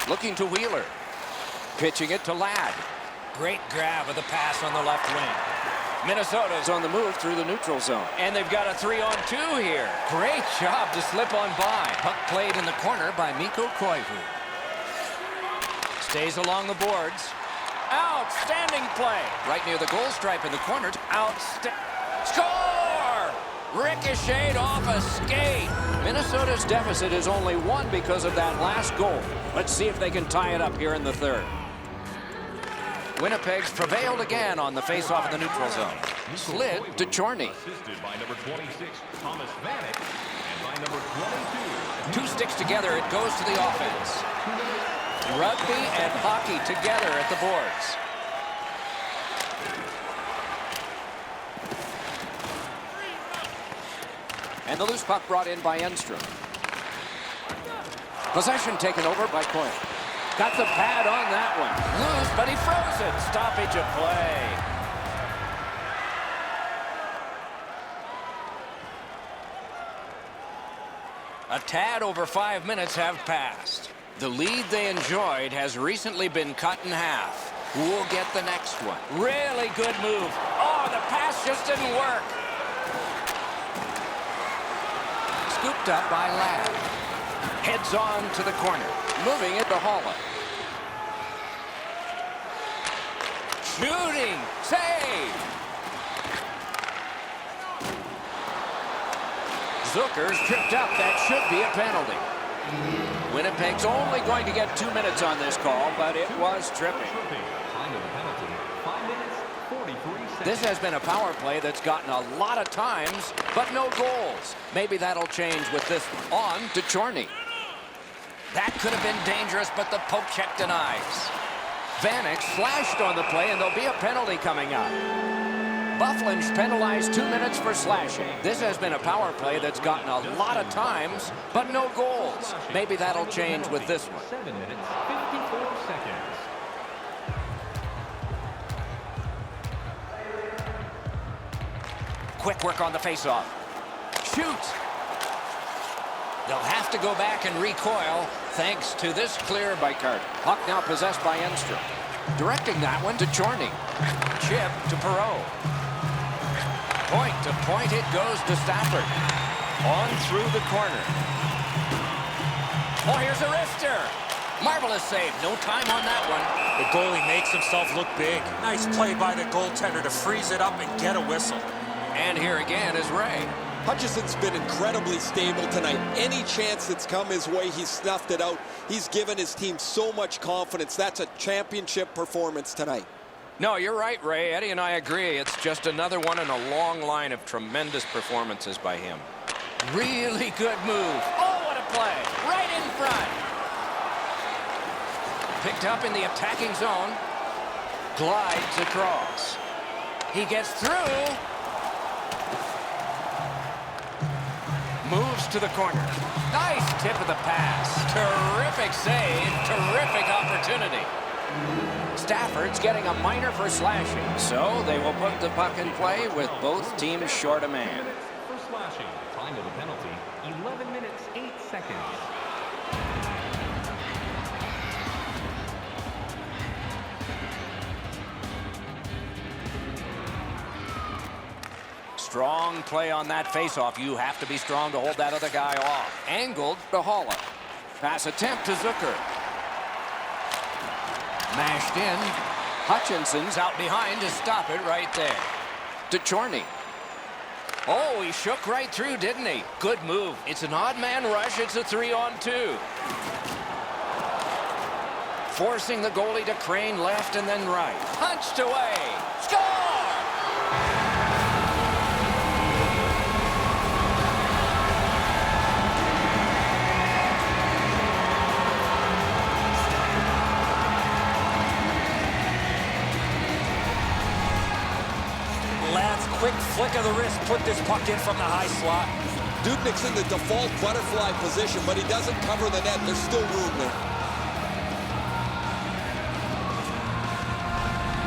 Looking to Wheeler. Pitching it to Ladd. Great grab of the pass on the left wing. Minnesota's on the move through the neutral zone. And they've got a 3-on-2 here. Great job to slip on by. Puck played in the corner by Mikko Koivu. Stays along the boards. Outstanding play. Right near the goal stripe in the corner. Score! Ricocheted off a skate. Minnesota's deficit is only 1 because of that last goal. Let's see if they can tie it up here in the third. Winnipeg's prevailed again on the faceoff in the neutral zone. Slid to Chorny. Assisted by number 26, Thomas Vanek, and by number 22. 2 sticks together, it goes to the offense. Rugby and hockey together at the boards. And the loose puck brought in by Enstrom. Possession taken over by Coyle. Got the pad on that one. Loose, but he froze it. Stoppage of play. A tad over 5 minutes have passed. The lead they enjoyed has recently been cut in half. Who will get the next one? Really good move. Oh, the pass just didn't work. Scooped up by Ladd. Heads on to the corner. Moving it to Haula. Shooting. Save. Zucker's tripped up. That should be a penalty. Winnipeg's only going to get 2 minutes on this call, but it was tripping. Time of the penalty, 5 minutes, 43 seconds. This has been a power play that's gotten a lot of times, but no goals. Maybe that'll change with this one. On to Chorny. That could have been dangerous, but the poke check denies. Vanek slashed on the play, and there'll be a penalty coming up. Bufflin's penalized 2 minutes for slashing. This has been a power play that's gotten a lot of times, but no goals. Maybe that'll change with this one. 7 minutes, 54 seconds. Quick work on the faceoff. Shoots. They'll have to go back and recoil thanks to this clear by Carter. Puck now possessed by Enstrom. Directing that one to Chorny. Chip to Perreault. Point to point it goes to Stafford. On through the corner. Oh, here's a wrister. Marvelous save. No time on that one. The goalie makes himself look big. Nice play by the goaltender to freeze it up and get a whistle. And here again is Ray. Hutchison's been incredibly stable tonight. Any chance that's come his way, he's snuffed it out. He's given his team so much confidence. That's a championship performance tonight. No, you're right, Ray. Eddie and I agree. It's just another one in a long line of tremendous performances by him. Really good move. Oh, what a play. Right in front. Picked up in the attacking zone. Glides across. He gets through. Moves to the corner. Nice tip of the pass. Terrific save. Terrific opportunity. Stafford's getting a minor for slashing, so they will put the puck in play with both teams short a man. For slashing, time of the penalty, 11 minutes, 8 seconds. Strong play on that faceoff. You have to be strong to hold that other guy off. Angled to Haula. Pass attempt to Zucker. Mashed in. Hutchinson's out behind to stop it right there. To Chorny. Oh, he shook right through, didn't he? Good move. It's an odd man rush. It's a 3-on-2. Forcing the goalie to crane left and then right. Punched away. Score! flick of the wrist put this puck in from the high slot. Dubnyk's in the default butterfly position, but he doesn't cover the net. There's still room there.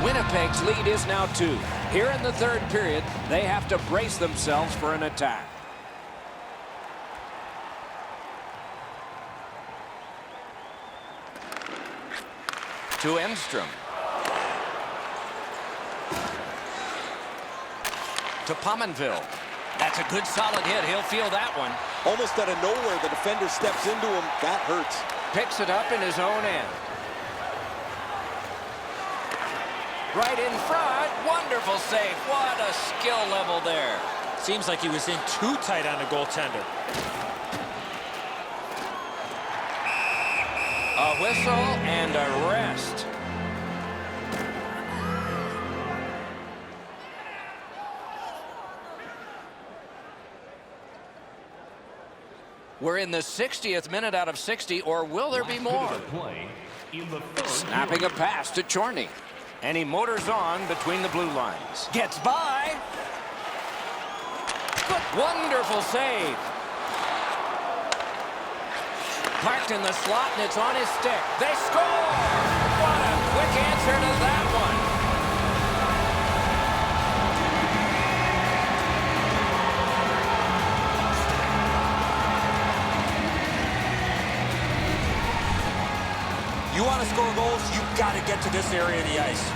Winnipeg's lead is now 2. Here in the third period, they have to brace themselves for an attack. To Enstrom. To Pominville. That's a good solid hit. He'll feel that one. Almost out of nowhere, the defender steps into him. That hurts. Picks it up in his own end. Right in front. Wonderful save. What a skill level there. Seems like he was in too tight on the goaltender. A whistle and a rest. We're in the 60th minute out of 60, or will there be more? Snapping a pass to Chorney. And he motors on between the blue lines. Gets by. Good, wonderful save. Parked in the slot, and it's on his stick. They score! What a quick answer to that one. You want to score goals, you've got to get to this area of the ice.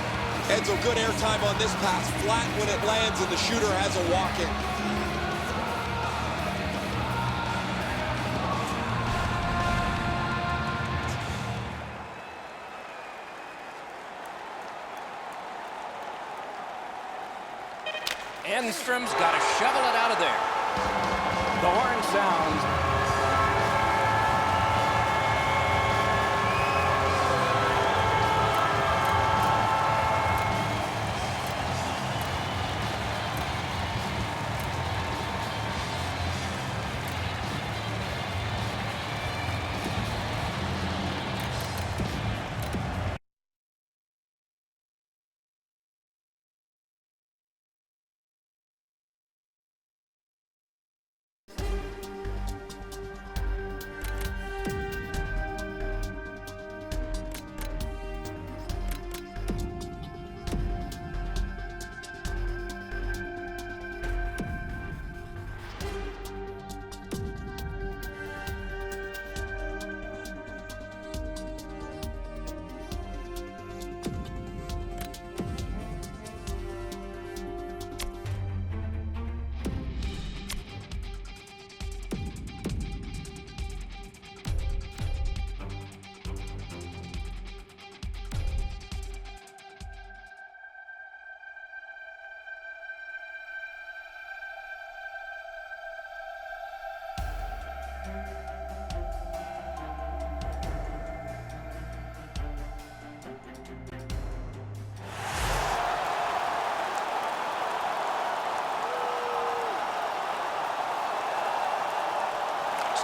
Edzo, good airtime on this pass. Flat when it lands, and the shooter has a walk-in. Enstrom's got to shovel it out of there. The horn sounds.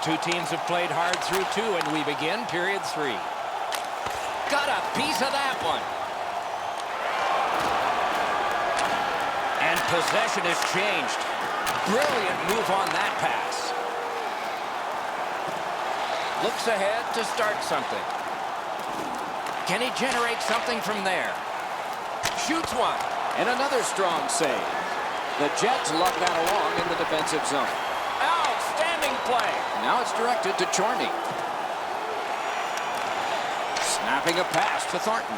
Two teams have played hard through 2, and we begin period 3. Got a piece of that one. And possession has changed. Brilliant move on that pass. Looks ahead to start something. Can he generate something from there? Shoots one. And another strong save. The Jets lug that along in the defensive zone. Outstanding play. Now it's directed to Chorney. Snapping a pass to Thornton.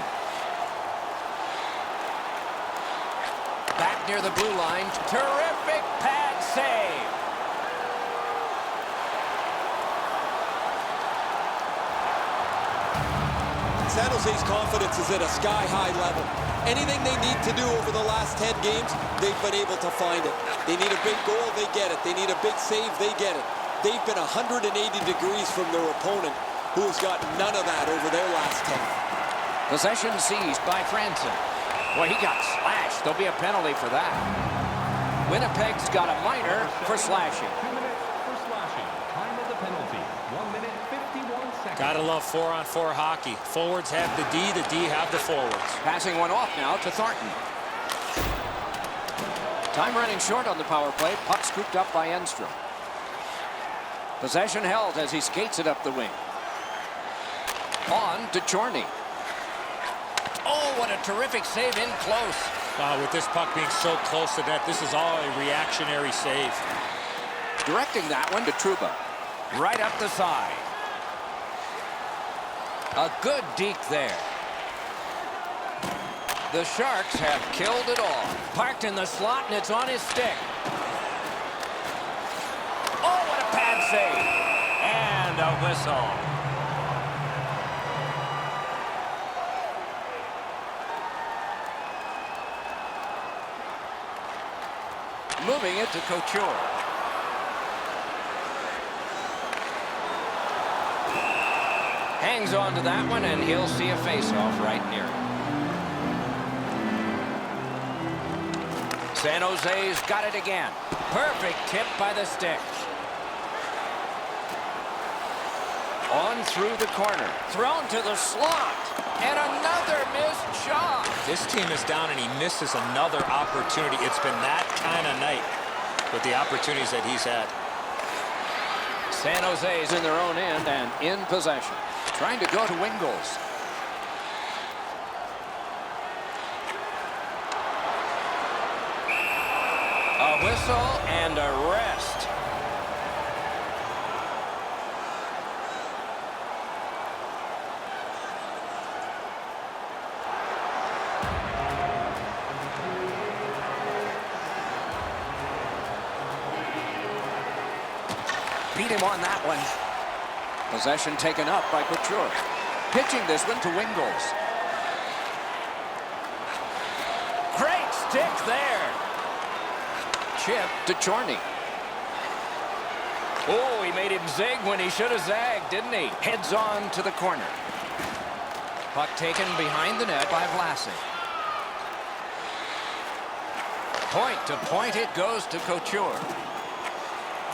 Back near the blue line. Terrific pad save. San Jose's confidence is at a sky-high level. Anything they need to do over the last 10 games, they've been able to find it. They need a big goal, they get it. They need a big save, they get it. They've been 180 degrees from their opponent, who has got none of that over their last 10. Possession seized by Franson. Boy, he got slashed. There'll be a penalty for that. Winnipeg's got a minor for slashing. 2 minutes for slashing. Time of the penalty. 1 minute, 51 seconds. Gotta love 4-on-4 hockey. Forwards have the D have the forwards. Passing one off now to Thornton. To Time running short on the power play. Puck scooped up by Enstrom. Possession held as he skates it up the wing. On to Chorney. Oh, what a terrific save in close. With this puck being so close to net, this is all a reactionary save. Directing that one to Trouba. Right up the side. A good deke there. The Sharks have killed it all. Parked in the slot, and it's on his stick. Oh, what a pad save. And a whistle. Moving it to Couture. Hangs on to that one, and he'll see a face-off right near him. San Jose's got it again. Perfect tip by the stick. On through the corner. Thrown to the slot. And another missed shot. This team is down, and he misses another opportunity. It's been that kind of night with the opportunities that he's had. San Jose's in their own end and in possession. Trying to go to Wingles. A whistle and a rest. Beat him on that one. Possession taken up by Couture. Pitching this one to Wingles. Great stick there. Chip to Chorney. Oh, he made him zig when he should have zagged, didn't he? Heads on to the corner. Puck taken behind the net by Vlasic. Point to point it goes to Couture.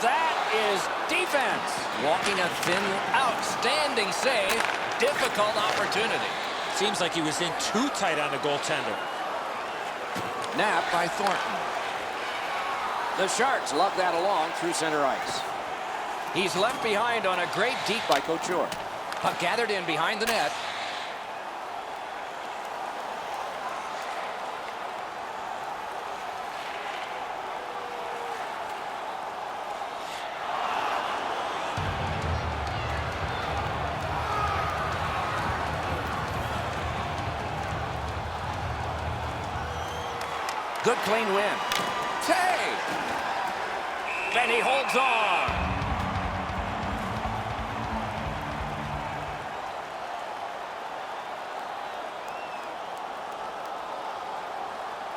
That is defense. Walking a thin, outstanding save. Difficult opportunity. Seems like he was in too tight on the goaltender. Napped by Thornton. The Sharks lug that along through center ice. He's left behind on a great deke by Couture. Puck gathered in behind the net. Good clean win. Save! And he holds on.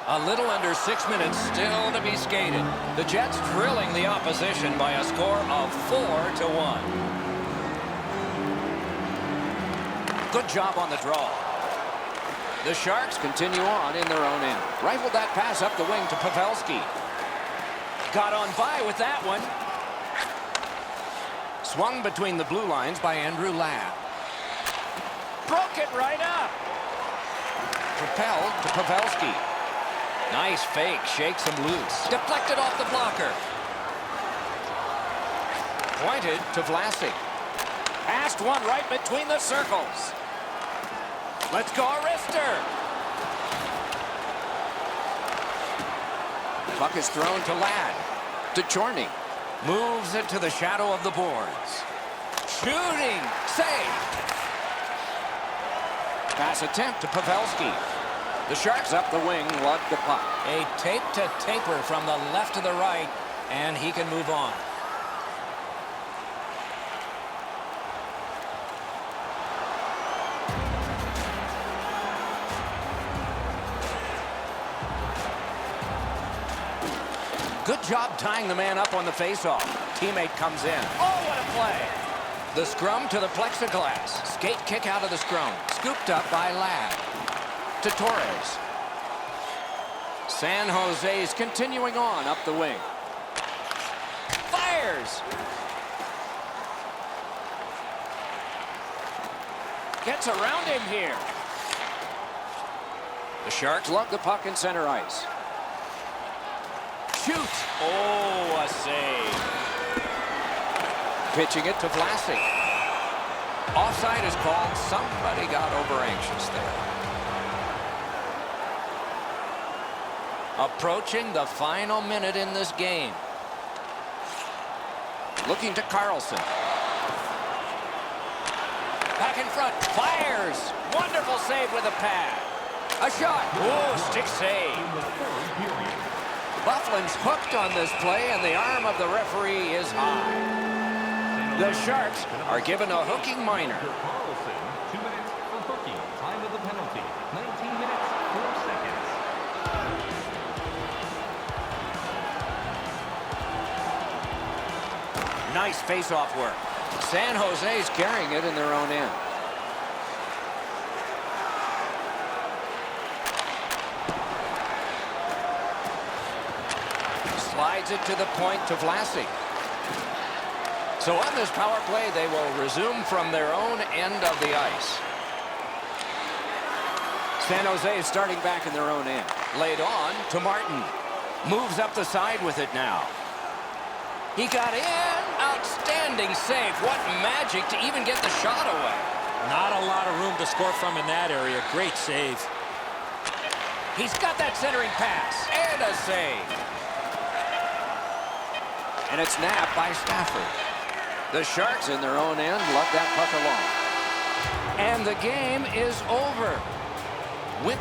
A little under 6 minutes still to be skated. The Jets drilling the opposition by a score of 4-1. Good job on the draw. The Sharks continue on in their own end. Rifled that pass up the wing to Pavelski. Got on by with that one. Swung between the blue lines by Andrew Ladd. Broke it right up. Propelled to Pavelski. Nice fake, shakes him loose. Deflected off the blocker. Pointed to Vlasic. Passed one right between the circles. Let's go, Arister. Puck is thrown to Ladd. To Chorney. Moves it to the shadow of the boards. Shooting. Save. Pass attempt to Pavelski. The Sharks up the wing, lug the puck. A tape-to-taper from the left to the right, and he can move on. Good job tying the man up on the faceoff. Teammate comes in. Oh, what a play. The scrum to the plexiglass. Skate kick out of the scrum. Scooped up by Ladd. To Torres. San Jose's continuing on up the wing. Fires. Gets around him here. The Sharks lug the puck in center ice. shoots. Oh, a save. Pitching it to Vlasic. Offside is called. Somebody got over anxious there. Approaching the final minute in this game. Looking to Carlson. Back in front. Fires. Wonderful save with a pad. A shot. Oh, stick save. Bufflin's hooked on this play, and the arm of the referee is high. The Sharks are given a hooking minor. Carlson, 2 minutes for hooking. Time of the penalty, 19 minutes, 4 seconds. Nice face-off work. San Jose's carrying it in their own end. Slides it to the point to Vlasic. So on this power play, they will resume from their own end of the ice. San Jose is starting back in their own end. Laid on to Martin. Moves up the side with it now. He got in. Outstanding save. What magic to even get the shot away. Not a lot of room to score from in that area. Great save. He's got that centering pass. And a save. And it's napped by Stafford. The Sharks in their own end lug that puck along. And the game is over. With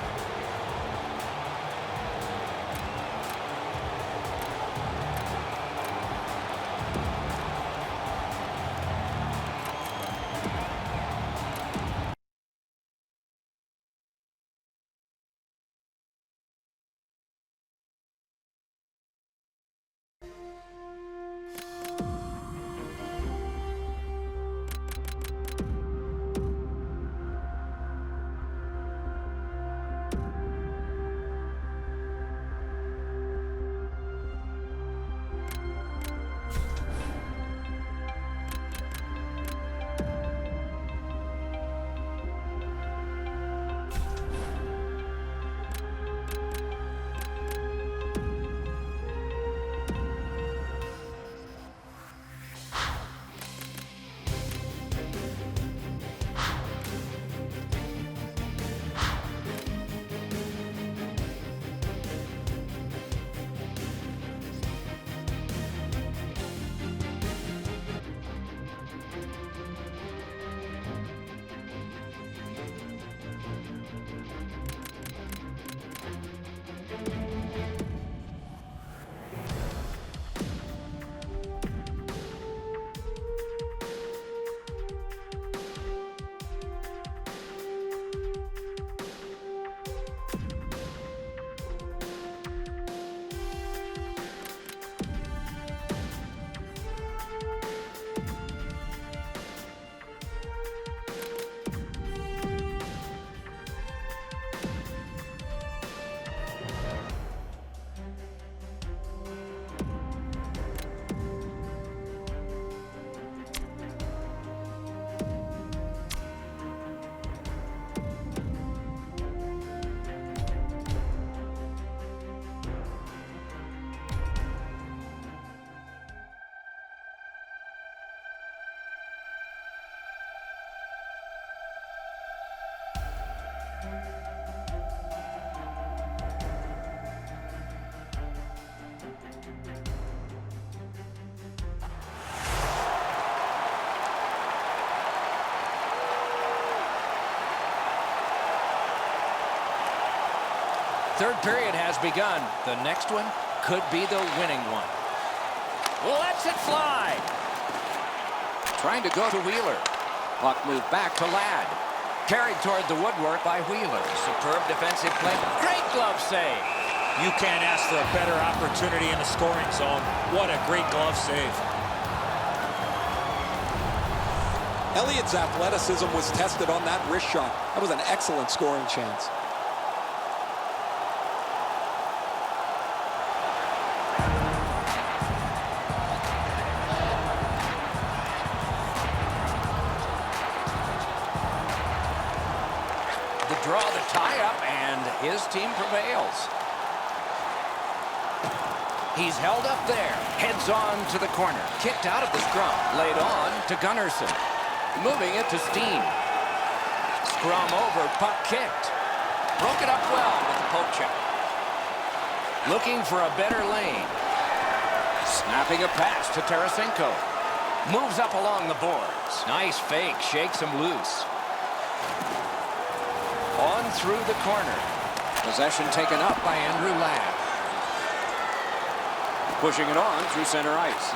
third period has begun. The next one could be the winning one. Lets it fly. Trying to go to Wheeler. Puck moved back to Ladd. Carried toward the woodwork by Wheeler. Superb defensive play. Great glove save. You can't ask for a better opportunity in the scoring zone. What a great glove save. Elliott's athleticism was tested on that wrist shot. That was an excellent scoring chance. Draw the tie-up, and his team prevails. He's held up there. Heads on to the corner. Kicked out of the scrum. Laid on to Gunnarsson. Moving it to Steen. Scrum over. Puck kicked. Broke it up well with the poke check. Looking for a better lane. Snapping a pass to Tarasenko. Moves up along the boards. Nice fake. Shakes him loose. On through the corner. Possession taken up by Andrew Ladd. Pushing it on through center ice.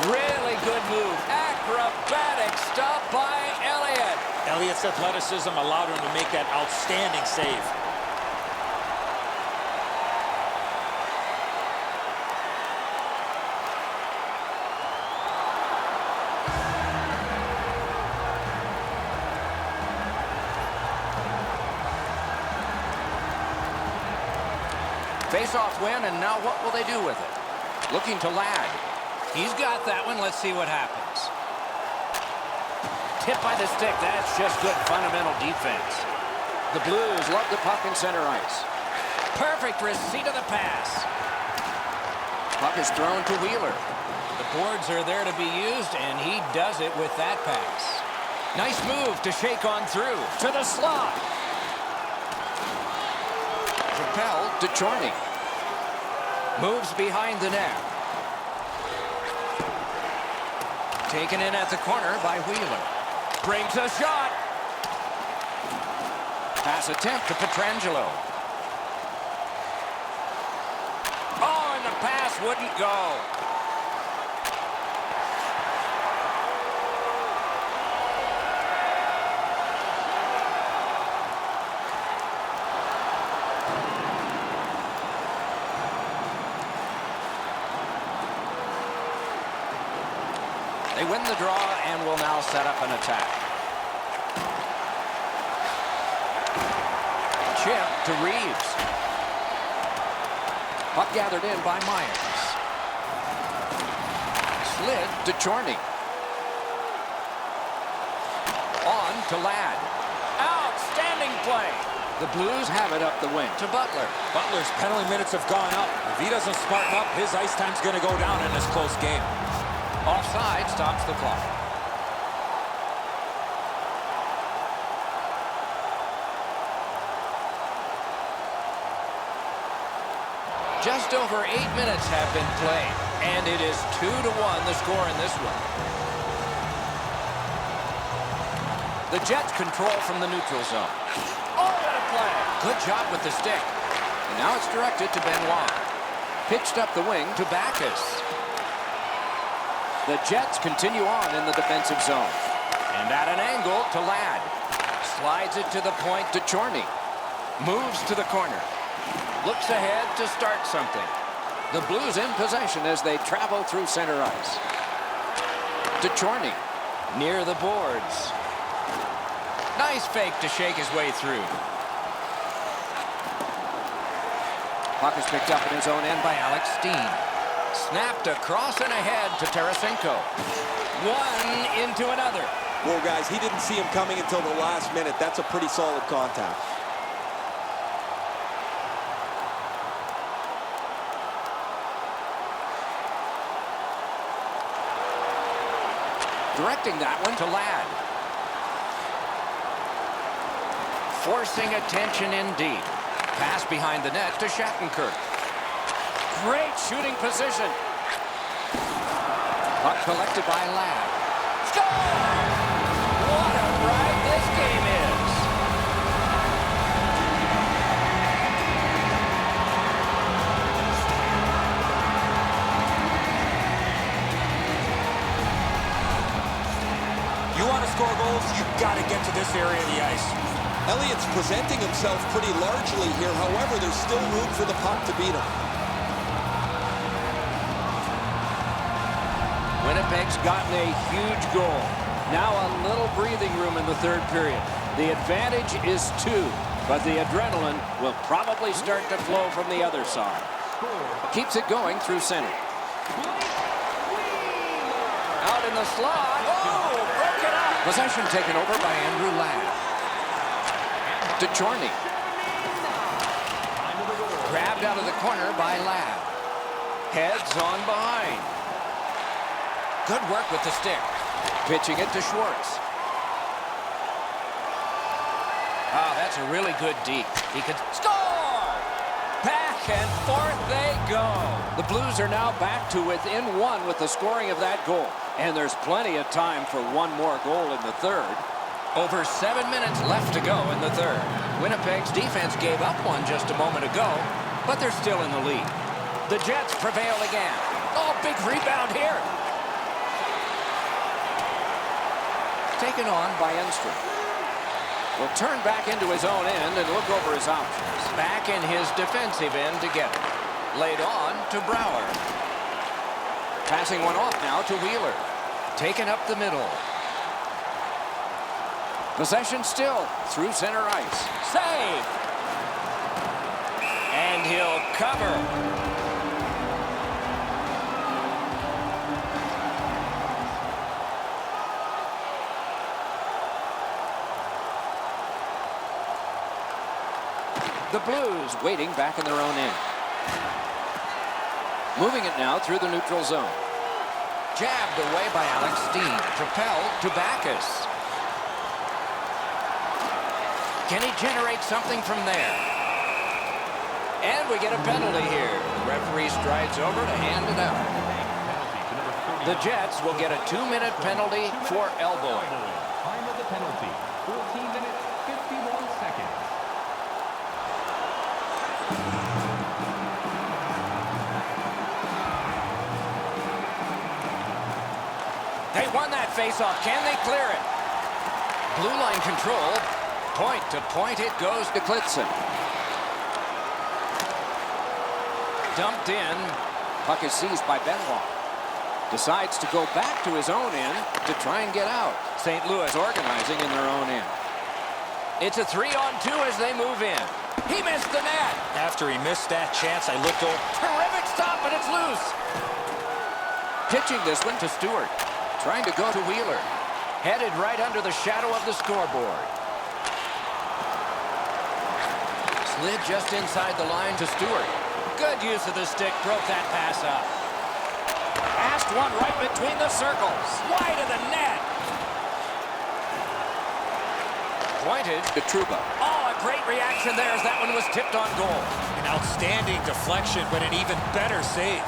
Really good move. Acrobatic stop by Elliott. Elliott's athleticism allowed him to make that outstanding save. Face-off win, and now what will they do with it? Looking to Ladd. He's got that one. Let's see what happens. Tip by the stick. That's just good fundamental defense. The Blues love the puck in center ice. Perfect receipt of the pass. Puck is thrown to Wheeler. The boards are there to be used, and he does it with that pass. Nice move to shake on through. To the slot. Propelled to Chorney. Moves behind the net. Taken in at the corner by Wheeler. Brings a shot. Pass attempt to Pietrangelo. Oh, and the pass wouldn't go. They win the draw and will now set up an attack. Chip to Reeves. Puck gathered in by Myers. Slid to Chorney. On to Ladd. Outstanding play. The Blues have it up the wing to Butler. Butler's penalty minutes have gone up. If he doesn't smarten up, his ice time's going to go down in this close game. Offside stops the clock. Just over 8 minutes have been played, and it is 2-1 the score in this one. The Jets control from the neutral zone. Oh, what a play! Good job with the stick. And now it's directed to Benoit. Pitched up the wing to Backus. The Jets continue on in the defensive zone. And at an angle to Ladd. Slides it to the point to Chorney. Moves to the corner. Looks ahead to start something. The Blues in possession as they travel through center ice. To Chorney. Near the boards. Nice fake to shake his way through. Puck is picked up in his own end by Alex Steen. Snapped across and ahead to Tarasenko. One into another. Well, guys, he didn't see him coming until the last minute. That's a pretty solid contact. Directing that one to Ladd. Forcing attention indeed. Pass behind the net to Shattenkirk. Great shooting position. Puck collected by Ladd. Score! What a ride this game is. You want to score goals, you've got to get to this area of the ice. Elliott's presenting himself pretty largely here. However, there's still room for the puck to beat him. Winnipeg's gotten a huge goal. Now a little breathing room in the third period. The advantage is 2, but the adrenaline will probably start to flow from the other side. Keeps it going through center. Out in the slot. Oh, broke it up. Possession taken over by Andrew Ladd. To Chorney. moved out of the corner by Ladd. Heads on behind. Good work with the stick. Pitching it to Schwartz. Ah, that's a really good deep. He could score! Back and forth they go. The Blues are now back to within one with the scoring of that goal. And there's plenty of time for one more goal in the third. Over 7 minutes left to go in the third. Winnipeg's defense gave up one just a moment ago, but they're still in the lead. The Jets prevail again. Oh, big rebound here. Taken on by Enstrom. Will turn back into his own end and look over his options. Back in his defensive end to get it. Laid on to Brouwer. Passing one off now to Wheeler. Taken up the middle. Possession still through center ice. Save! And he'll cover. The Blues waiting back in their own end. Moving it now through the neutral zone. Jabbed away by Alex Steen. Propelled to Backus. Can he generate something from there? And we get a penalty here. The referee strides over to hand it out. The Jets will get a 2-minute penalty for elbowing. Time of the penalty, 14 minutes, 51 seconds. They won that faceoff. Can they clear it? Blue line control. Point to point it goes to Klitzen. Dumped in. Puck is seized by Benoit. Decides to go back to his own end to try and get out. St. Louis organizing in their own end. It's a 3-on-2 as they move in. He missed the net. After he missed that chance, I looked over. Terrific stop, but it's loose. Pitching this one to Stewart. Trying to go to Wheeler. Headed right under the shadow of the scoreboard. Slid just inside the line to Stewart. Good use of the stick. Broke that pass up. Passed one right between the circles. Wide of the net. Pointed to Trouba. Oh, a great reaction there as that one was tipped on goal. An outstanding deflection, but an even better save.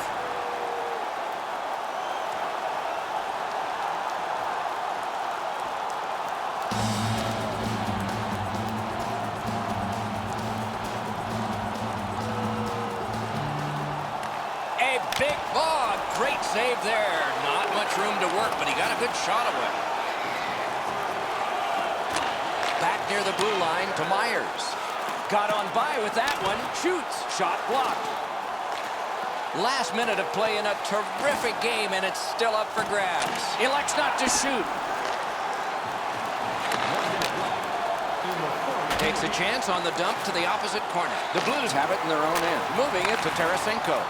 Big ball, great save there. Not much room to work, but he got a good shot away. Back near the blue line to Myers. Got on by with that one. Shoots. Shot blocked. Last minute of play in a terrific game, and it's still up for grabs. Elects not to shoot. Takes a chance on the dump to the opposite corner. The Blues have it in their own end. Moving it to Tarasenko.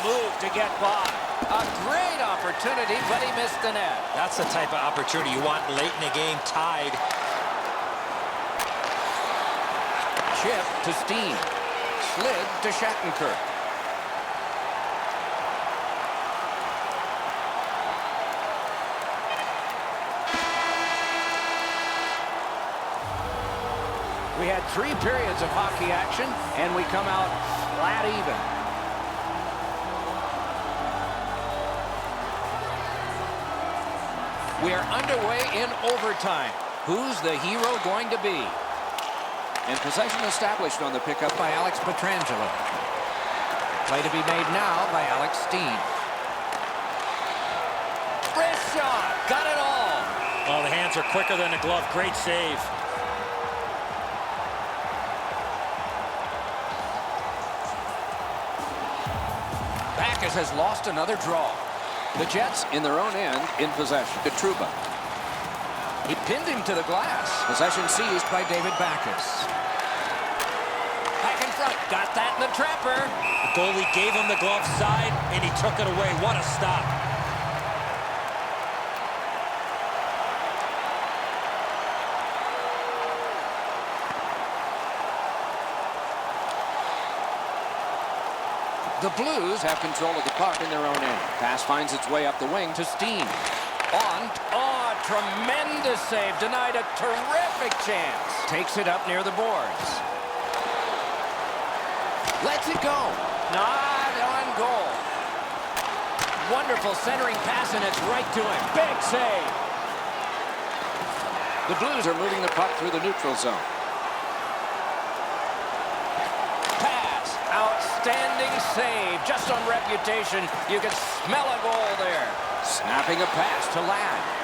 Move to get by. A great opportunity, but he missed the net. That's the type of opportunity you want late in the game, tied. Chip to Steen. Slid to Shattenkirk. We had 3 periods of hockey action, and we come out flat even. We are underway in overtime. Who's the hero going to be? And possession established on the pickup by Alex Pietrangelo. Play to be made now by Alex Steen. Wrist shot. Got it all. Oh, the hands are quicker than the glove. Great save. Backus has lost another draw. The Jets in their own end in possession. To Trouba. He pinned him to the glass. Possession seized by David Backus. Back in front. Got that in the trapper. The goalie gave him the glove side, and he took it away. What a stop. The Blues have control of the puck in their own end. Pass finds its way up the wing to Steen. Oh, tremendous save. Denied a terrific chance. Takes it up near the boards. Lets it go. Not on goal. Wonderful centering pass, and it's right to him. Big save. The Blues are moving the puck through the neutral zone. Pass. Outstanding save. Just on reputation, you can smell a goal there. Snapping a pass to Ladd.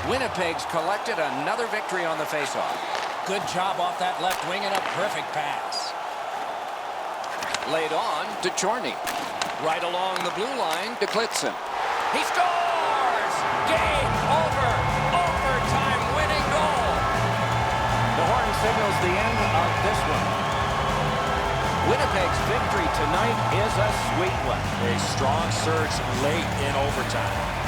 Winnipeg's collected another victory on the faceoff. Good job off that left wing and a perfect pass. Laid on to Chorney. Right along the blue line to Klitzen. He scores! Game over! Overtime winning goal! The horn signals the end of this one. Winnipeg's victory tonight is a sweet one. A strong surge late in overtime.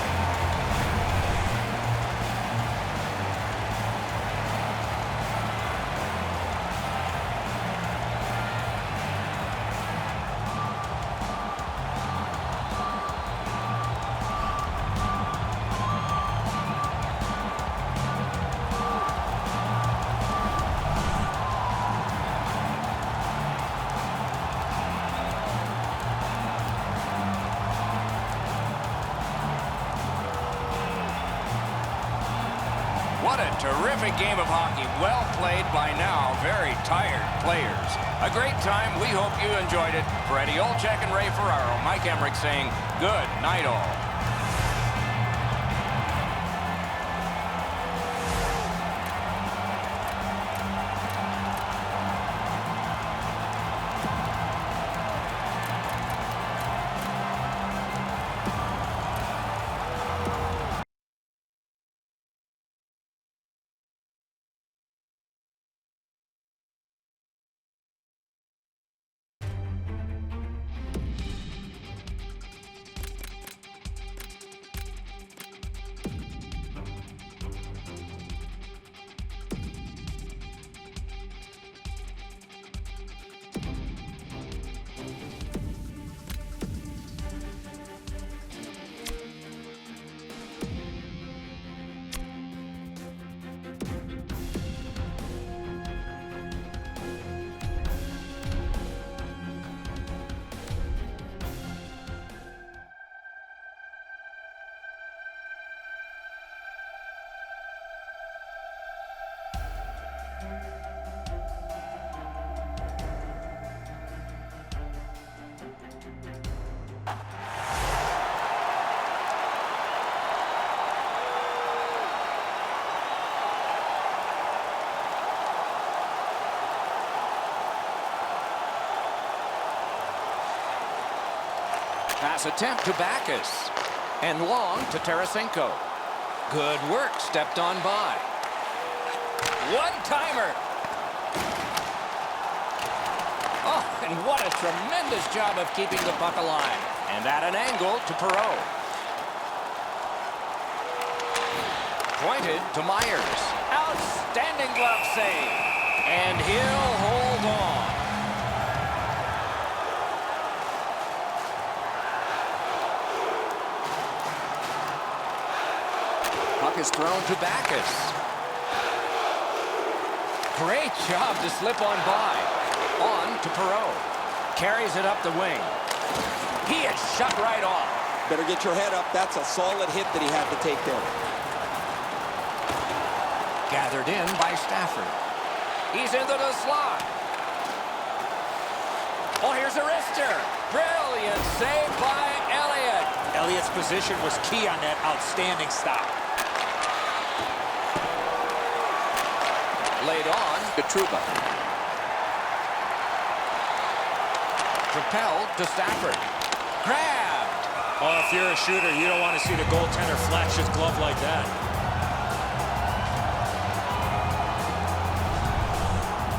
What a terrific game of hockey. Well played by now. Very tired players. A great time. We hope you enjoyed it. For Eddie Olczyk and Ray Ferraro, Mike Emmerich saying good night all. Pass attempt to Backus. And long to Tarasenko. Good work. Stepped on by. One-timer. Oh, and what a tremendous job of keeping the puck alive. And at an angle to Perreault. Pointed to Myers. Outstanding glove save. And he'll hold on. Puck is thrown to Backus. Great job to slip on by. On to Perreault. Carries it up the wing. He is shut right off. Better get your head up. That's a solid hit that he had to take there. Gathered in by Stafford. He's into the slot. Oh, here's a wrister. Brilliant save by Elliott. Elliott's position was key on that outstanding stop. Laid on to Trouba. Propelled to Stafford. Grabbed. Oh, if you're a shooter, you don't want to see the goaltender flash his glove like that.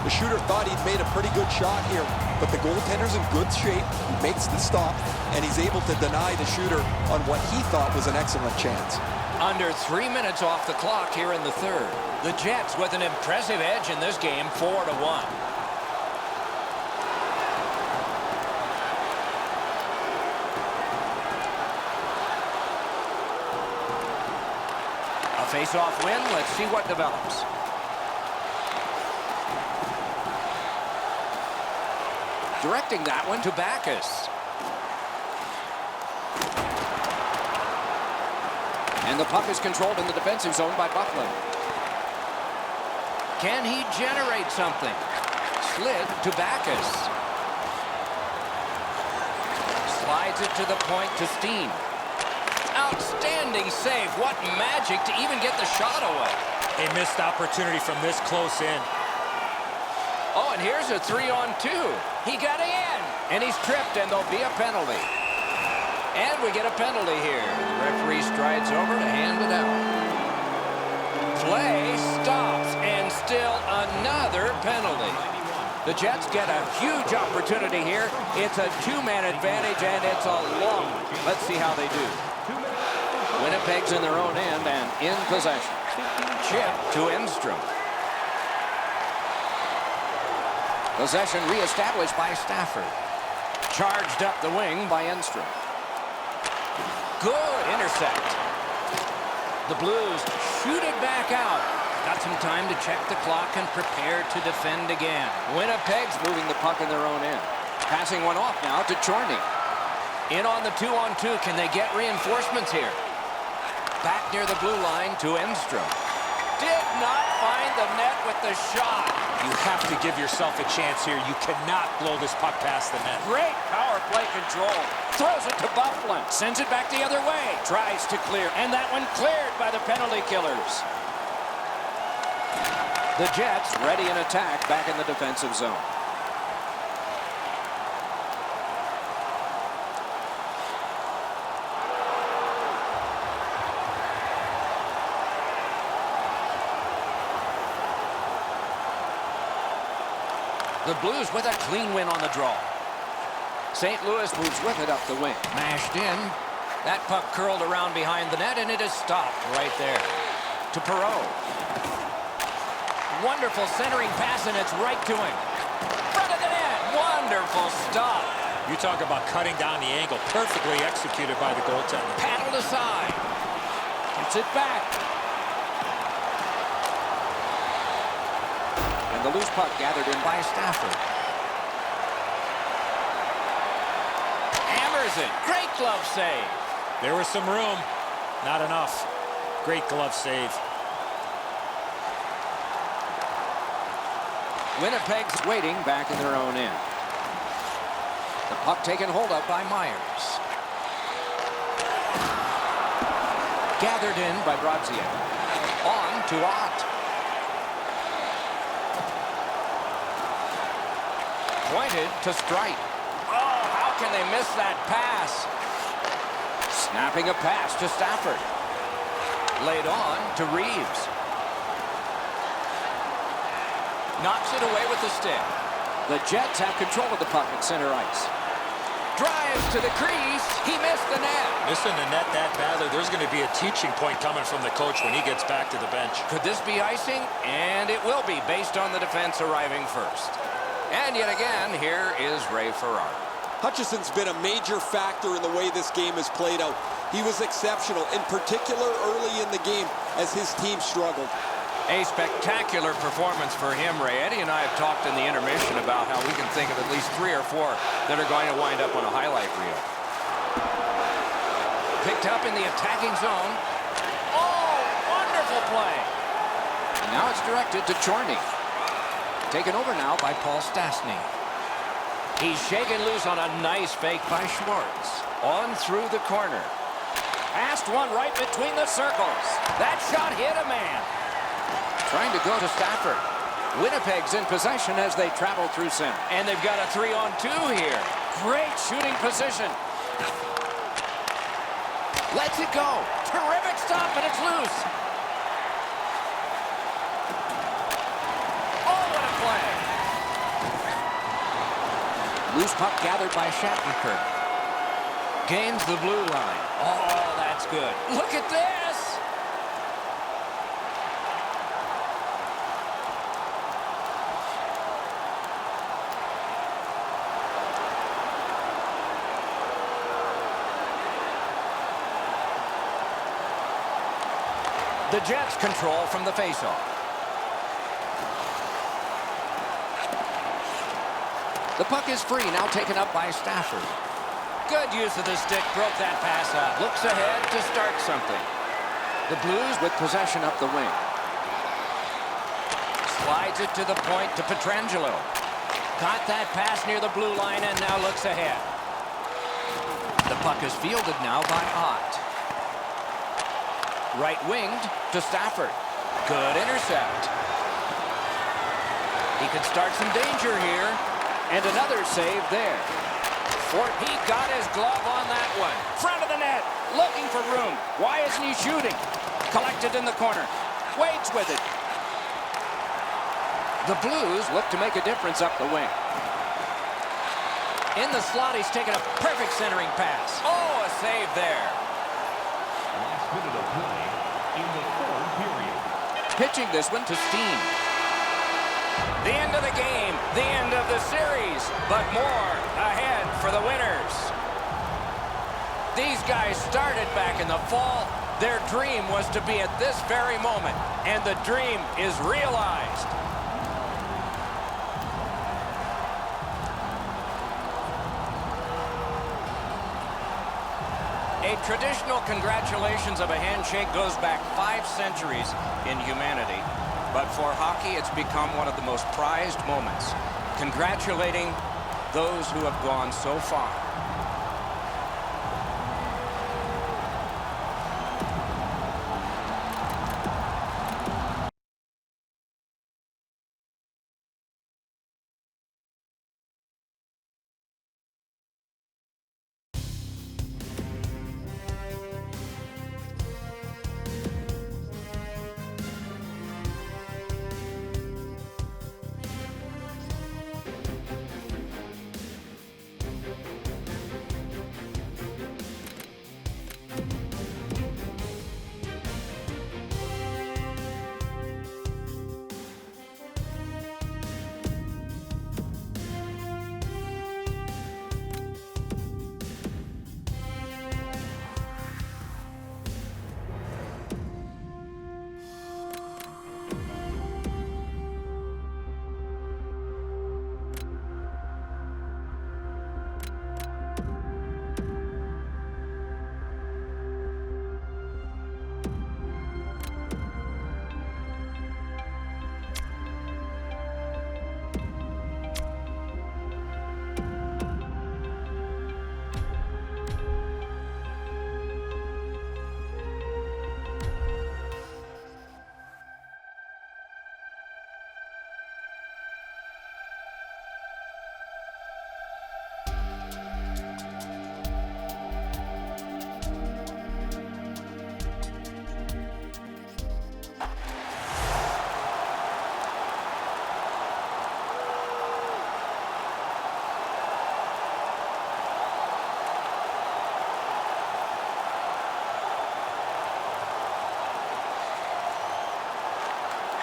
The shooter thought he'd made a pretty good shot here, but the goaltender's in good shape. He makes the stop, and he's able to deny the shooter on what he thought was an excellent chance. Under 3 minutes off the clock here in the third. The Jets with an impressive edge in this game, 4-1. A face-off win. Let's see what develops. Directing that one to Backus. And the puck is controlled in the defensive zone by Buckland. Can he generate something? Slid to Backus. Slides it to the point to Steen. Outstanding save. What magic to even get the shot away. A missed opportunity from this close in. Oh, and here's a 3-on-2. He got in. And he's tripped, and there'll be a penalty. And we get a penalty here. The referee strides over to hand it out. Play stops, and still another penalty. The Jets get a huge opportunity here. It's a two-man advantage, and it's a long. Let's see how they do. Winnipeg's in their own end and in possession. Chip to Enstrom. Possession reestablished by Stafford. Charged up the wing by Enstrom. Good intercept. The Blues shoot it back out. Got some time to check the clock and prepare to defend again. Winnipeg's moving the puck in their own end. Passing one off now to Chorney. In on the 2-on-2. Can they get reinforcements here? Back near the blue line to Enstrom. Did not find the net with the shot. You have to give yourself a chance here. You cannot blow this puck past the net. Great power play control. Throws it to Bufflin. Sends it back the other way. Tries to clear. And that one cleared by the penalty killers. The Jets ready in attack back in the defensive zone. The Blues with a clean win on the draw. St. Louis moves with it up the wing. Mashed in. That puck curled around behind the net, and it is stopped right there. To Perreault. Wonderful centering pass, and it's right to him. Front of the net. Wonderful stop. You talk about cutting down the angle. Perfectly executed by the goaltender. Paddled aside. Gets it back. And the loose puck gathered in by Stafford. Hammers it. Great glove save. There was some room. Not enough. Great glove save. Winnipeg's waiting back in their own end. The puck taken hold of by Myers. Gathered in by Brodziak. On to Ott. Pointed to strike. Oh, how can they miss that pass? Snapping a pass to Stafford. Laid on to Reeves. Knocks it away with the stick. The Jets have control of the puck at center ice. Drives to the crease. He missed the net. Missing the net that badly, there's going to be a teaching point coming from the coach when he gets back to the bench. Could this be icing? And it will be, based on the defense arriving first. And yet again, here is Ray Ferraro. Hutchison's been a major factor in the way this game has played out. He was exceptional, in particular early in the game as his team struggled. A spectacular performance for him, Ray. Eddie and I have talked in the intermission about how we can think of at least 3 or 4 that are going to wind up on a highlight reel. Picked up in the attacking zone. Oh, wonderful play. And now it's directed to Chorney. Taken over now by Paul Stastny. He's shaken loose on a nice fake by Schwartz. On through the corner. Passed one right between the circles. That shot hit a man. Trying to go to Stafford. Winnipeg's in possession as they travel through center. And they've got a 3-on-2 here. Great shooting position. Lets it go. Terrific stop, and it's loose. Oh, what a play. Loose puck gathered by Shattenkirk. Gains the blue line. Oh, that's good. Look at this! The Jets control from the faceoff. The puck is free, now taken up by Stafford. Good use of the stick, broke that pass up. Looks ahead to start something. The Blues with possession up the wing. Slides it to the point to Pietrangelo. Caught that pass near the blue line and now looks ahead. The puck is fielded now by Ott. Right winged to Stafford. Good intercept. He could start some danger here. And another save there. He got his glove on that one. Front of the net. Looking for room. Why isn't he shooting? Collected in the corner. Waits with it. The Blues look to make a difference up the wing. In the slot, he's taken a perfect centering pass. Oh, a save there. Last minute of play in the third period. Pitching this one to Steen. The end of the game, the end of the series, but more ahead for the winners. These guys started back in the fall. Their dream was to be at this very moment, and the dream is realized. A traditional congratulations of a handshake goes back 5 centuries in humanity. But for hockey, it's become one of the most prized moments, congratulating those who have gone so far.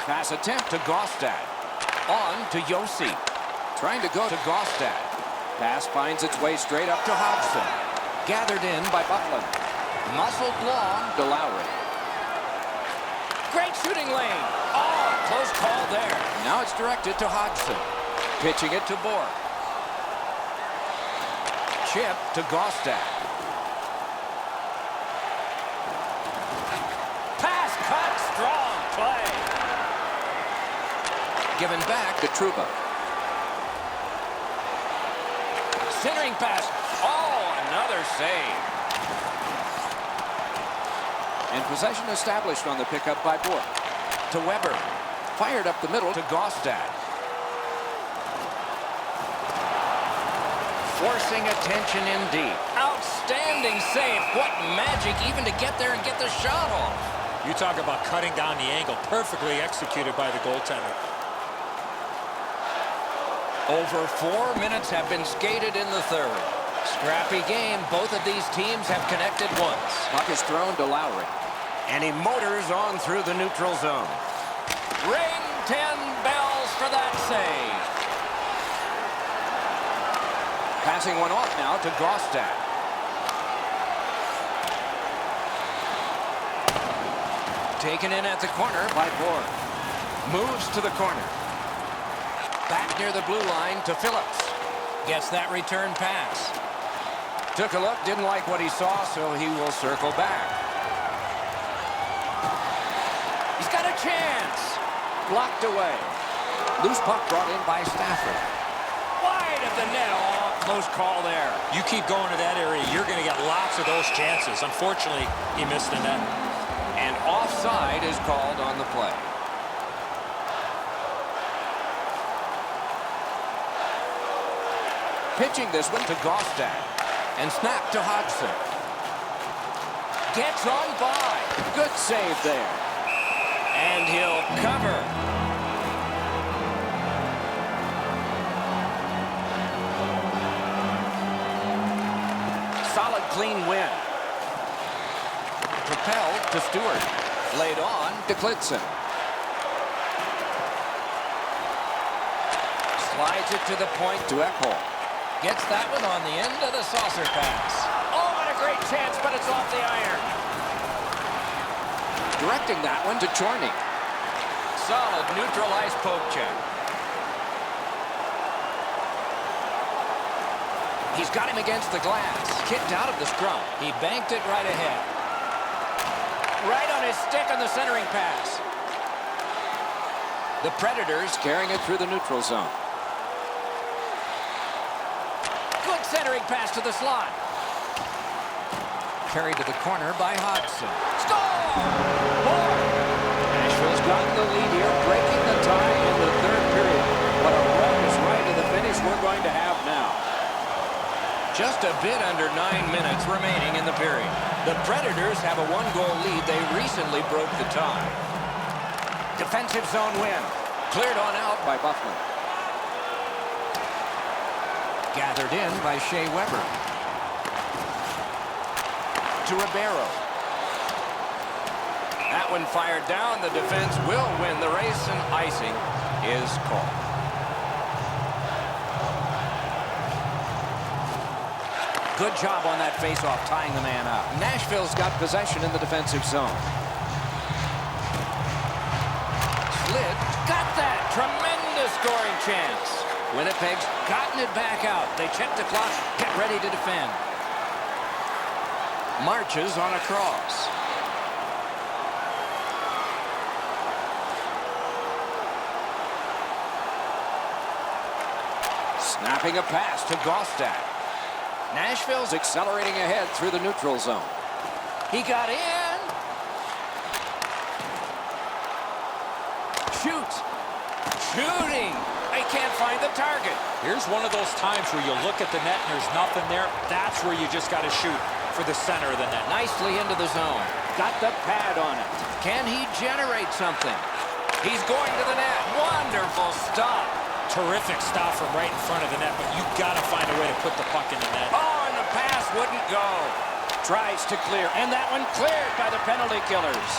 Pass attempt to Gaustad. On to Yossi. Trying to go to Gaustad. Pass finds its way straight up to Hodgson. Gathered in by Buckland. Muscled long to Lowry. Great shooting lane. Oh, close call there. Now it's directed to Hodgson. Pitching it to Bork. Chip to Gaustad. Pass cut. Strong play. Given back to Trouba. Centering pass. Oh, another save. And possession established on the pickup by Bork. To Weber. Fired up the middle to Gaustad. Forcing attention in deep. Outstanding save. What magic even to get there and get the shot off. You talk about cutting down the angle. Perfectly executed by the goaltender. Over 4 minutes have been skated in the third. Scrappy game. Both of these teams have connected once. Puck is thrown to Lowry. And he motors on through the neutral zone. Ring 10 bells for that save. Passing one off now to Gostad. Taken in at the corner by Bohr. Moves to the corner. Back near the blue line to Phillips. Gets that return pass. Took a look, didn't like what he saw, so he will circle back. He's got a chance. Blocked away. Loose puck brought in by Stafford. Wide of the net. Oh, close call there. You keep going to that area, you're going to get lots of those chances. Unfortunately, he missed the net. And offside is called on the play. Pitching this one to Gostad. And snap to Hodgson. Gets on by. Good save there. And he'll cover. Solid, clean win. Propelled to Stewart. Laid on to Klitzen. Slides it to the point to Ekholm. Gets that one on the end of the saucer pass. Oh, what a great chance, but it's off the iron. Directing that one to Chorny. Solid neutral ice poke check. He's got him against the glass. Kicked out of the scrum. He banked it right ahead. Right on his stick on the centering pass. The Predators carrying it through the neutral zone. Good centering pass to the slot. Carried to the corner by Hodgson. Score! More! Nashville's gotten the lead here, breaking the tie in the third period. What a rush right to the finish we're going to have now. Just a bit under 9 minutes remaining in the period. The Predators have a one-goal lead. They recently broke the tie. Defensive zone win. Cleared on out by Bufflin. Gathered in by Shea Weber. To Ribeiro. That one fired down. The defense will win the race, and icing is called. Good job on that faceoff, tying the man up. Nashville's got possession in the defensive zone. Slid, got that. Tremendous scoring chance. Winnipeg's gotten it back out. They check the clock, get ready to defend. Marches on a cross. Snapping a pass to Gostad. Nashville's accelerating ahead through the neutral zone. He got in. Shoots. Shooting. They can't find the target. Here's one of those times where you look at the net and there's nothing there. That's where you just got to shoot for the center of the net. Nicely into the zone. Got the pad on it. Can he generate something? He's going to the net. Wonderful stop. Terrific stop from right in front of the net, but you got to find a way to put the puck in the net. Oh, and the pass wouldn't go. Tries to clear, and that one cleared by the penalty killers.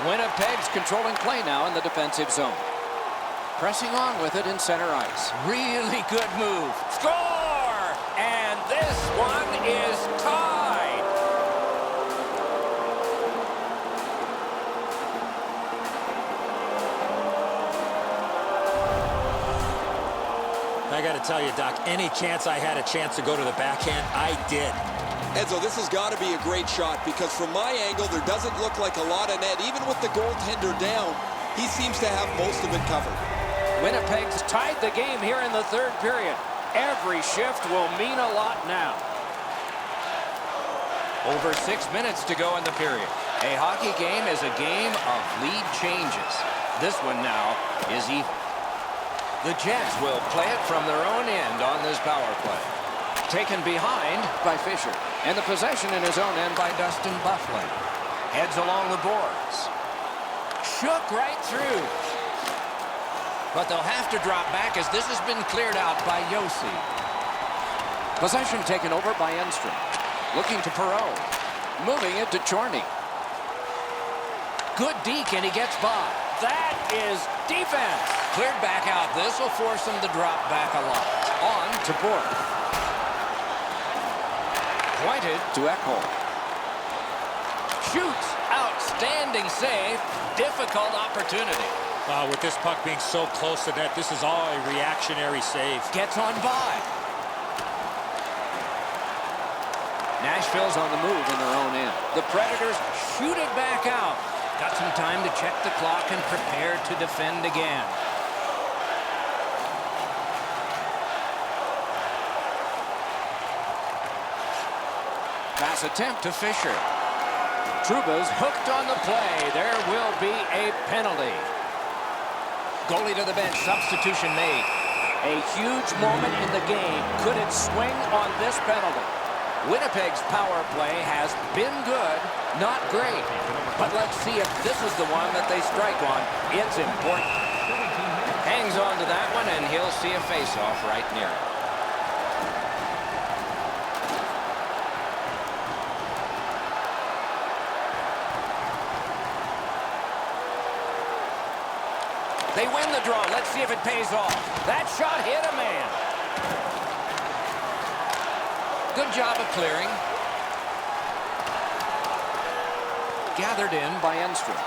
Winnipeg's controlling play now in the defensive zone. Pressing on with it in center ice. Really good move. Score! And this one is tied. I got to tell you, Doc, any chance I had a chance to go to the backhand, I did. Enzo, this has got to be a great shot because from my angle, there doesn't look like a lot of net. Even with the goaltender down, he seems to have most of it covered. Winnipeg's tied the game here in the third period. Every shift will mean a lot now. Over 6 minutes to go in the period. A hockey game is a game of lead changes. This one now is even. The Jets will play it from their own end on this power play. Taken behind by Fisher. And the possession in his own end by Dustin Bufflin. Heads along the boards. Shook right through. But they'll have to drop back as this has been cleared out by Yossi. Possession taken over by Enstrom. Looking to Perot. Moving it to Chorney. Good deke, and he gets by. That is defense. Cleared back out. This will force him to drop back a lot. On to Bork. Pointed to Ekholm. Shoots. Outstanding save. Difficult opportunity. With this puck being so close to net, this is all a reactionary save. Gets on by. Nashville's on the move in their own end. The Predators shoot it back out. Got some time to check the clock and prepare to defend again. Pass attempt to Fisher. Trouba's hooked on the play. There will be a penalty. Goalie to the bench. Substitution made. A huge moment in the game. Could it swing on this penalty? Winnipeg's power play has been good, not great. But let's see if this is the one that they strike on. It's important. Hangs on to that one, and he'll see a face-off right near it. They win the draw. Let's see if it pays off. That shot hit a man. Good job of clearing. Gathered in by Enstrom.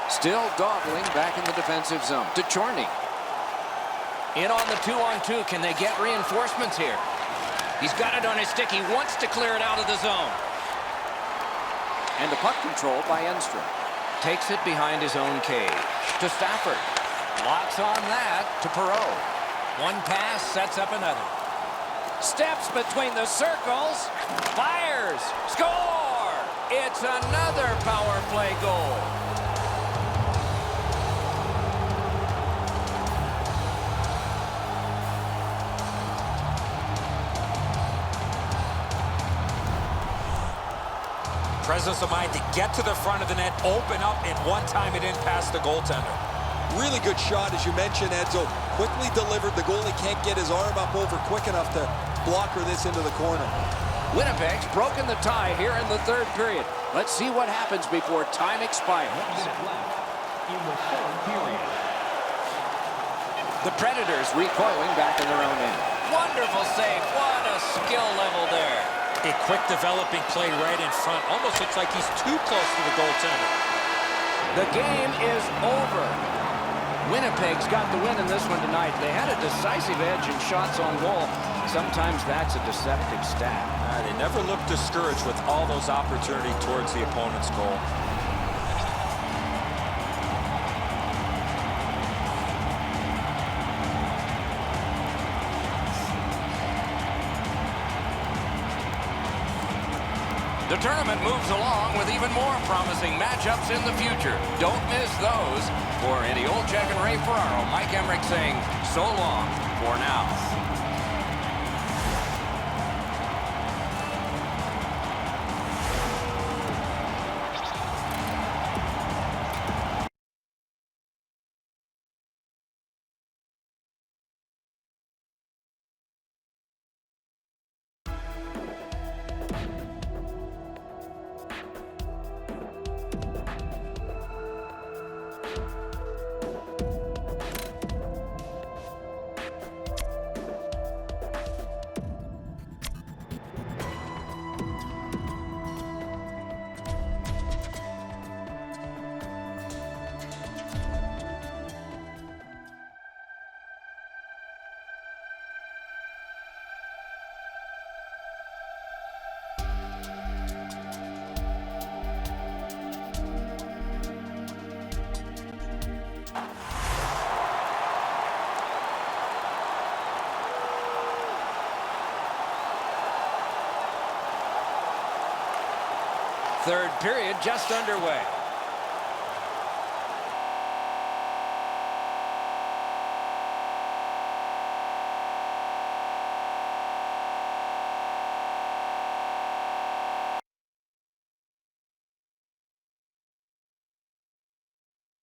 Still dawdling back in the defensive zone. To Chorney. In on the 2-on-2. Can they get reinforcements here? He's got it on his stick. He wants to clear it out of the zone. And the puck control by Enstrom. Takes it behind his own cage. To Stafford. Locks on that to Perot. One pass sets up another. Steps between the circles. Fires. Score! It's another power play goal. Presence of mind to get to the front of the net, open up, and one time it in past the goaltender. Really good shot, as you mentioned, Edzo. Quickly delivered. The goalie can't get his arm up over quick enough to blocker this into the corner. Winnipeg's broken the tie here in the third period. Let's see what happens before time expires. 1 minute left in the third period. The Predators recoiling back in their own end. Wonderful save. What a skill level there. A quick developing play right in front. Almost looks like he's too close to the goaltender. The game is over. Winnipeg's got the win in this one tonight. They had a decisive edge in shots on goal. Sometimes that's a deceptive stat. They never look discouraged with all those opportunities towards the opponent's goal. The tournament moves along with even more promising matchups in the future. Don't miss those. For Eddie Olczyk and Ray Ferraro, Mike Emmerich saying so long for now. Third period just underway.